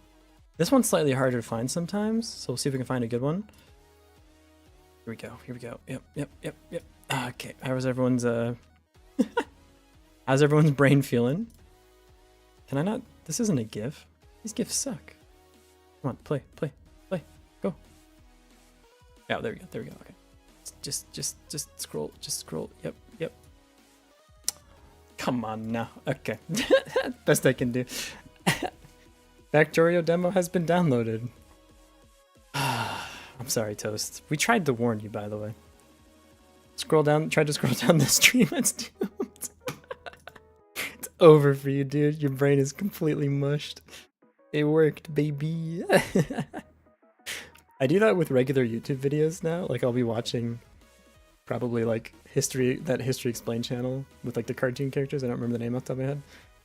This one's slightly harder to find sometimes, so we'll see if we can find a good one. Here we go. Yep. Okay, how's everyone's how's everyone's brain feeling? Can I not? This isn't a gif. These gifs suck. Come on, play. Go. Yeah, there we go. Okay. Just scroll. Yep. Come on now. Okay. Best I can do. Factorio demo has been downloaded. I'm sorry, Toast. We tried to warn you, by the way. Tried to scroll down the stream. It's doomed. It's over for you, dude. Your brain is completely mushed. It worked, baby. I do that with regular YouTube videos now. Like I'll be watching probably like History Explained channel with like the cartoon characters. I don't remember the name off the top of my head. And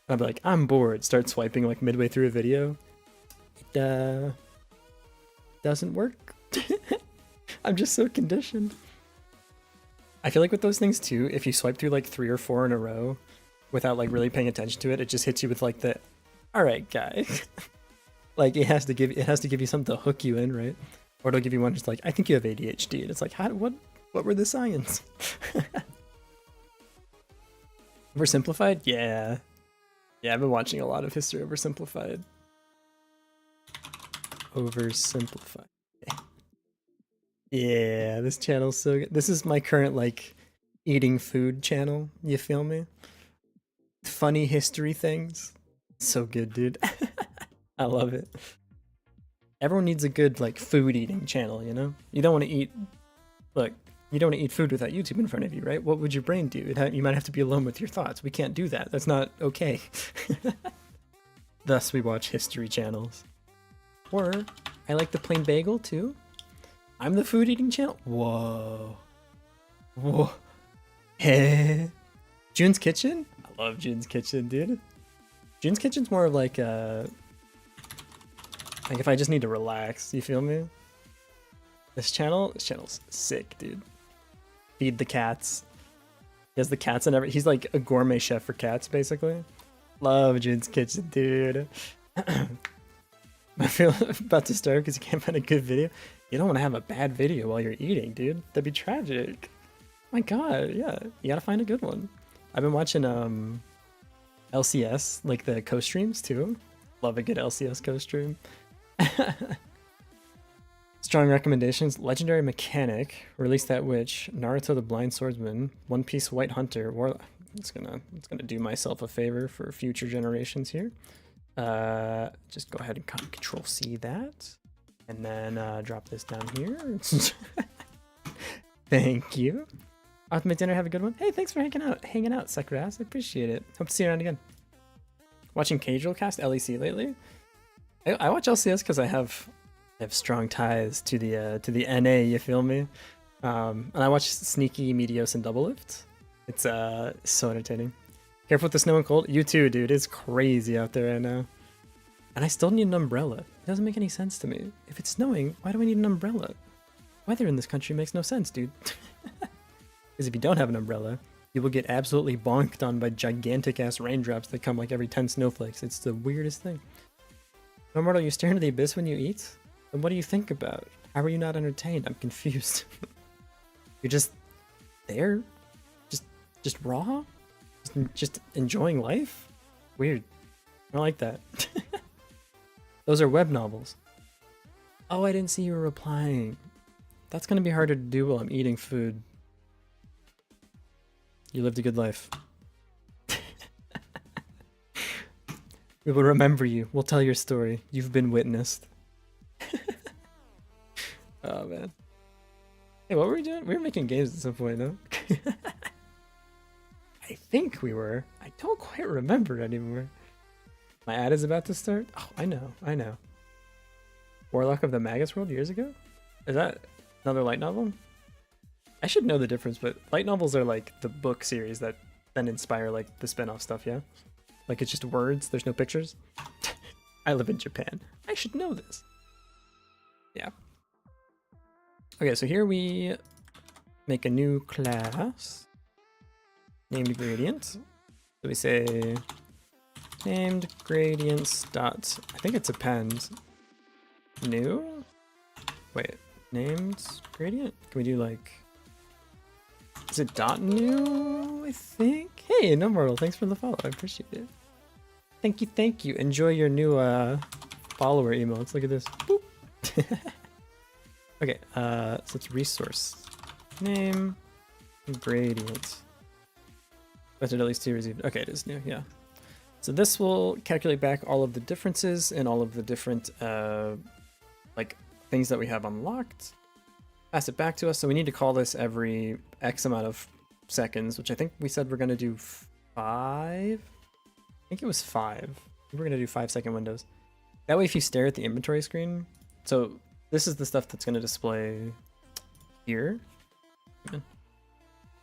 I'll be like, I'm bored. Start swiping like midway through a video. It doesn't work. I'm just so conditioned. I feel like with those things too, if you swipe through like 3 or 4 in a row without like really paying attention to it, it just hits you with like the, all right, guy. Like it has to give you something to hook you in, right? Or it'll give you one just like, I think you have ADHD. And it's like, what were the science? Oversimplified? Yeah. Yeah, I've been watching a lot of History Oversimplified. Oversimplified. Yeah, this channel's so good. This is my current like eating food channel, you feel me? Funny history things. So good, dude. I love it. Everyone needs a good like food eating channel, you know? You don't want to eat, look, you don't want to eat food without YouTube in front of you, right? What would your brain do? You might have to be alone with your thoughts. We can't do that. That's not okay. Thus, we watch history channels. Or, I like the plain bagel too. I'm the food eating channel. Whoa. Hey. June's Kitchen? I love June's Kitchen, dude. June's Kitchen's more of like if I just need to relax, you feel me? This channel's sick, dude. Feed the cats. He has the cats and everything. He's like a gourmet chef for cats, basically. Love June's Kitchen, dude. I feel about to start because you can't find a good video. You don't want to have a bad video while you're eating, dude. That'd be tragic. My God, yeah. You gotta find a good one. I've been watching LCS, like the co-streams too. Love a good LCS co-stream. Strong recommendations. Legendary Mechanic, Release That Witch, Naruto the Blind Swordsman, One Piece White Hunter, Warlock. It's gonna do myself a favor for future generations here. Just go ahead and Control C that, and then drop this down here. Thank you. Ultimate Dinner, have a good one. Hey, thanks for hanging out, Sakura's. I appreciate it. Hope to see you around again. Watching Casual Cast LEC lately. I watch LCS because I have strong ties to the NA. You feel me? And I watch Sneaky, Meteos, and Double Lift. It's so entertaining. Careful with the snow and cold. You too, dude. It's crazy out there right now. And I still need an umbrella. It doesn't make any sense to me. If it's snowing, why do I need an umbrella? Weather in this country makes no sense, dude. Because if you don't have an umbrella, you will get absolutely bonked on by gigantic ass raindrops that come like every 10 snowflakes. It's the weirdest thing. No, Mortal, you stare into the abyss when you eat? Then what do you think about? How are you not entertained? I'm confused. You're just there? Just raw? Just enjoying life? Weird. I don't like that. Those are web novels. Oh, I didn't see you were replying. That's gonna be harder to do while I'm eating food. You lived a good life. We will remember you. We'll tell your story. You've been witnessed. Oh, man. Hey, what were we doing? We were making games at some point, no? I think we were. I don't quite remember anymore. My ad is about to start? Oh, I know. Warlock of the Magus World years ago? Is that another light novel? I should know the difference, but light novels are like the book series that then inspire like the spin-off stuff, yeah? Like it's just words, there's no pictures. I live in Japan. I should know this. Yeah. Okay, so here we make a new class named gradient. So we say named gradients dot, I think it's append new. Wait, named gradient? Can we do like, is it dot new? I think. Hey, No Mortal, thanks for the follow. I appreciate it. Thank you. Enjoy your new follower emotes. Look at this. Boop. Okay, so it's resource name gradient. That's at least 2 received. Okay, it is new. Yeah. So this will calculate back all of the differences and all of the different like things that we have unlocked. Pass it back to us. So we need to call this every X amount of seconds, which I think we said we're going to do 5. I think it was 5. We're going to do 5-second windows. That way, if you stare at the inventory screen, so this is the stuff that's going to display here.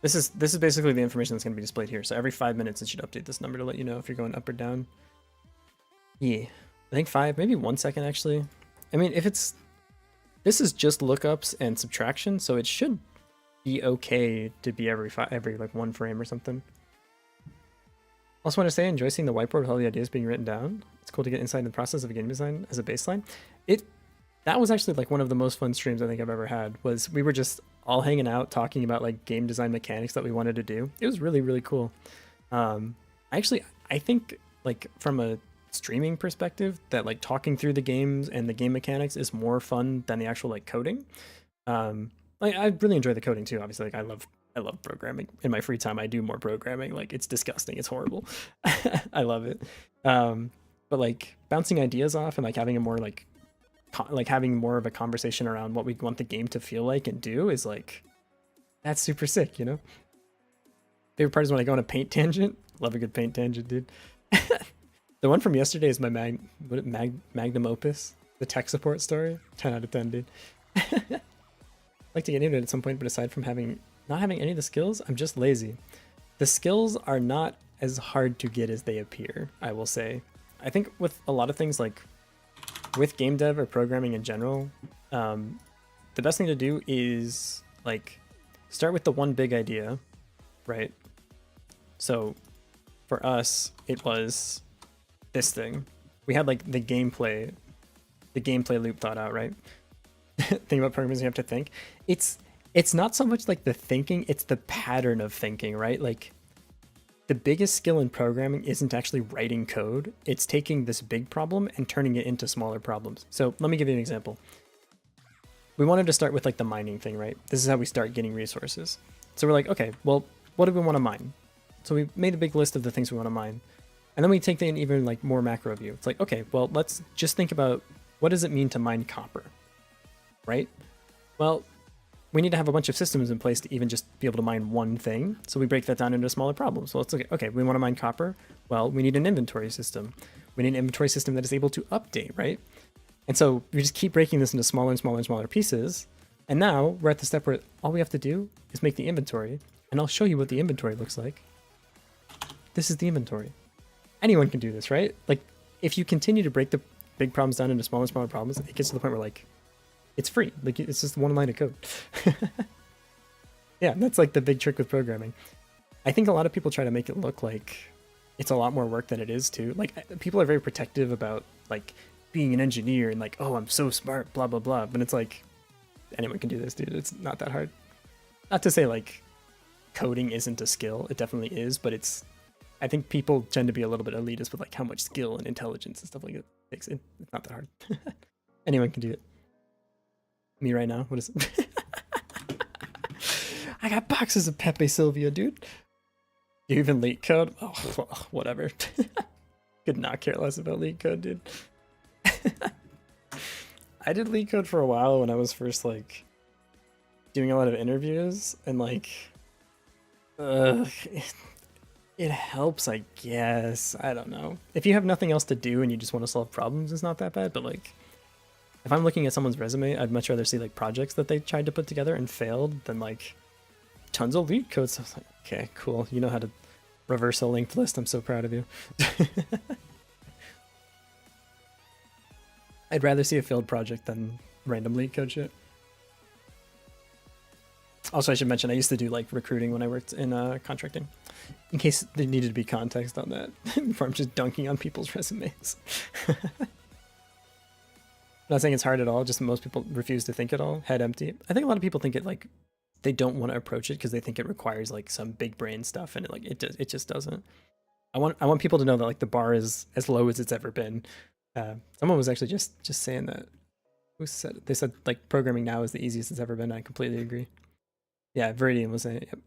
This is basically the information that's going to be displayed here. So every 5 minutes, it should update this number to let you know if you're going up or down. Yeah, I think 5, maybe 1 second actually. I mean, if it's, this is just lookups and subtraction, so it should be okay to be every like 1 frame or something. Also want to say, enjoy seeing the whiteboard with all the ideas being written down. It's cool to get inside the process of game design as a baseline. That was actually like one of the most fun streams I think I've ever had. Was we were just all hanging out talking about like game design mechanics that we wanted to do. It was really, really cool. I think like from a streaming perspective that like talking through the games and the game mechanics is more fun than the actual like coding. Like I really enjoy the coding too. Obviously, like I love programming. In my free time, I do more programming. Like it's disgusting. It's horrible. I love it. But like bouncing ideas off and like having a more like having more of a conversation around what we want the game to feel like and do is like, that's super sick, you know? Favorite part is when I go on a paint tangent. Love a good paint tangent, dude. The one from yesterday is my magnum opus, the tech support story. 10 out of 10, dude. Like to get into it at some point, but aside from not having any of the skills, I'm just lazy. The skills are not as hard to get as they appear, I will say. I think with a lot of things like with game dev or programming in general, the best thing to do is like start with the one big idea, right? So for us, it was this thing. We had like the gameplay loop thought out, right? Thing about programming is you have to think. It's not so much like the thinking, it's the pattern of thinking, right? Like the biggest skill in programming isn't actually writing code. It's taking this big problem and turning it into smaller problems. So let me give you an example. We wanted to start with like the mining thing, right? This is how we start getting resources. So we're like, okay, well, what do we want to mine? So we made a big list of the things we want to mine. And then we take an even like more macro view. It's like, okay, well, let's just think about what does it mean to mine copper, right? Well, we need to have a bunch of systems in place to even just be able to mine one thing. So we break that down into smaller problems. So let's look at, okay, we want to mine copper. Well, we need an inventory system. We need an inventory system that is able to update, right? And so we just keep breaking this into smaller and smaller and smaller pieces. And now we're at the step where all we have to do is make the inventory. And I'll show you what the inventory looks like. This is the inventory. Anyone can do this, right? Like if you continue to break the big problems down into smaller and smaller problems, it gets to the point where like, it's free. Like it's just one line of code. Yeah, that's like the big trick with programming. I think a lot of people try to make it look like it's a lot more work than it is too. Like people are very protective about like being an engineer and like, oh, I'm so smart, blah, blah, blah. But it's like anyone can do this, dude. It's not that hard. Not to say like coding isn't a skill. It definitely is, but I think people tend to be a little bit elitist with like how much skill and intelligence and stuff like that It's not that hard. Anyone can do it. Me right now. What is it? I got boxes of Pepe Silvia, dude. You even leak code? Oh, well, whatever. Could not care less about leak code, dude. I did leak code for a while when I was first like doing a lot of interviews, and like it helps, I guess. I don't know. If you have nothing else to do and you just want to solve problems, it's not that bad, but like if I'm looking at someone's resume, I'd much rather see like projects that they tried to put together and failed than like tons of leak code. So I was like, okay, cool. You know how to reverse a linked list. I'm so proud of you. I'd rather see a failed project than random leak code shit. Also, I should mention I used to do like recruiting when I worked in contracting, in case there needed to be context on that before I'm just dunking on people's resumes. Not saying it's hard at all, just most people refuse to think at all, head empty. I think a lot of people think it like they don't want to approach it because they think it requires like some big brain stuff, and it just doesn't. I want people to know that like the bar is as low as it's ever been. Someone was actually just saying that. Who said it? They said like programming now is the easiest it's ever been. I completely agree. Yeah, Viridian was saying it. Yep.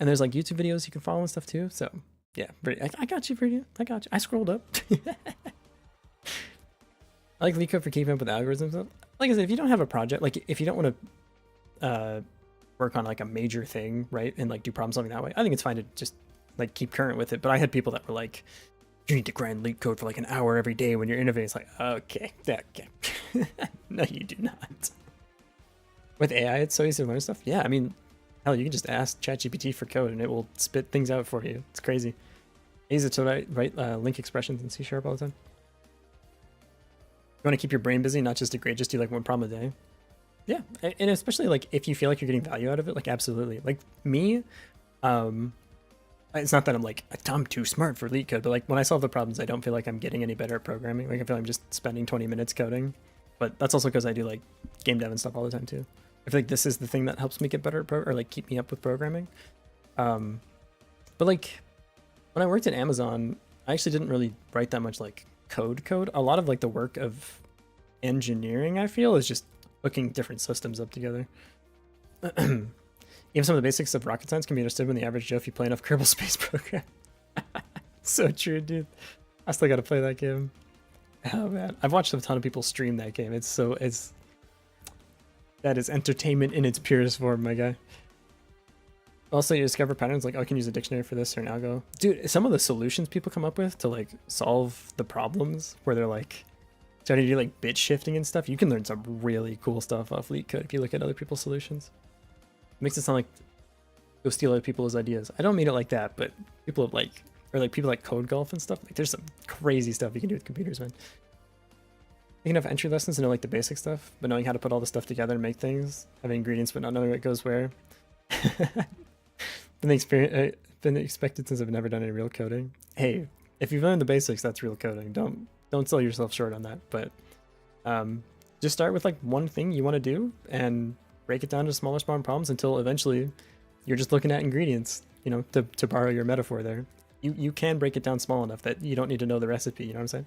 And there's like YouTube videos you can follow and stuff too. So yeah, I got you, Viridian. I got you. I scrolled up. I like leak code for keeping up with algorithms. Like I said, if you don't have a project, like if you don't want to work on like a major thing, right, and like do problem solving that way, I think it's fine to just like keep current with it. But I had people that were like, you need to grind leak code for like an hour every day when you're innovating. It's like, okay. No, you do not. With AI, it's so easy to learn stuff. Yeah, I mean, hell, you can just ask ChatGPT for code and it will spit things out for you. It's crazy. I use it to write link expressions in C# all the time. You want to keep your brain busy, not just degrade, just do like one problem a day. Yeah, and especially like if you feel like you're getting value out of it, like absolutely. Like me, it's not that I'm too smart for leak code, but like when I solve the problems, I don't feel like I'm getting any better at programming. Like I feel like I'm just spending 20 minutes coding. But that's also because I do like game dev and stuff all the time too. I feel like this is the thing that helps me get better at or like keep me up with programming. But like when I worked at Amazon, I actually didn't really write that much like code. A lot of like the work of engineering, I feel, is just hooking different systems up together. Even some of the basics of rocket science can be understood when the average Joe if you play enough Kerbal Space Program. So true, dude. I still gotta play that game. Oh man, I've watched a ton of people stream that game. That is entertainment in its purest form, my guy. Also, you discover patterns like, oh, I can use a dictionary for this or an algo. Dude, some of the solutions people come up with to like solve the problems where they're like starting to do like bit shifting and stuff, you can learn some really cool stuff off leak code if you look at other people's solutions. It makes it sound like go steal other people's ideas. I don't mean it like that, but people people like code golf and stuff. Like there's some crazy stuff you can do with computers, man. Taking enough entry lessons to know like the basic stuff, but knowing how to put all the stuff together and make things, having ingredients but not knowing what goes where. Been expected since I've never done any real coding. Hey, if you've learned the basics, that's real coding. Don't sell yourself short on that. But just start with like one thing you want to do and break it down to smaller problems until eventually you're just looking at ingredients. You know, to borrow your metaphor there, you can break it down small enough that you don't need to know the recipe. You know what I'm saying?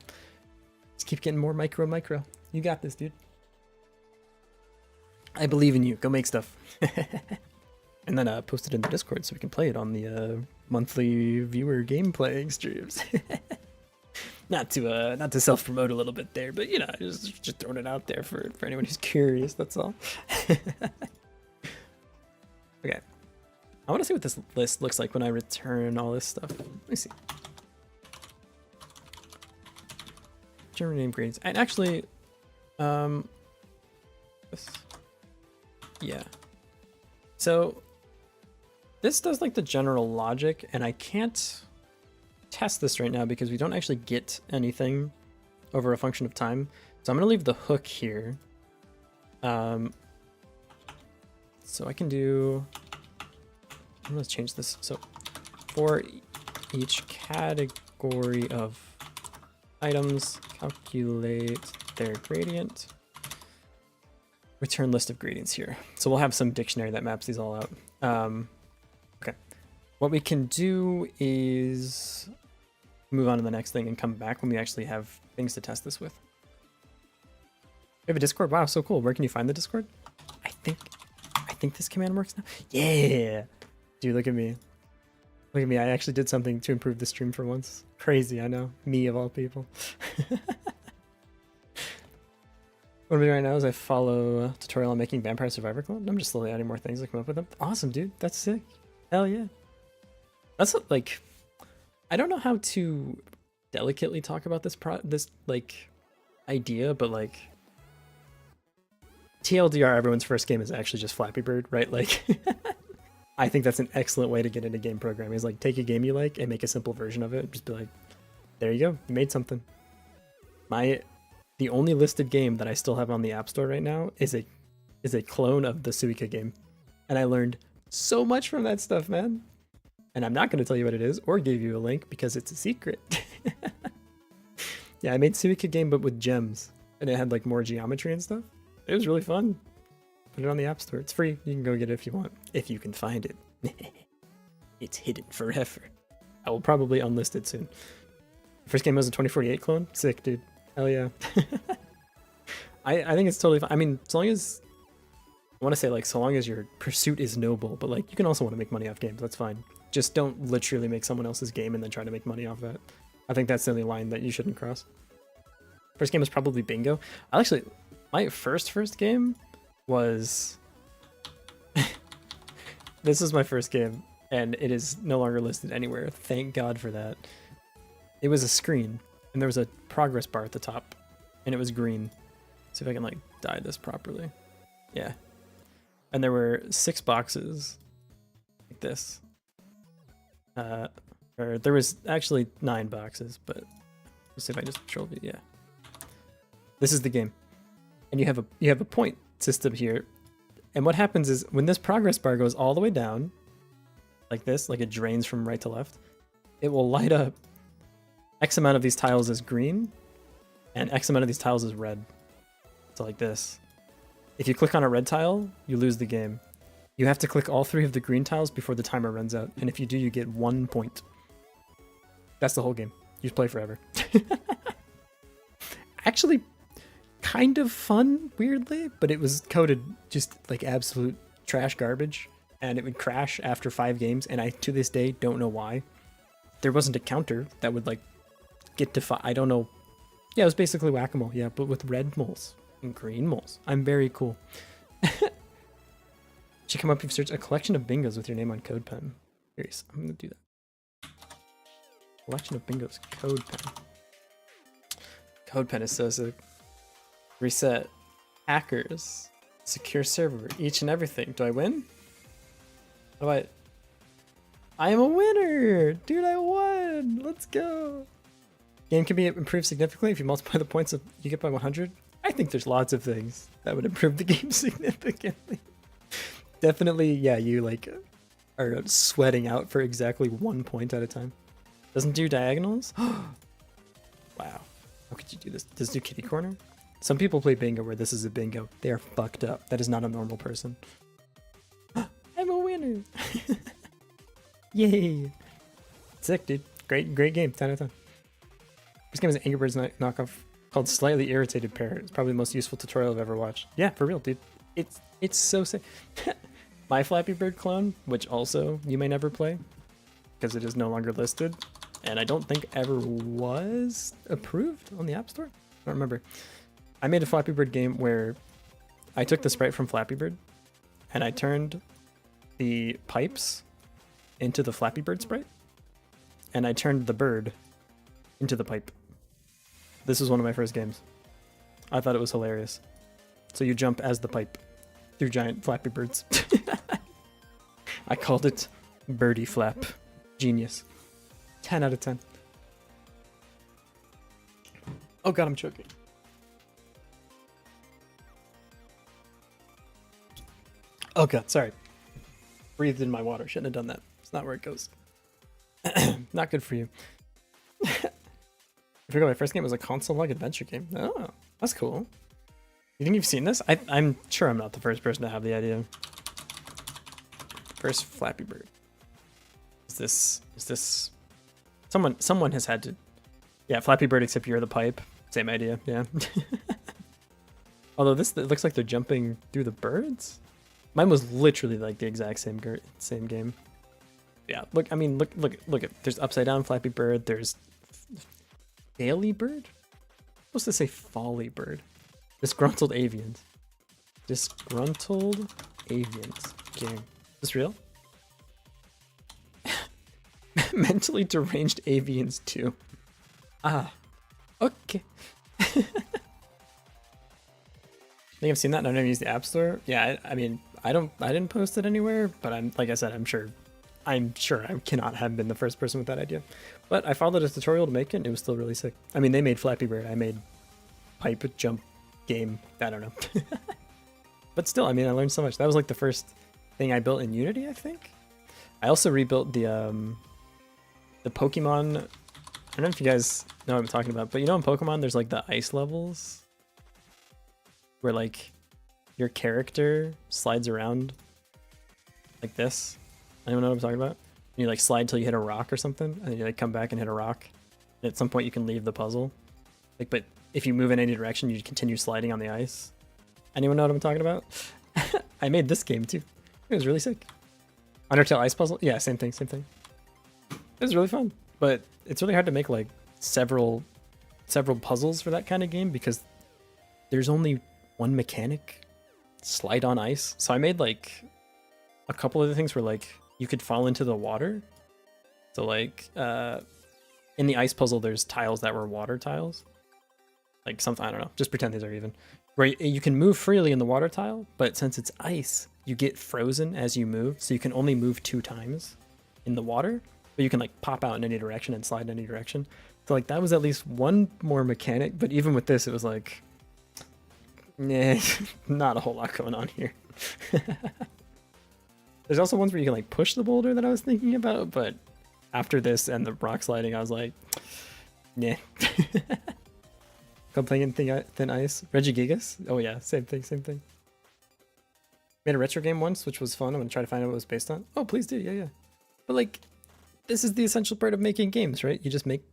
Just keep getting more micro. You got this, dude. I believe in you. Go make stuff. And then post it in the Discord so we can play it on the monthly viewer gameplay streams. Not to self-promote a little bit there, but you know, just throwing it out there for anyone who's curious, that's all. Okay. I want to see what this list looks like when I return all this stuff. Let me see. General name grades. And actually, yeah. So this does like the general logic, and I can't test this right now because we don't actually get anything over a function of time. So I'm going to leave the hook here. So I can do, I'm going to change this. So for each category of items, calculate their gradient. Return list of gradients here. So we'll have some dictionary that maps these all out. Okay. What we can do is move on to the next thing and come back when we actually have things to test this with. We have a Discord. Wow, so cool. Where can you find the Discord? I think this command works now. Yeah, dude, look at me. Look at me. I actually did something to improve the stream for once. Crazy, I know. Me of all people. What I'm doing right now is I follow a tutorial on making Vampire Survivor clone. I'm just slowly adding more things to come up with them. Awesome, dude. That's sick. Hell yeah. That's like, I don't know how to delicately talk about this like idea, but like TLDR, everyone's first game is actually just Flappy Bird, right? Like, I think that's an excellent way to get into game programming. Is like take a game you like and make a simple version of it. And just be like, there you go, you made something. The only listed game that I still have on the App Store right now is a clone of the Suika game, and I learned so much from that stuff, man. And I'm not going to tell you what it is or give you a link because it's a secret. Yeah, I made Suika game but with gems, and it had like more geometry and stuff. It was really fun. Put it on the App Store. It's free. You can go get it if you want. If you can find it. It's hidden forever. I will probably unlist it soon. First game was a 2048 clone. Sick, dude. Hell yeah. I think it's totally fine. I mean, as long as... I want to say, like, so long as your pursuit is noble, but, like, you can also want to make money off games. That's fine. Just don't literally make someone else's game and then try to make money off that. I think that's the only line that you shouldn't cross. First game was probably Bingo. My first game was... This is my first game, and it is no longer listed anywhere. Thank God for that. It was a screen, and there was a progress bar at the top, and it was green. See if I can, like, dye this properly. Yeah. And there were 6 boxes, like this. Or there was actually 9 boxes, but let's see if I just control it. Yeah. This is the game. And you have a point system here. And what happens is when this progress bar goes all the way down, like this, like it drains from right to left, it will light up X amount of these tiles as green and X amount of these tiles as red. So like this. If you click on a red tile, you lose the game. You have to click all 3 of the green tiles before the timer runs out. And if you do, you get 1 point. That's the whole game. You just play forever. Actually, kind of fun, weirdly, but it was coded just like absolute trash garbage. And it would crash after 5 games. And I, to this day, don't know why. There wasn't a counter that would like get to 5. I don't know. Yeah, it was basically whack-a-mole. Yeah, but with red moles and green moles. I'm very cool. Should come up if you search a collection of bingos with your name on CodePen. Curious. I'm gonna do that. Collection of bingos. CodePen. CodePen is so sick. Reset. Hackers. Secure server. Each and everything. Do I win? How do I am a winner! Dude, I won! Let's go! Game can be improved significantly if you multiply the points you get by 100. I think there's lots of things that would improve the game significantly. Definitely, yeah, you like are sweating out for exactly 1 point at a time. Doesn't do diagonals? Wow. How could you do this? Does it do kitty corner? Some people play bingo where this is a bingo. They are fucked up. That is not a normal person. I'm a winner! Yay! Sick, dude. Great game. 10 out of 10. This game is an Angry Birds knockoff called Slightly Irritated Pair. It's probably the most useful tutorial I've ever watched. Yeah, for real, dude. It's so sick. My Flappy Bird clone, which also you may never play because it is no longer listed, and I don't think ever was approved on the App Store. I don't remember. I made a Flappy Bird game where I took the sprite from Flappy Bird and I turned the pipes into the Flappy Bird sprite, and I turned the bird into the pipe. This was one of my first games. I thought it was hilarious. So you jump as the pipe through giant Flappy Birds. I called it Birdie Flap. Genius. 10 out of 10. Oh god, I'm choking. Oh god, sorry. Breathed in my water. Shouldn't have done that. It's not where it goes. Not good for you. I forgot my first game was a console-like adventure game. Oh, that's cool. You think you've seen this? I'm sure I'm not the first person to have the idea. First Flappy Bird. Is this Someone has had to. Yeah, Flappy Bird, except you're the pipe. Same idea, yeah. Although this, it looks like they're jumping through the birds. Mine was literally like the exact same game. Yeah, look, I mean, look at, there's upside down Flappy Bird, there's Daily Bird? I'm supposed to say Folly Bird. Disgruntled Avians. Disgruntled Avians game. Is this real? Mentally deranged avians too. Ah, okay. I think I've seen that and I've never used the App Store. Yeah, I mean, I didn't post it anywhere, but like I said, I'm sure I cannot have been the first person with that idea. But I followed a tutorial to make it and it was still really sick. I mean, they made Flappy Bird, I made pipe jump game, I don't know. But still, I mean, I learned so much. That was like the first thing I built in Unity, I think. I also rebuilt the Pokemon. I don't know if you guys know what I'm talking about, but you know in Pokemon there's like the ice levels where like your character slides around like this. Anyone know what I'm talking about? You like slide till you hit a rock or something, and then you like come back and hit a rock. And at some point you can leave the puzzle. Like, but if you move in any direction, you continue sliding on the ice. Anyone know what I'm talking about? I made this game too. It was really sick. Undertale Ice Puzzle? Yeah, same thing. It was really fun, but it's really hard to make like several puzzles for that kind of game because there's only one mechanic, slide on ice. So I made like a couple of the things where like you could fall into the water. So like in the ice puzzle, there's tiles that were water tiles. Like something, I don't know, just pretend these are even. Where you can move freely in the water tile, but since it's ice, you get frozen as you move. So you can only move 2 times in the water, but you can like pop out in any direction and slide in any direction. So like that was at least one more mechanic, but even with this, it was like, nah, not a whole lot going on here. There's also ones where you can like push the boulder that I was thinking about, but after this and the rock sliding, I was like, nah. Come playing in Thin Ice. Regigigas? Oh yeah, same thing. Made a retro game once, which was fun. I'm gonna try to find out what it was based on. Oh, please do, yeah. But like, this is the essential part of making games, right? You just make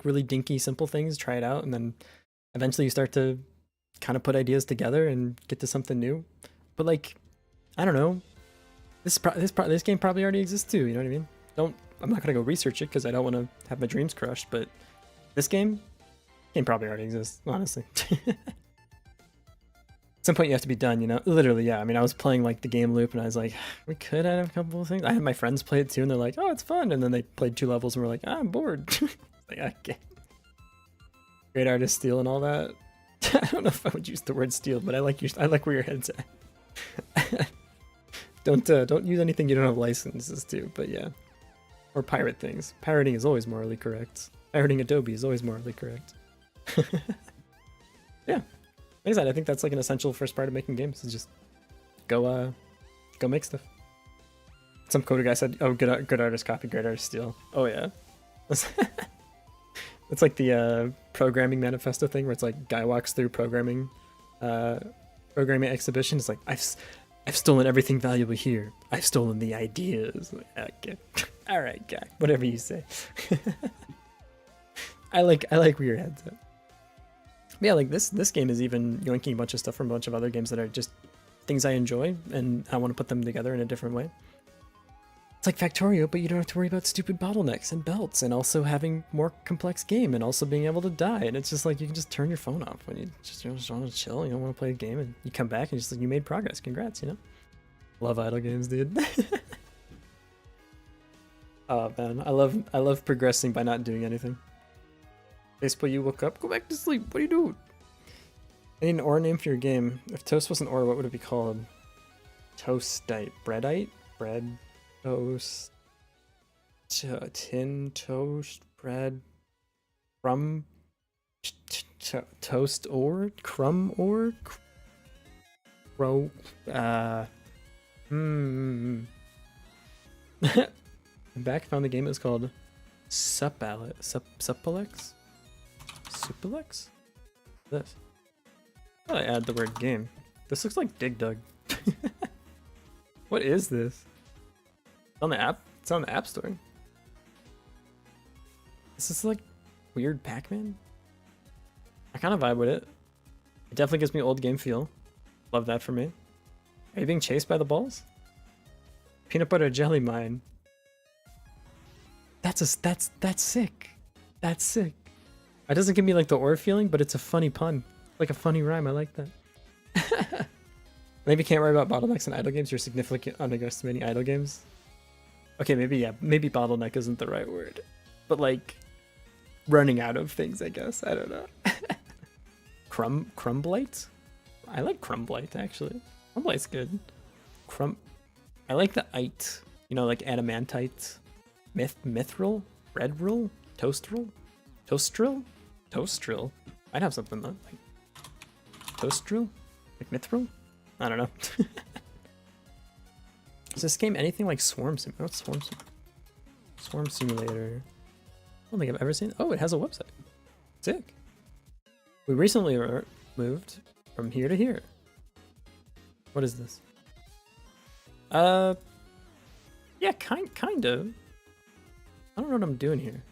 really dinky, simple things, try it out, and then eventually you start to kind of put ideas together and get to something new. But like, I don't know. This game probably already exists too. You know what I mean? I'm not gonna go research it because I don't want to have my dreams crushed. But this game probably already exists, honestly. At some point you have to be done, you know? Literally, yeah. I mean, I was playing like the game loop and I was like, we could add a couple of things. I had my friends play it too and they're like, oh, it's fun. And then they played 2 levels and were like, I'm bored. Like, okay. Great artist steal and all that. I don't know if I would use the word steal, but I like where your head's at. Don't use anything you don't have licenses to, but yeah. Or pirate things. Pirating is always morally correct. Pirating Adobe is always morally correct. Yeah, like I said, I think that's like an essential first part of making games is just go make stuff. Some coder guy said, oh, good artist copy, great artist steal. Oh yeah. It's like the programming manifesto thing where it's like guy walks through programming exhibition. It's like, I've stolen everything valuable here. I've stolen the ideas. Okay. All right, guy, whatever you say. I like where your head's at. But yeah, like this game is even yoinking a bunch of stuff from a bunch of other games that are just things I enjoy, and I want to put them together in a different way. It's like Factorio, but you don't have to worry about stupid bottlenecks and belts, and also having more complex game, and also being able to die. And it's just like you can just turn your phone off when you just want to chill. You don't want to play a game, and you come back and just like you made progress. Congrats, you know. Love idle games, dude. Oh man, I love progressing by not doing anything. Basically, you woke up, go back to sleep. What are you doing? I need an ore name for your game. If toast wasn't ore, what would it be called? Toastite. Breadite? Bread. Toast. Tin toast. Bread. Crumb. Toast ore? Crumb ore? Crow. I'm back, found the game. It was called Supalex? Supalex? This. I add the word game. This looks like Dig Dug. What is this? It's on the app. It's on the App Store. Is this like weird Pac-Man? I kind of vibe with it. It definitely gives me old game feel. Love that for me. Are you being chased by the balls? Peanut butter jelly mine. That's sick. That's sick. It doesn't give me like the ore feeling, but it's a funny pun. Like a funny rhyme. I like that. Maybe can't worry about bottlenecks in idle games. You're significantly underestimating idle games. Okay, maybe yeah. Maybe bottleneck isn't the right word, but like running out of things, I guess. I don't know. Crumblite? I like Crumblite actually. Crumblite's good. I like the ite. You know, like adamantite. Mithril? Redrill? Toastril? Toastril? I'd have something though. Like Toastril? Like Mithril? I don't know. Is this game anything like Swarm Simulator? What's Swarm Simulator? Swarm Simulator. I don't think I've ever seen it. Oh, it has a website. Sick. We recently moved from here to here. What is this? Yeah, kind of. I don't know what I'm doing here.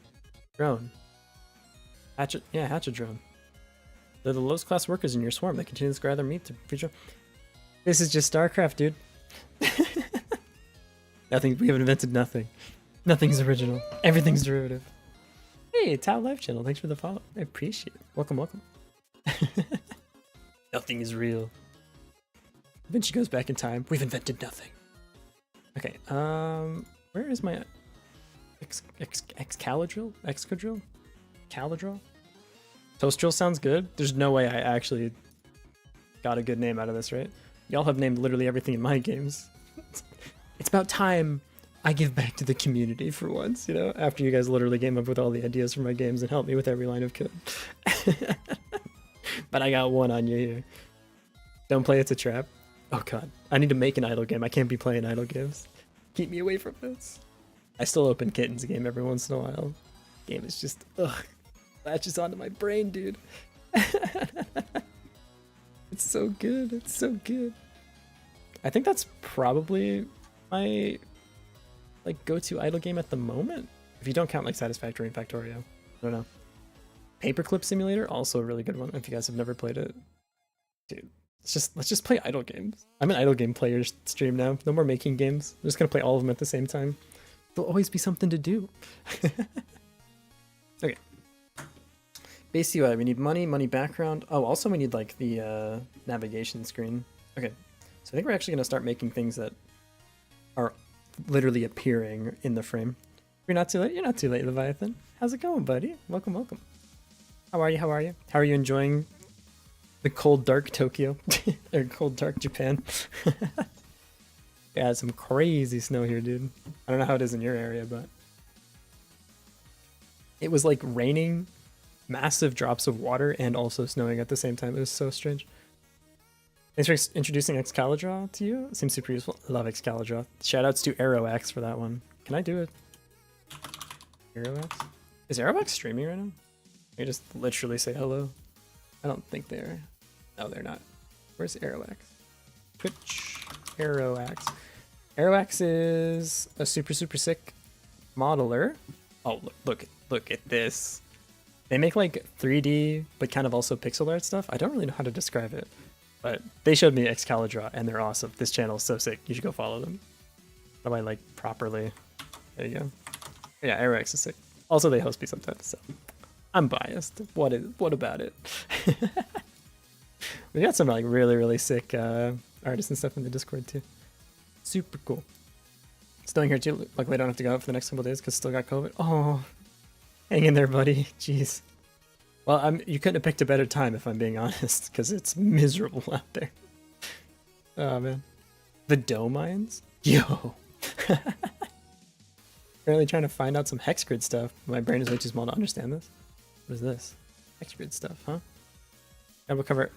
Drone. Hatchet, yeah, hatchet drone. They're the lowest class workers in your swarm. They continue to gather meat to future. This is just StarCraft, dude. Nothing. We have invented nothing. Nothing's original. Everything's derivative. Hey, Tao Live Channel. Thanks for the follow. I appreciate it. Welcome, welcome. Nothing is real. Then she goes back in time. We've invented nothing. Okay. Where is my Excalibur? Excadrill? Calidril? Toastril sounds good. There's no way I actually got a good name out of this, right? Y'all have named literally everything in my games. It's about time I give back to the community for once, you know? After you guys literally came up with all the ideas for my games and helped me with every line of code. But I got one on you here. Don't play It's a Trap. Oh god. I need to make an idle game. I can't be playing idle games. Keep me away from this. I still open Kitten's game every once in a while. Game is just, ugh. Latches onto my brain, dude. It's so good. It's so good. I think that's probably my like go-to idle game at the moment. If you don't count like Satisfactory and Factorio. I don't know. Paperclip Simulator, also a really good one if you guys have never played it. Dude, let's just play idle games. I'm an idle game player stream now. No more making games. I'm just gonna play all of them at the same time. There'll always be something to do. Okay. Base UI, we need money background. Oh, also we need like the navigation screen. Okay, so I think we're actually gonna start making things that are literally appearing in the frame. You're not too late. You're not too late, Leviathan. How's it going, buddy? Welcome, welcome. How are you? How are you? How are you enjoying the cold, dark Tokyo or cold, dark Japan? Yeah, some crazy snow here, dude. I don't know how it is in your area, but it was like raining massive drops of water and also snowing at the same time. It was so strange. Thanks for introducing Excalibur to you. It seems super useful. Love Excalibur. Shoutouts to Aeroax for that one. Can I do it? Aeroax? Is Aeroax streaming right now? Can you just literally say hello? I don't think they're. No, they're not. Where's Aeroax? Twitch. Aeroax. Aeroax is a super sick modeler. Oh, look at this. They make like 3D, but kind of also pixel art stuff. I don't really know how to describe it, but they showed me Excalibur and they're awesome. This channel is so sick. You should go follow them. How do I like properly? There you go. Yeah, Aerox is sick. Also, they host me sometimes, so I'm biased. What about it? We got some like really sick artists and stuff in the Discord too. Super cool. Staying here too. Luckily, I don't have to go out for the next couple days because still got COVID. Oh. Hang in there, buddy. Jeez. Well, you couldn't have picked a better time if I'm being honest, because it's miserable out there. Oh, man. The dough mines? Yo. Apparently trying to find out some hex grid stuff. My brain is way too small to understand this. What is this? Hex grid stuff, huh? We'll cover it.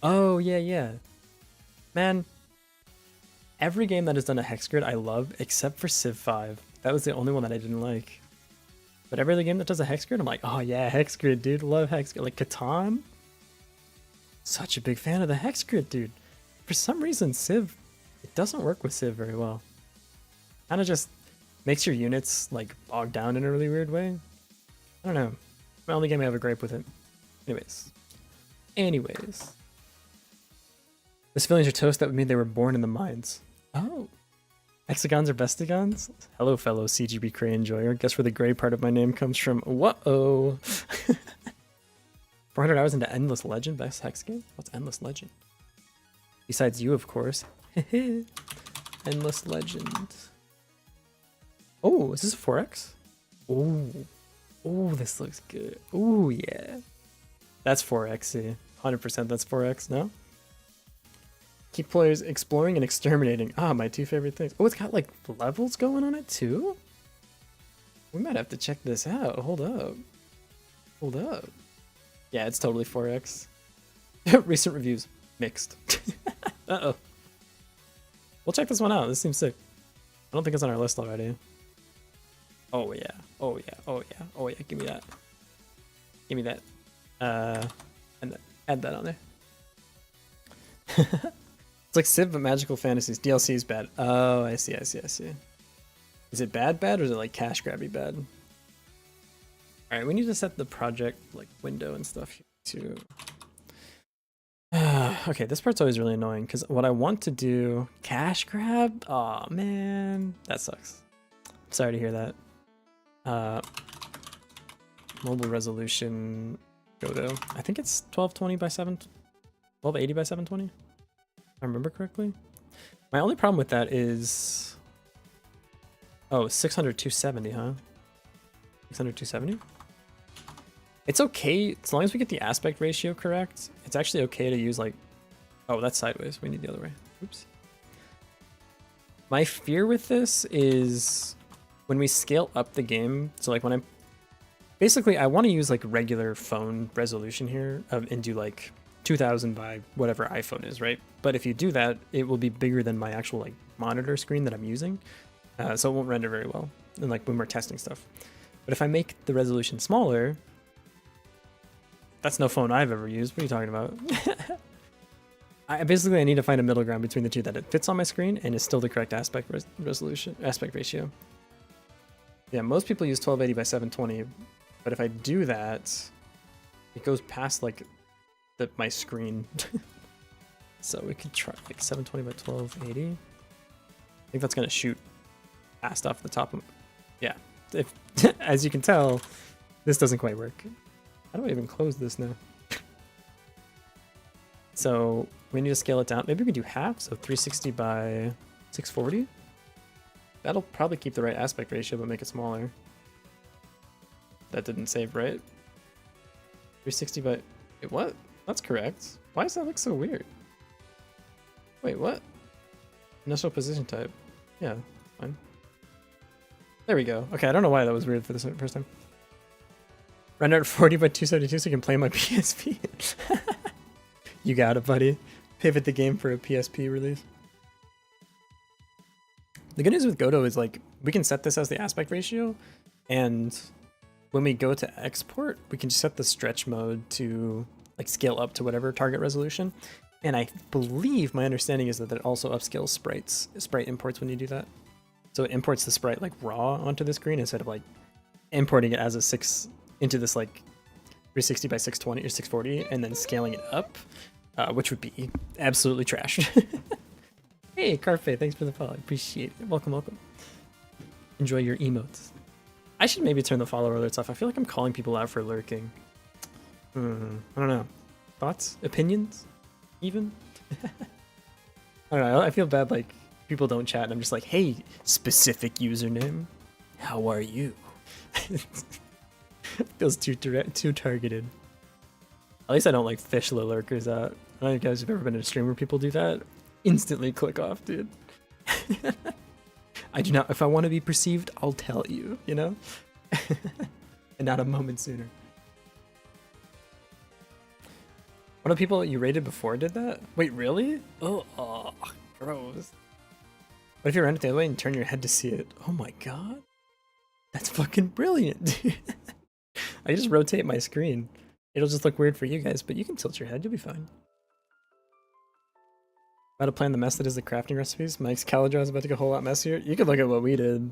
Oh, yeah. Man, every game that has done a hex grid I love, except for Civ 5. That was the only one that I didn't like. But every other game that does a hex grid, I'm like, oh yeah, hex grid, dude. Love hex grid. Like Catan. Such a big fan of the hex grid, dude. For some reason, Civ, it doesn't work with Civ very well. Kind of just makes your units like bogged down in a really weird way. I don't know. My only game I have a gripe with it. Anyways. The civilians are toast. That would mean they were born in the mines. Oh. Hexagons are bestigons? Hello, fellow CGB Cray enjoyer. Guess where the gray part of my name comes from? Whoa. 400 hours into Endless Legend? Best hex game? What's Endless Legend? Besides you, of course. Endless Legend. Oh, is this a 4X? Oh. Oh, this looks good. Oh, yeah. That's 4X. 100% that's 4X, no? Keep players exploring and exterminating. Ah, my two favorite things. Oh, it's got like levels going on it too? We might have to check this out. Hold up. Hold up. Yeah, it's totally 4X. Recent reviews. Mixed. Uh-oh. We'll check this one out. This seems sick. I don't think it's on our list already. Oh, yeah. Oh, yeah. Oh, yeah. Oh, yeah. Give me that. Give me that. And add that on there. It's like Civ, but Magical Fantasies. DLC is bad. Oh, I see. Is it bad, or is it like cash grabby bad? All right, we need to set the project like window and stuff here too. Okay, this part's always really annoying because what I want to do, cash grab. Oh man, that sucks. Sorry to hear that. Mobile resolution, Godot. I think it's 1220 by 1280 by 720. I remember correctly. My only problem with that is, oh, 600 270, huh? 600 270. It's okay as long as we get the aspect ratio correct. It's actually okay to use like, oh, that's sideways. We need the other way. Oops. My fear with this is when we scale up the game. So like when I'm basically, I want to use like regular phone resolution here and do like 2000 by whatever iPhone is, right? But if you do that, it will be bigger than my actual like monitor screen that I'm using, so it won't render very well. And like when we're testing stuff, but if I make the resolution smaller, that's no phone I've ever used. What are you talking about? I need to find a middle ground between the two that it fits on my screen and is still the correct aspect ratio. Yeah, most people use 1280 by 720, but if I do that, it goes past like my screen. So we could try like 720 by 1280. I think that's gonna shoot past off the top of, yeah. If as you can tell, this doesn't quite work. How do I even close this now? So we need to scale it down. Maybe we can do half, so 360 by 640. That'll probably keep the right aspect ratio, but make it smaller. That didn't save, right? 360 by, wait, what? That's correct. Why does that look so weird? Wait, what? Initial position type. Yeah, fine. There we go. Okay, I don't know why that was weird for the first time. Render at 40 by 272 so I can play my PSP. You got it, buddy. Pivot the game for a PSP release. The good news with Godot is like we can set this as the aspect ratio, and when we go to export, we can just set the stretch mode to like scale up to whatever target resolution. And I believe my understanding is that it also upscales sprite imports when you do that. So it imports the sprite like raw onto the screen instead of like importing it as a 6 into this like 360 by 620 or 640 and then scaling it up, which would be absolutely trash. Hey, Carpe, thanks for the follow. I appreciate it. Welcome, welcome. Enjoy your emotes. I should maybe turn the follow alerts off. I feel like I'm calling people out for lurking. I don't know. Thoughts? Opinions? Even? I don't know. I feel bad like people don't chat and I'm just like, hey, specific username. How are you? Feels too targeted. At least I don't like fish the lurkers out. I don't know if you guys have ever been in a stream where people do that. Instantly click off, dude. I do not. If I want to be perceived, I'll tell you, you know? And not a moment sooner. One of the people you rated before did that? Wait, really? Oh, gross. What if you run it the other way and turn your head to see it? Oh my god. That's fucking brilliant, dude. I just rotate my screen. It'll just look weird for you guys, but you can tilt your head, you'll be fine. About to plan the mess that is the crafting recipes. Mike's Caladron is about to get a whole lot messier. You could look at what we did.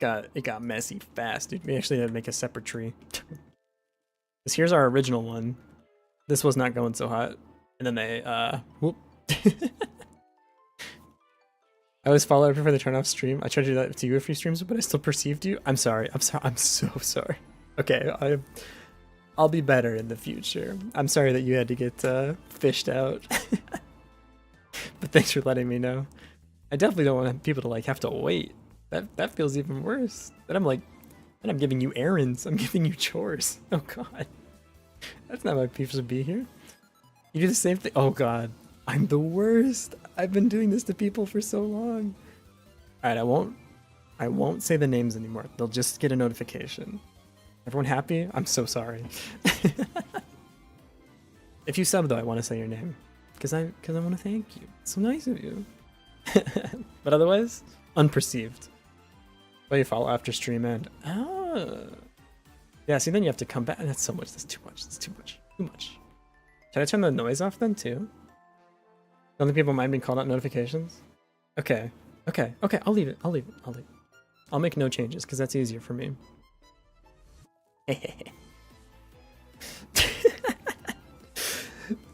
got messy fast, dude. We actually had to make a separate tree. Because here's our original one. This was not going so hot. And then they, whoop. I always follow everyone for the turn off stream. I tried to do that to you a few streams, but I still perceived you. I'm sorry. I'm sorry. I'm so sorry. Okay, I'll be better in the future. I'm sorry that you had to get fished out. But thanks for letting me know. I definitely don't want people to like have to wait. That feels even worse. Then I'm giving you errands. I'm giving you chores. Oh god. That's not why people should be here. You do the same thing. Oh god. I'm the worst. I've been doing this to people for so long. Alright, I won't say the names anymore. They'll just get a notification. Everyone happy? I'm so sorry. If you sub though, I want to say your name. Because I want to thank you. It's so nice of you. But otherwise, unperceived. Well, you follow after stream end. Ah. Yeah, see, then you have to come back. That's so much. That's too much. That's too much. Too much. Should I turn the noise off then, too? Don't think people mind being called out notifications? Okay. Okay. Okay, I'll leave it. I'll leave it. I'll leave it. I'll make no changes, because that's easier for me.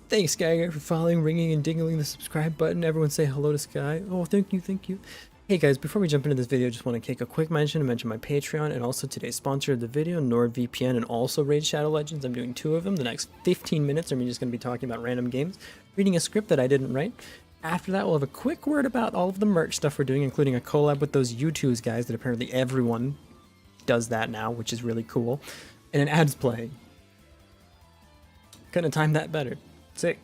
Thanks, Geiger, for following, ringing, and dingling the subscribe button. Everyone say hello to Sky. Oh, thank you, thank you. Hey guys, before we jump into this video, I just want to take a quick mention to mention my Patreon and also today's sponsor of the video, NordVPN, and also Raid Shadow Legends. I'm doing 2 of them. The next 15 minutes are me just going to be talking about random games, reading a script that I didn't write. After that, we'll have a quick word about all of the merch stuff we're doing, including a collab with those YouTubes guys that apparently everyone does that now, which is really cool, and an ads playing. Couldn't have timed that better. Sick.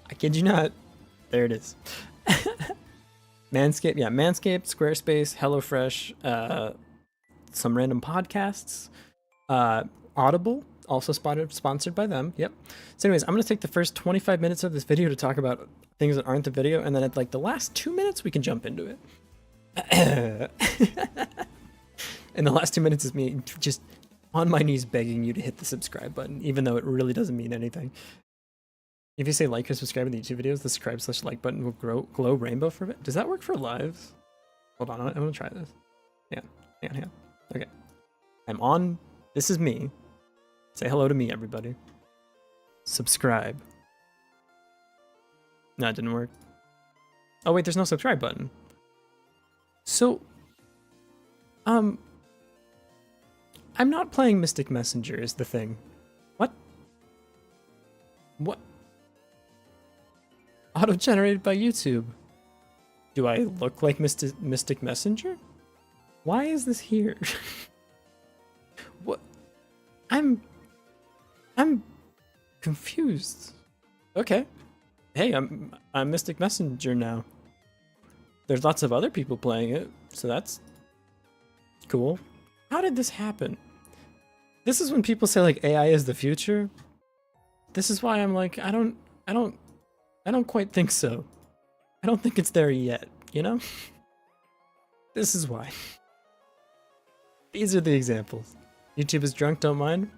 I kid you not. There it is. Manscaped, yeah, Manscaped, Squarespace, HelloFresh, some random podcasts, Audible, also sponsored by them. Yep. So anyways, I'm going to take the first 25 minutes of this video to talk about things that aren't the video, and then at like the last 2 minutes, we can jump into it. And the last 2 minutes is me just on my knees begging you to hit the subscribe button, even though it really doesn't mean anything. If you say like or subscribe in the YouTube videos, the subscribe/like button will glow rainbow for a bit. Does that work for lives? Hold on, I'm gonna try this. Yeah. Okay. I'm on. This is me. Say hello to me, everybody. Subscribe. No, it didn't work. Oh wait, there's no subscribe button. So, I'm not playing Mystic Messenger is the thing. What? What? Auto-generated by YouTube. Do I look like Mystic Messenger? Why is this here? What? I'm confused. Okay. Hey, I'm Mystic Messenger now. There's lots of other people playing it, so that's cool. How did this happen? This is when people say like AI is the future. This is why I'm like, I don't quite think so. I don't think it's there yet, you know? This is why. These are the examples. YouTube is drunk, don't mind.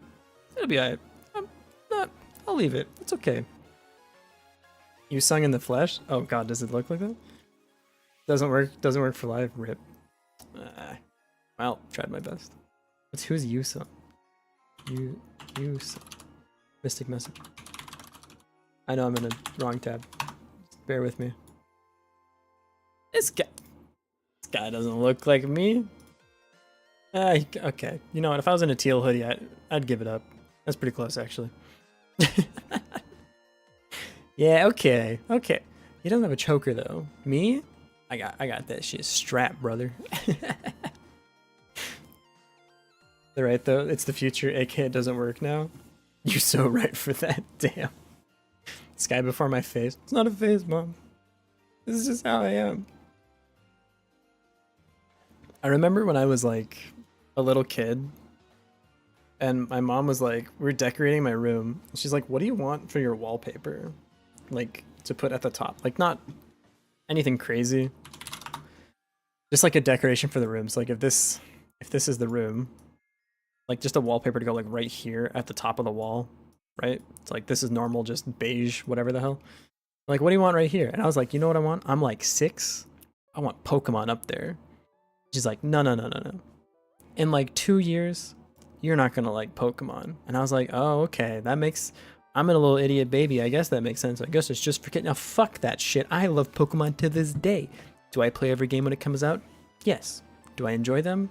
It'll be alright. I'll leave it. It's okay. You sung in the flesh? Oh god, does it look like that? Doesn't work for live. Rip. Well, tried my best. Who's Yusa? Yusa. Mystic Messenger. I know I'm in a wrong tab. Just bear with me. This guy doesn't look like me. Okay. You know what? If I was in a teal hoodie, I'd give it up. That's pretty close, actually. Yeah. Okay. Okay. He doesn't have a choker though. Me? I got that shit strapped, brother. They're right though. It's the future. AK it doesn't work now. You're so right for that. Damn. Sky before my face. It's not a face, mom. This is just how I am. I remember when I was like a little kid and my mom was like, we're decorating my room. She's like, what do you want for your wallpaper? Like to put at the top. Like not anything crazy. Just like a decoration for the room. So like if this is the room, like just a wallpaper to go like right here at the top of the wall, right? It's like this is normal, just beige, whatever the hell. Like, what do you want right here? And I was like, you know what I want? I'm like 6. I want Pokemon up there. She's like, no, no, no, no, no. In like 2 years, you're not gonna like Pokemon. And I was like, oh, okay, that makes, I'm a little idiot baby. I guess that makes sense. I guess it's just for kids. Now, fuck that shit. I love Pokemon to this day. Do I play every game when it comes out? Yes. Do I enjoy them?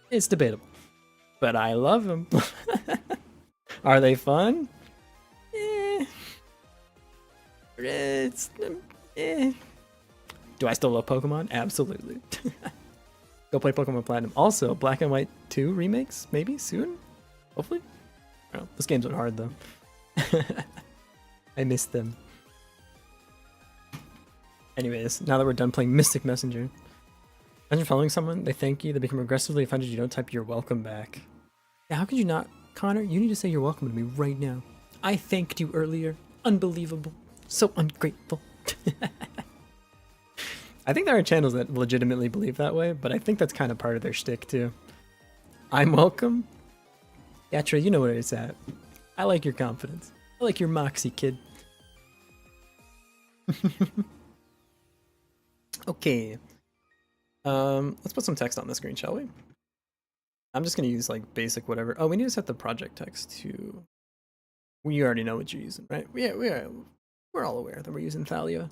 It's debatable. But I love them. Are they fun? It's, Do I still love Pokemon? Absolutely. Go play Pokemon Platinum. Also, Black and White 2 remakes, maybe soon? Hopefully? I don't know. Those games were hard though. I missed them. Anyways, now that we're done playing Mystic Messenger, imagine following someone, they thank you, they become aggressively offended you don't type your welcome back. Yeah, how could you not? Connor, you need to say you're welcome to me right now. I thanked you earlier. Unbelievable. So ungrateful. I think there are channels that legitimately believe that way, but I think that's kind of part of their shtick too. I'm welcome? Yeah, Trey, you know where it's at. I like your confidence. I like your moxie, kid. Okay. Let's put some text on the screen, shall we? I'm just gonna use like basic whatever. Oh, we need to set the project text to... You already know what you're using, right? Yeah, we're all aware that we're using Thalia.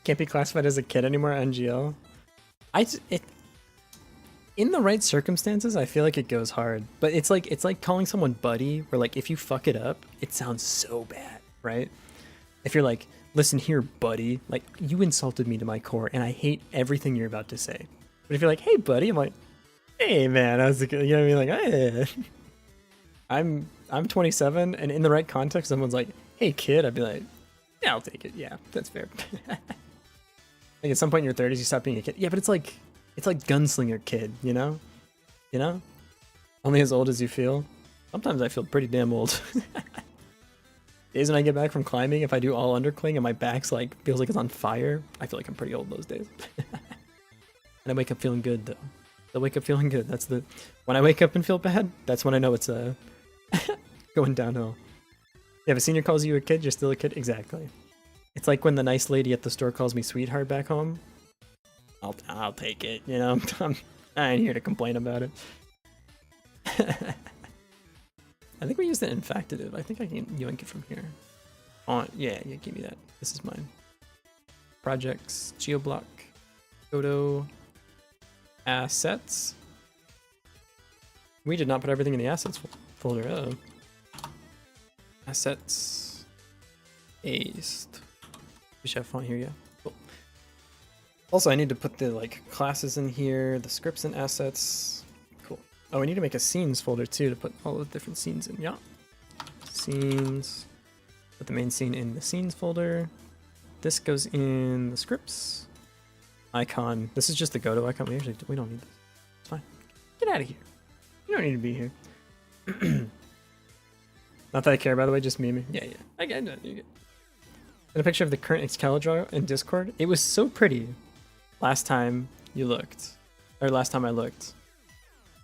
Can't be classified as a kid anymore, NGL. In the right circumstances, I feel like it goes hard. But it's like calling someone buddy, where like if you fuck it up, it sounds so bad, right? If you're like, listen here, buddy, like you insulted me to my core, and I hate everything you're about to say. But if you're like, hey, buddy, I'm like, hey, man, how's it going? You know what I mean? Like, hey. I'm 27, and in the right context, someone's like, hey, kid, I'd be like, yeah, I'll take it. Yeah, that's fair. Like at some point in your 30s, you stop being a kid. Yeah, but it's like gunslinger kid, you know? You know? Only as old as you feel. Sometimes I feel pretty damn old. Days when I get back from climbing, if I do all undercling and my back's like feels like it's on fire, I feel like I'm pretty old those days. And I wake up feeling good though. I wake up feeling good. That's the when I wake up and feel bad, that's when I know it's going downhill. Yeah, if a senior calls you a kid, you're still a kid. Exactly. It's like when the nice lady at the store calls me sweetheart back home. I'll take it, you know. I ain't here to complain about it. I think we used it in factative. I think I can yoink it from here. Yeah, give me that. This is mine. Projects, Geoblock, Godot, assets. We did not put everything in the assets folder. Assets, paste. We should have font here, yeah. Cool. Also, I need to put the like classes in here, the scripts and assets. Cool. Oh, we need to make a scenes folder too to put all the different scenes in. Yeah. Scenes. Put the main scene in the scenes folder. This goes in the scripts. Icon. This is just the Godot icon. We don't need this. It's fine. Get out of here. You don't need to be here. Not that I care, by the way. Just meme. Yeah. I get it. You get. And a picture of the current Excalibur in Discord. It was so pretty. Last time you looked, or last time I looked.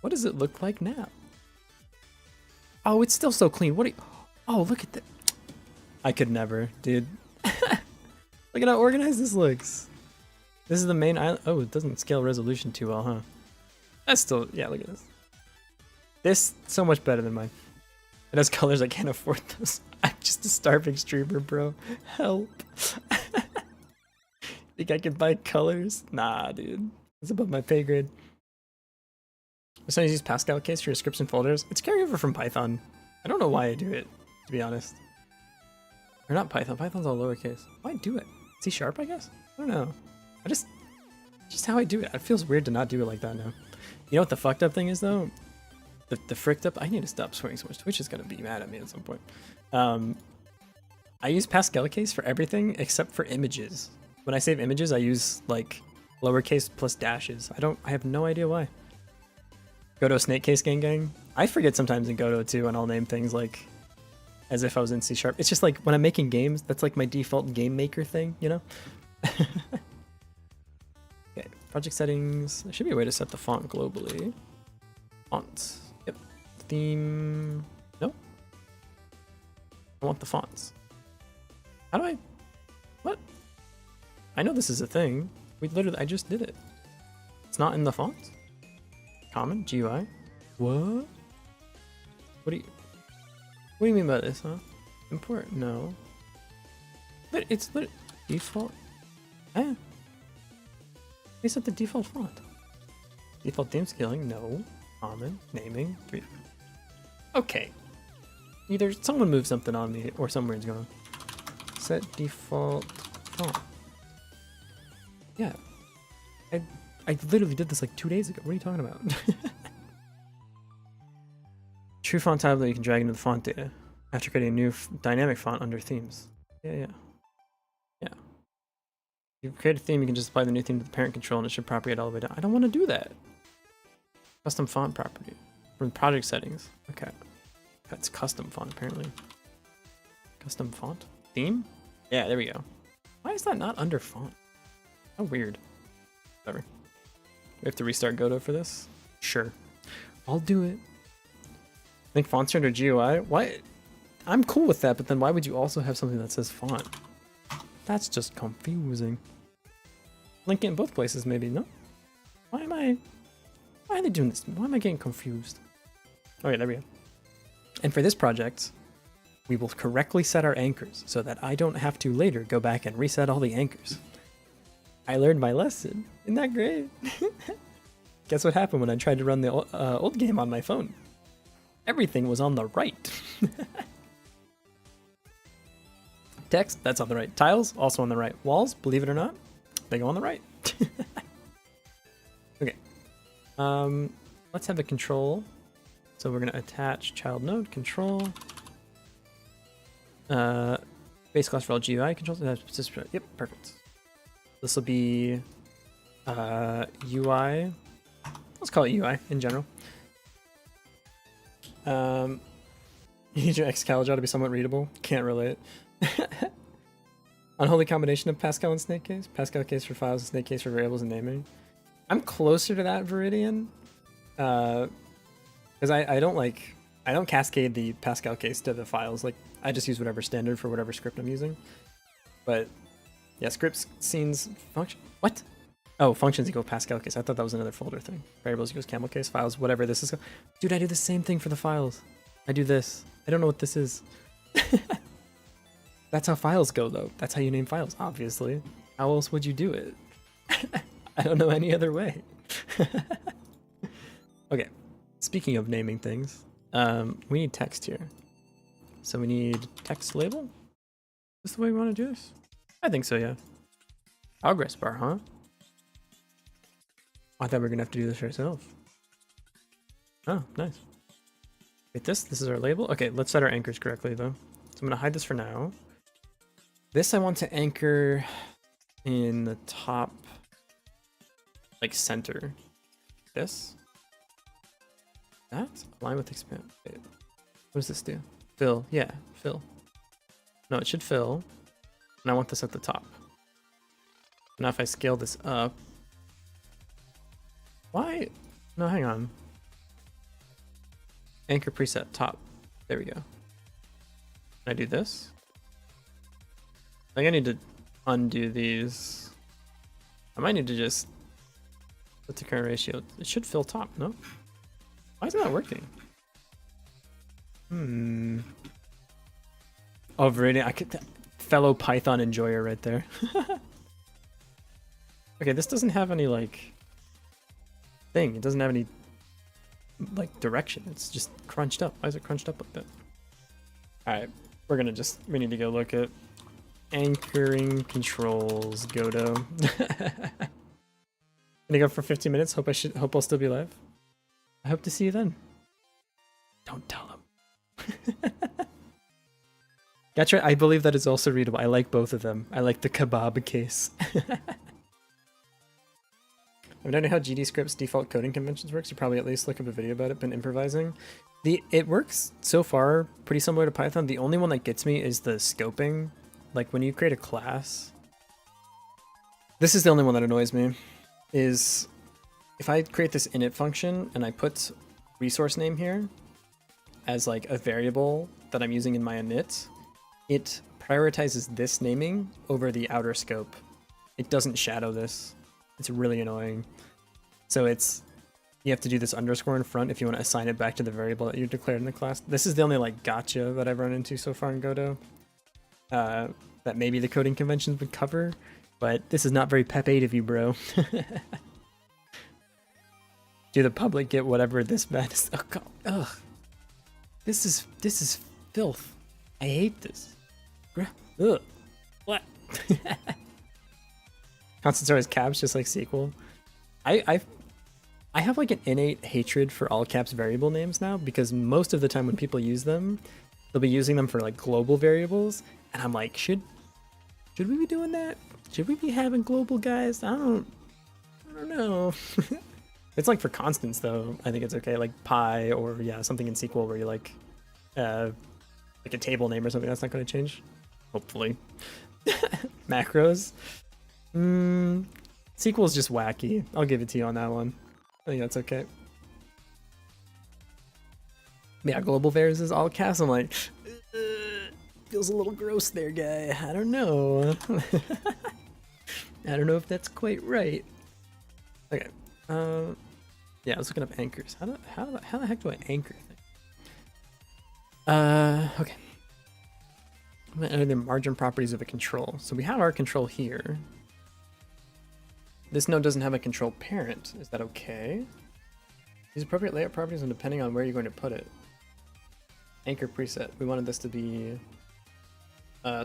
What does it look like now? Oh, it's still so clean. What? Oh, look at that. I could never, dude. Look at how organized this looks. This is the main island. Oh, it doesn't scale resolution too well, huh? That's still, yeah, look at this. This, so much better than mine. It has colors, I can't afford those. I'm just a starving streamer, bro. Help. Think I can buy colors? Nah, dude. It's above my pay grade. I'm starting to use Pascal case for your scripts and folders. It's carryover from Python. I don't know why I do it, to be honest. Or not Python. Python's all lowercase. Why do it? C#, I guess? I don't know. Just how I do it. It feels weird to not do it like that now. You know what the fucked up thing is though? The fricked up. I need to stop swearing so much. Twitch is gonna be mad at me at some point. I use Pascal case for everything except for images. When I save images, I use like lowercase plus dashes. I have no idea why. Godot snake case gang. I forget sometimes in Godot too, and I'll name things like as if I was in C#. It's just like when I'm making games, that's like my default game maker thing, you know? Okay, project settings. There should be a way to set the font globally. Fonts. Yep. Theme. No. I want the fonts. How do I? What? I know this is a thing. We literally, I just did it. It's not in the font. Common, GUI. What? What do you mean by this, huh? Import? No. But it's default. Eh. They set the default font. Default theme scaling, no. Common, naming, 3. Okay. Either someone moved something on me or somewhere's going. Set default font. Yeah. I literally did this like 2 days ago. What are you talking about? True font type that you can drag into the font data after creating a new dynamic font under themes. Yeah. You create a theme, you can just apply the new theme to the parent control and it should propagate all the way down. I don't want to do that. Custom font property from project settings. Okay. That's custom font apparently. Custom font? Theme? Yeah, there we go. Why is that not under font? How weird. Whatever. We have to restart Godot for this? Sure. I'll do it. I think fonts are under GUI? Why? I'm cool with that, but then why would you also have something that says font? That's just confusing. Link it in both places maybe, no? Why are they doing this? Why am I getting confused? Okay, there we go. And for this project, we will correctly set our anchors so that I don't have to later go back and reset all the anchors. I learned my lesson. Isn't that great? Guess what happened when I tried to run the old game on my phone? Everything was on the right. Text, that's on the right. Tiles, also on the right. Walls, believe it or not, they go on the right. Okay. Let's have a control. So we're going to attach child node control. Base class for all GUI controls. Yep, perfect. This will be UI. Let's call it UI in general. You need your Excalibur to be somewhat readable. Can't relate. Unholy combination of Pascal and snake case. Pascal case for files and snake case for variables and naming. I'm closer to that Viridian. Because I don't cascade the Pascal case to the files. Like I just use whatever standard for whatever script I'm using. But yeah, scripts, scenes, function. What? Oh, functions equal Pascal case. I thought that was another folder thing. Variables equals camel case, files, whatever this is. Dude, I do the same thing for the files. I do this. I don't know what this is. That's how files go, though. That's how you name files, obviously. How else would you do it? I don't know any other way. Okay, speaking of naming things, we need text here. So we need text label? Is this the way we want to do this? I think so, yeah. Progress bar, huh? I thought we were going to have to do this ourselves. Oh, nice. Wait, this is our label? Okay, let's set our anchors correctly, though. So I'm going to hide this for now. This I want to anchor in the top, like center. This. That? Align with expand. Wait, what does this do? Fill. Yeah, fill. No, it should fill. And I want this at the top. Now if I scale this up. Why? No, hang on. Anchor preset top. There we go. Can I do this? I think I need to undo these. I might need to just put the current ratio. It should fill top, no? Why is it not working? Oh, Viridian, I could fellow Python enjoyer right there. Okay, this doesn't have any like thing. It doesn't have any like direction. It's just crunched up. Why is it crunched up like that? Alright, we need to go look at anchoring controls Godot. Gonna go for 15 minutes. Hope I'll still be live. I hope to see you then. Don't tell him. Gotcha. I believe that is also readable. I like both of them. I like the kebab case. I don't know how GDScript's default coding conventions works. You probably at least look up a video about it. Been improvising. It works so far pretty similar to Python. The only one that gets me is the scoping. Like when you create a class. This is the only one that annoys me. Is if I create this init function and I put resource name here as like a variable that I'm using in my init, it prioritizes this naming over the outer scope. It doesn't shadow this. It's really annoying. So you have to do this underscore in front if you want to assign it back to the variable that you declared in the class. This is the only like gotcha that I've run into so far in Godot. That maybe the coding conventions would cover, but this is not very Pep 8 of you, bro. Do the public get whatever this madness? Oh god, ugh. This is filth. I hate this. Ugh. What? Constant always caps, just like SQL. I have like an innate hatred for all caps variable names now, because most of the time when people use them, they'll be using them for like global variables, and I'm like, should we be doing that? Should we be having global guys? I don't know. It's like for constants though, I think it's okay, like pi or yeah, something in SQL where you like a table name or something, that's not going to change. Hopefully. Macros. SQL's just wacky. I'll give it to you on that one. I think that's okay. Yeah, global varies is all caps. I'm like, feels a little gross there, guy. I don't know. I don't know if that's quite right. Okay. Yeah, I was looking up anchors. How the heck do I anchor things? Okay. I'm gonna enter the margin properties of a control. So we have our control here. This node doesn't have a control parent. Is that okay? These appropriate layout properties and depending on where you're going to put it. Anchor preset. We wanted this to be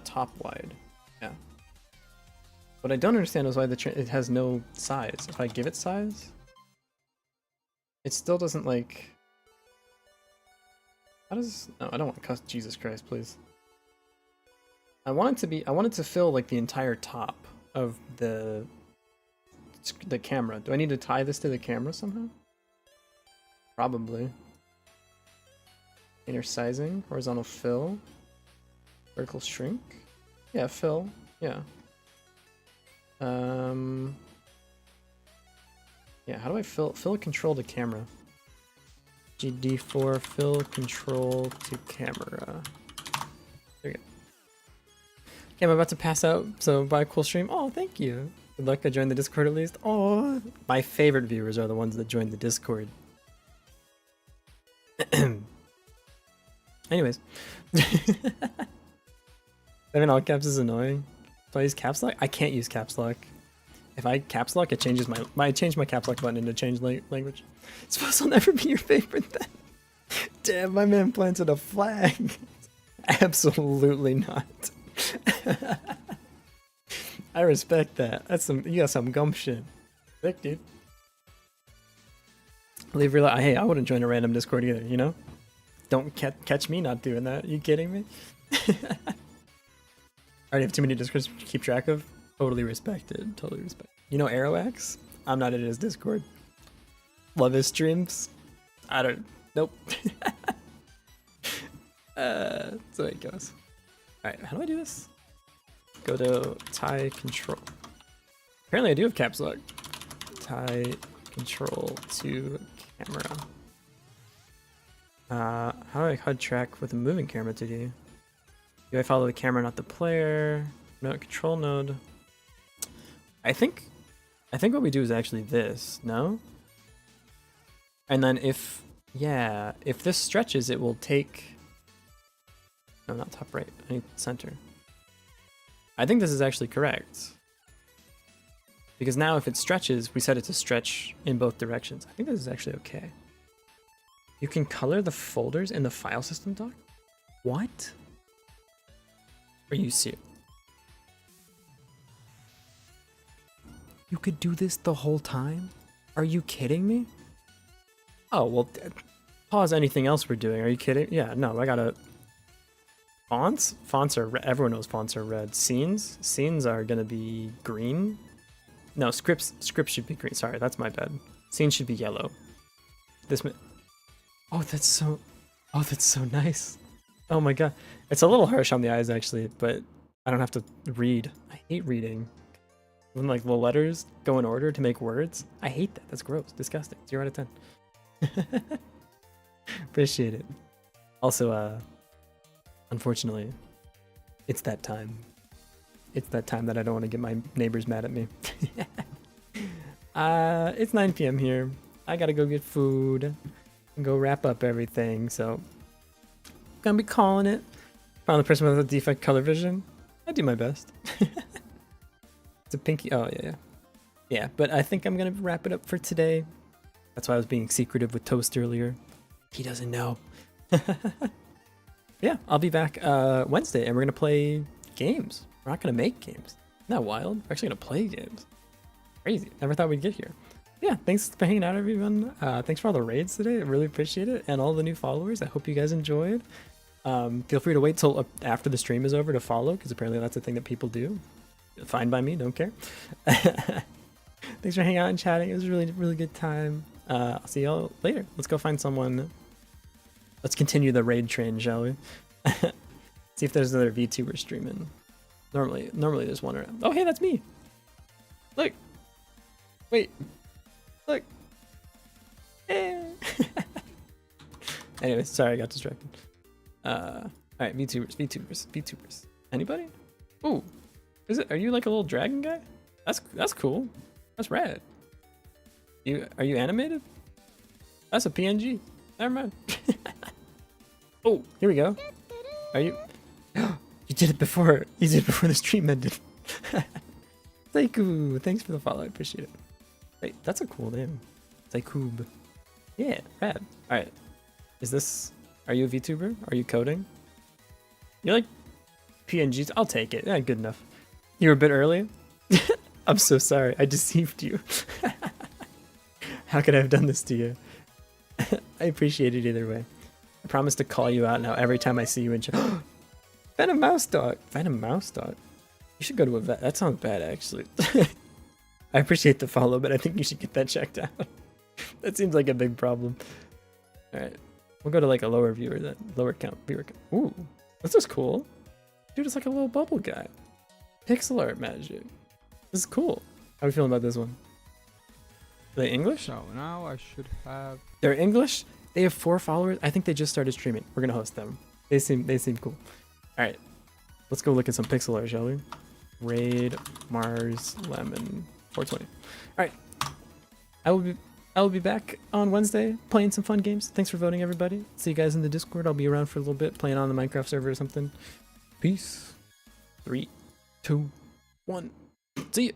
top wide. Yeah. What I don't understand is why it has no size. If I give it size, it still doesn't like. How does? No, I don't want custom. Jesus Christ, please. I want it to fill like the entire top of the camera. Do I need to tie this to the camera somehow? Probably. Inner sizing, horizontal fill, vertical shrink. Yeah, fill. Yeah. Yeah, how do I fill control to camera? GD4 fill control to camera. There you go. Okay, I'm about to pass out, so bye, cool stream. Oh, thank you. Good luck, I joined the Discord at least. Oh, my favorite viewers are the ones that joined the Discord. Anyways. Having all caps is annoying. Do I use caps lock? I can't use caps lock. If I caps lock, it changes I changed my caps lock button into change language. Suppose I'll never be your favorite then. Damn, my man planted a flag. Absolutely not. I respect that. You got some gumption. Sick, dude. Leave real. Hey, I wouldn't join a random Discord either, you know? Don't catch me not doing that. You kidding me? I already have too many Discords to keep track of. Totally respected. Totally respected. You know Aeroax? I'm not in his Discord. Love his streams. I don't. Nope. So it goes. Alright, how do I do this? Go to tie control. Apparently I do have caps lock. Tie control to camera. How do I HUD track with a moving camera to do? Do I follow the camera, not the player? No, control node. I think what we do is actually this, no? And then if this stretches, it will take... No, not top right. I need center. I think this is actually correct. Because now if it stretches, we set it to stretch in both directions. I think this is actually okay. You can color the folders in the file system doc? What? Are you serious? You could do this the whole time? Are you kidding me? Oh, well, pause anything else we're doing. Are you kidding? Yeah, no, I gotta... Fonts? Fonts are red. Everyone knows fonts are red. Scenes? Scenes are gonna be green. No, scripts should be green. Sorry, that's my bad. Scenes should be yellow. Oh, that's so nice. Oh my god. It's a little harsh on the eyes actually, but I don't have to read. I hate reading. When like the letters go in order to make words. I hate that. That's gross. Disgusting. 0 out of 10. Appreciate it. Also, unfortunately, it's that time. It's that time that I don't want to get my neighbors mad at me. It's 9 p.m. here. I gotta go get food and go wrap up everything, so gonna be calling it. Found the person with a defect color vision. I do my best. It's a pinky. Oh, yeah, yeah. Yeah, but I think I'm gonna wrap it up for today. That's why I was being secretive with Toast earlier. He doesn't know. Yeah, I'll be back Wednesday, and we're gonna play games. We're not gonna make games. Isn't that wild? We're actually gonna play games. Crazy. Never thought we'd get here. Yeah, thanks for hanging out, everyone. Thanks for all the raids today. I really appreciate it, and all the new followers. I hope you guys enjoyed. Feel free to wait till after the stream is over to follow, because apparently that's a thing that people do. Fine by me, don't care. Thanks for hanging out and chatting. It was a really, really good time. I'll see y'all later. Let's go find someone. Let's continue the raid train, shall we? See if there's another VTuber streaming. Normally there's one around. Oh, hey, that's me. Look. Wait. Look. Eh. Anyway, sorry, I got distracted. All right, VTubers. Anybody? Ooh, are you like a little dragon guy? That's cool. That's rad. Are you animated? That's a PNG. Never mind. Oh, here we go. Are you? You did it before. You did it before the stream ended. Saiku, thanks for the follow. I appreciate it. Wait, that's a cool name. Saikub. Yeah, rad. All right. Are you a VTuber? Are you coding? You're like PNGs. I'll take it. Yeah, good enough. You were a bit early. I'm so sorry. I deceived you. How could I have done this to you? I appreciate it either way. I promise to call you out now every time I see you in chat. Venom Mouse Dog. Venom Mouse Dog. You should go to a vet. That sounds bad, actually. I appreciate the follow, but I think you should get that checked out. That seems like a big problem. All right. We'll go to like a lower viewer then. Lower count. Viewer count. Ooh. This is cool. Dude, it's like a little bubble guy. Pixel art magic. This is cool. How are we feeling about this one? Are they English? So now I should have... They're English? They have 4 followers. I think they just started streaming. We're gonna host them. They seem cool. Alright. Let's go look at some pixel art, shall we? Raid Mars Lemon 420. Alright. I will be back on Wednesday playing some fun games. Thanks for voting, everybody. See you guys in the Discord. I'll be around for a little bit playing on the Minecraft server or something. Peace. 3, 2, 1. See ya.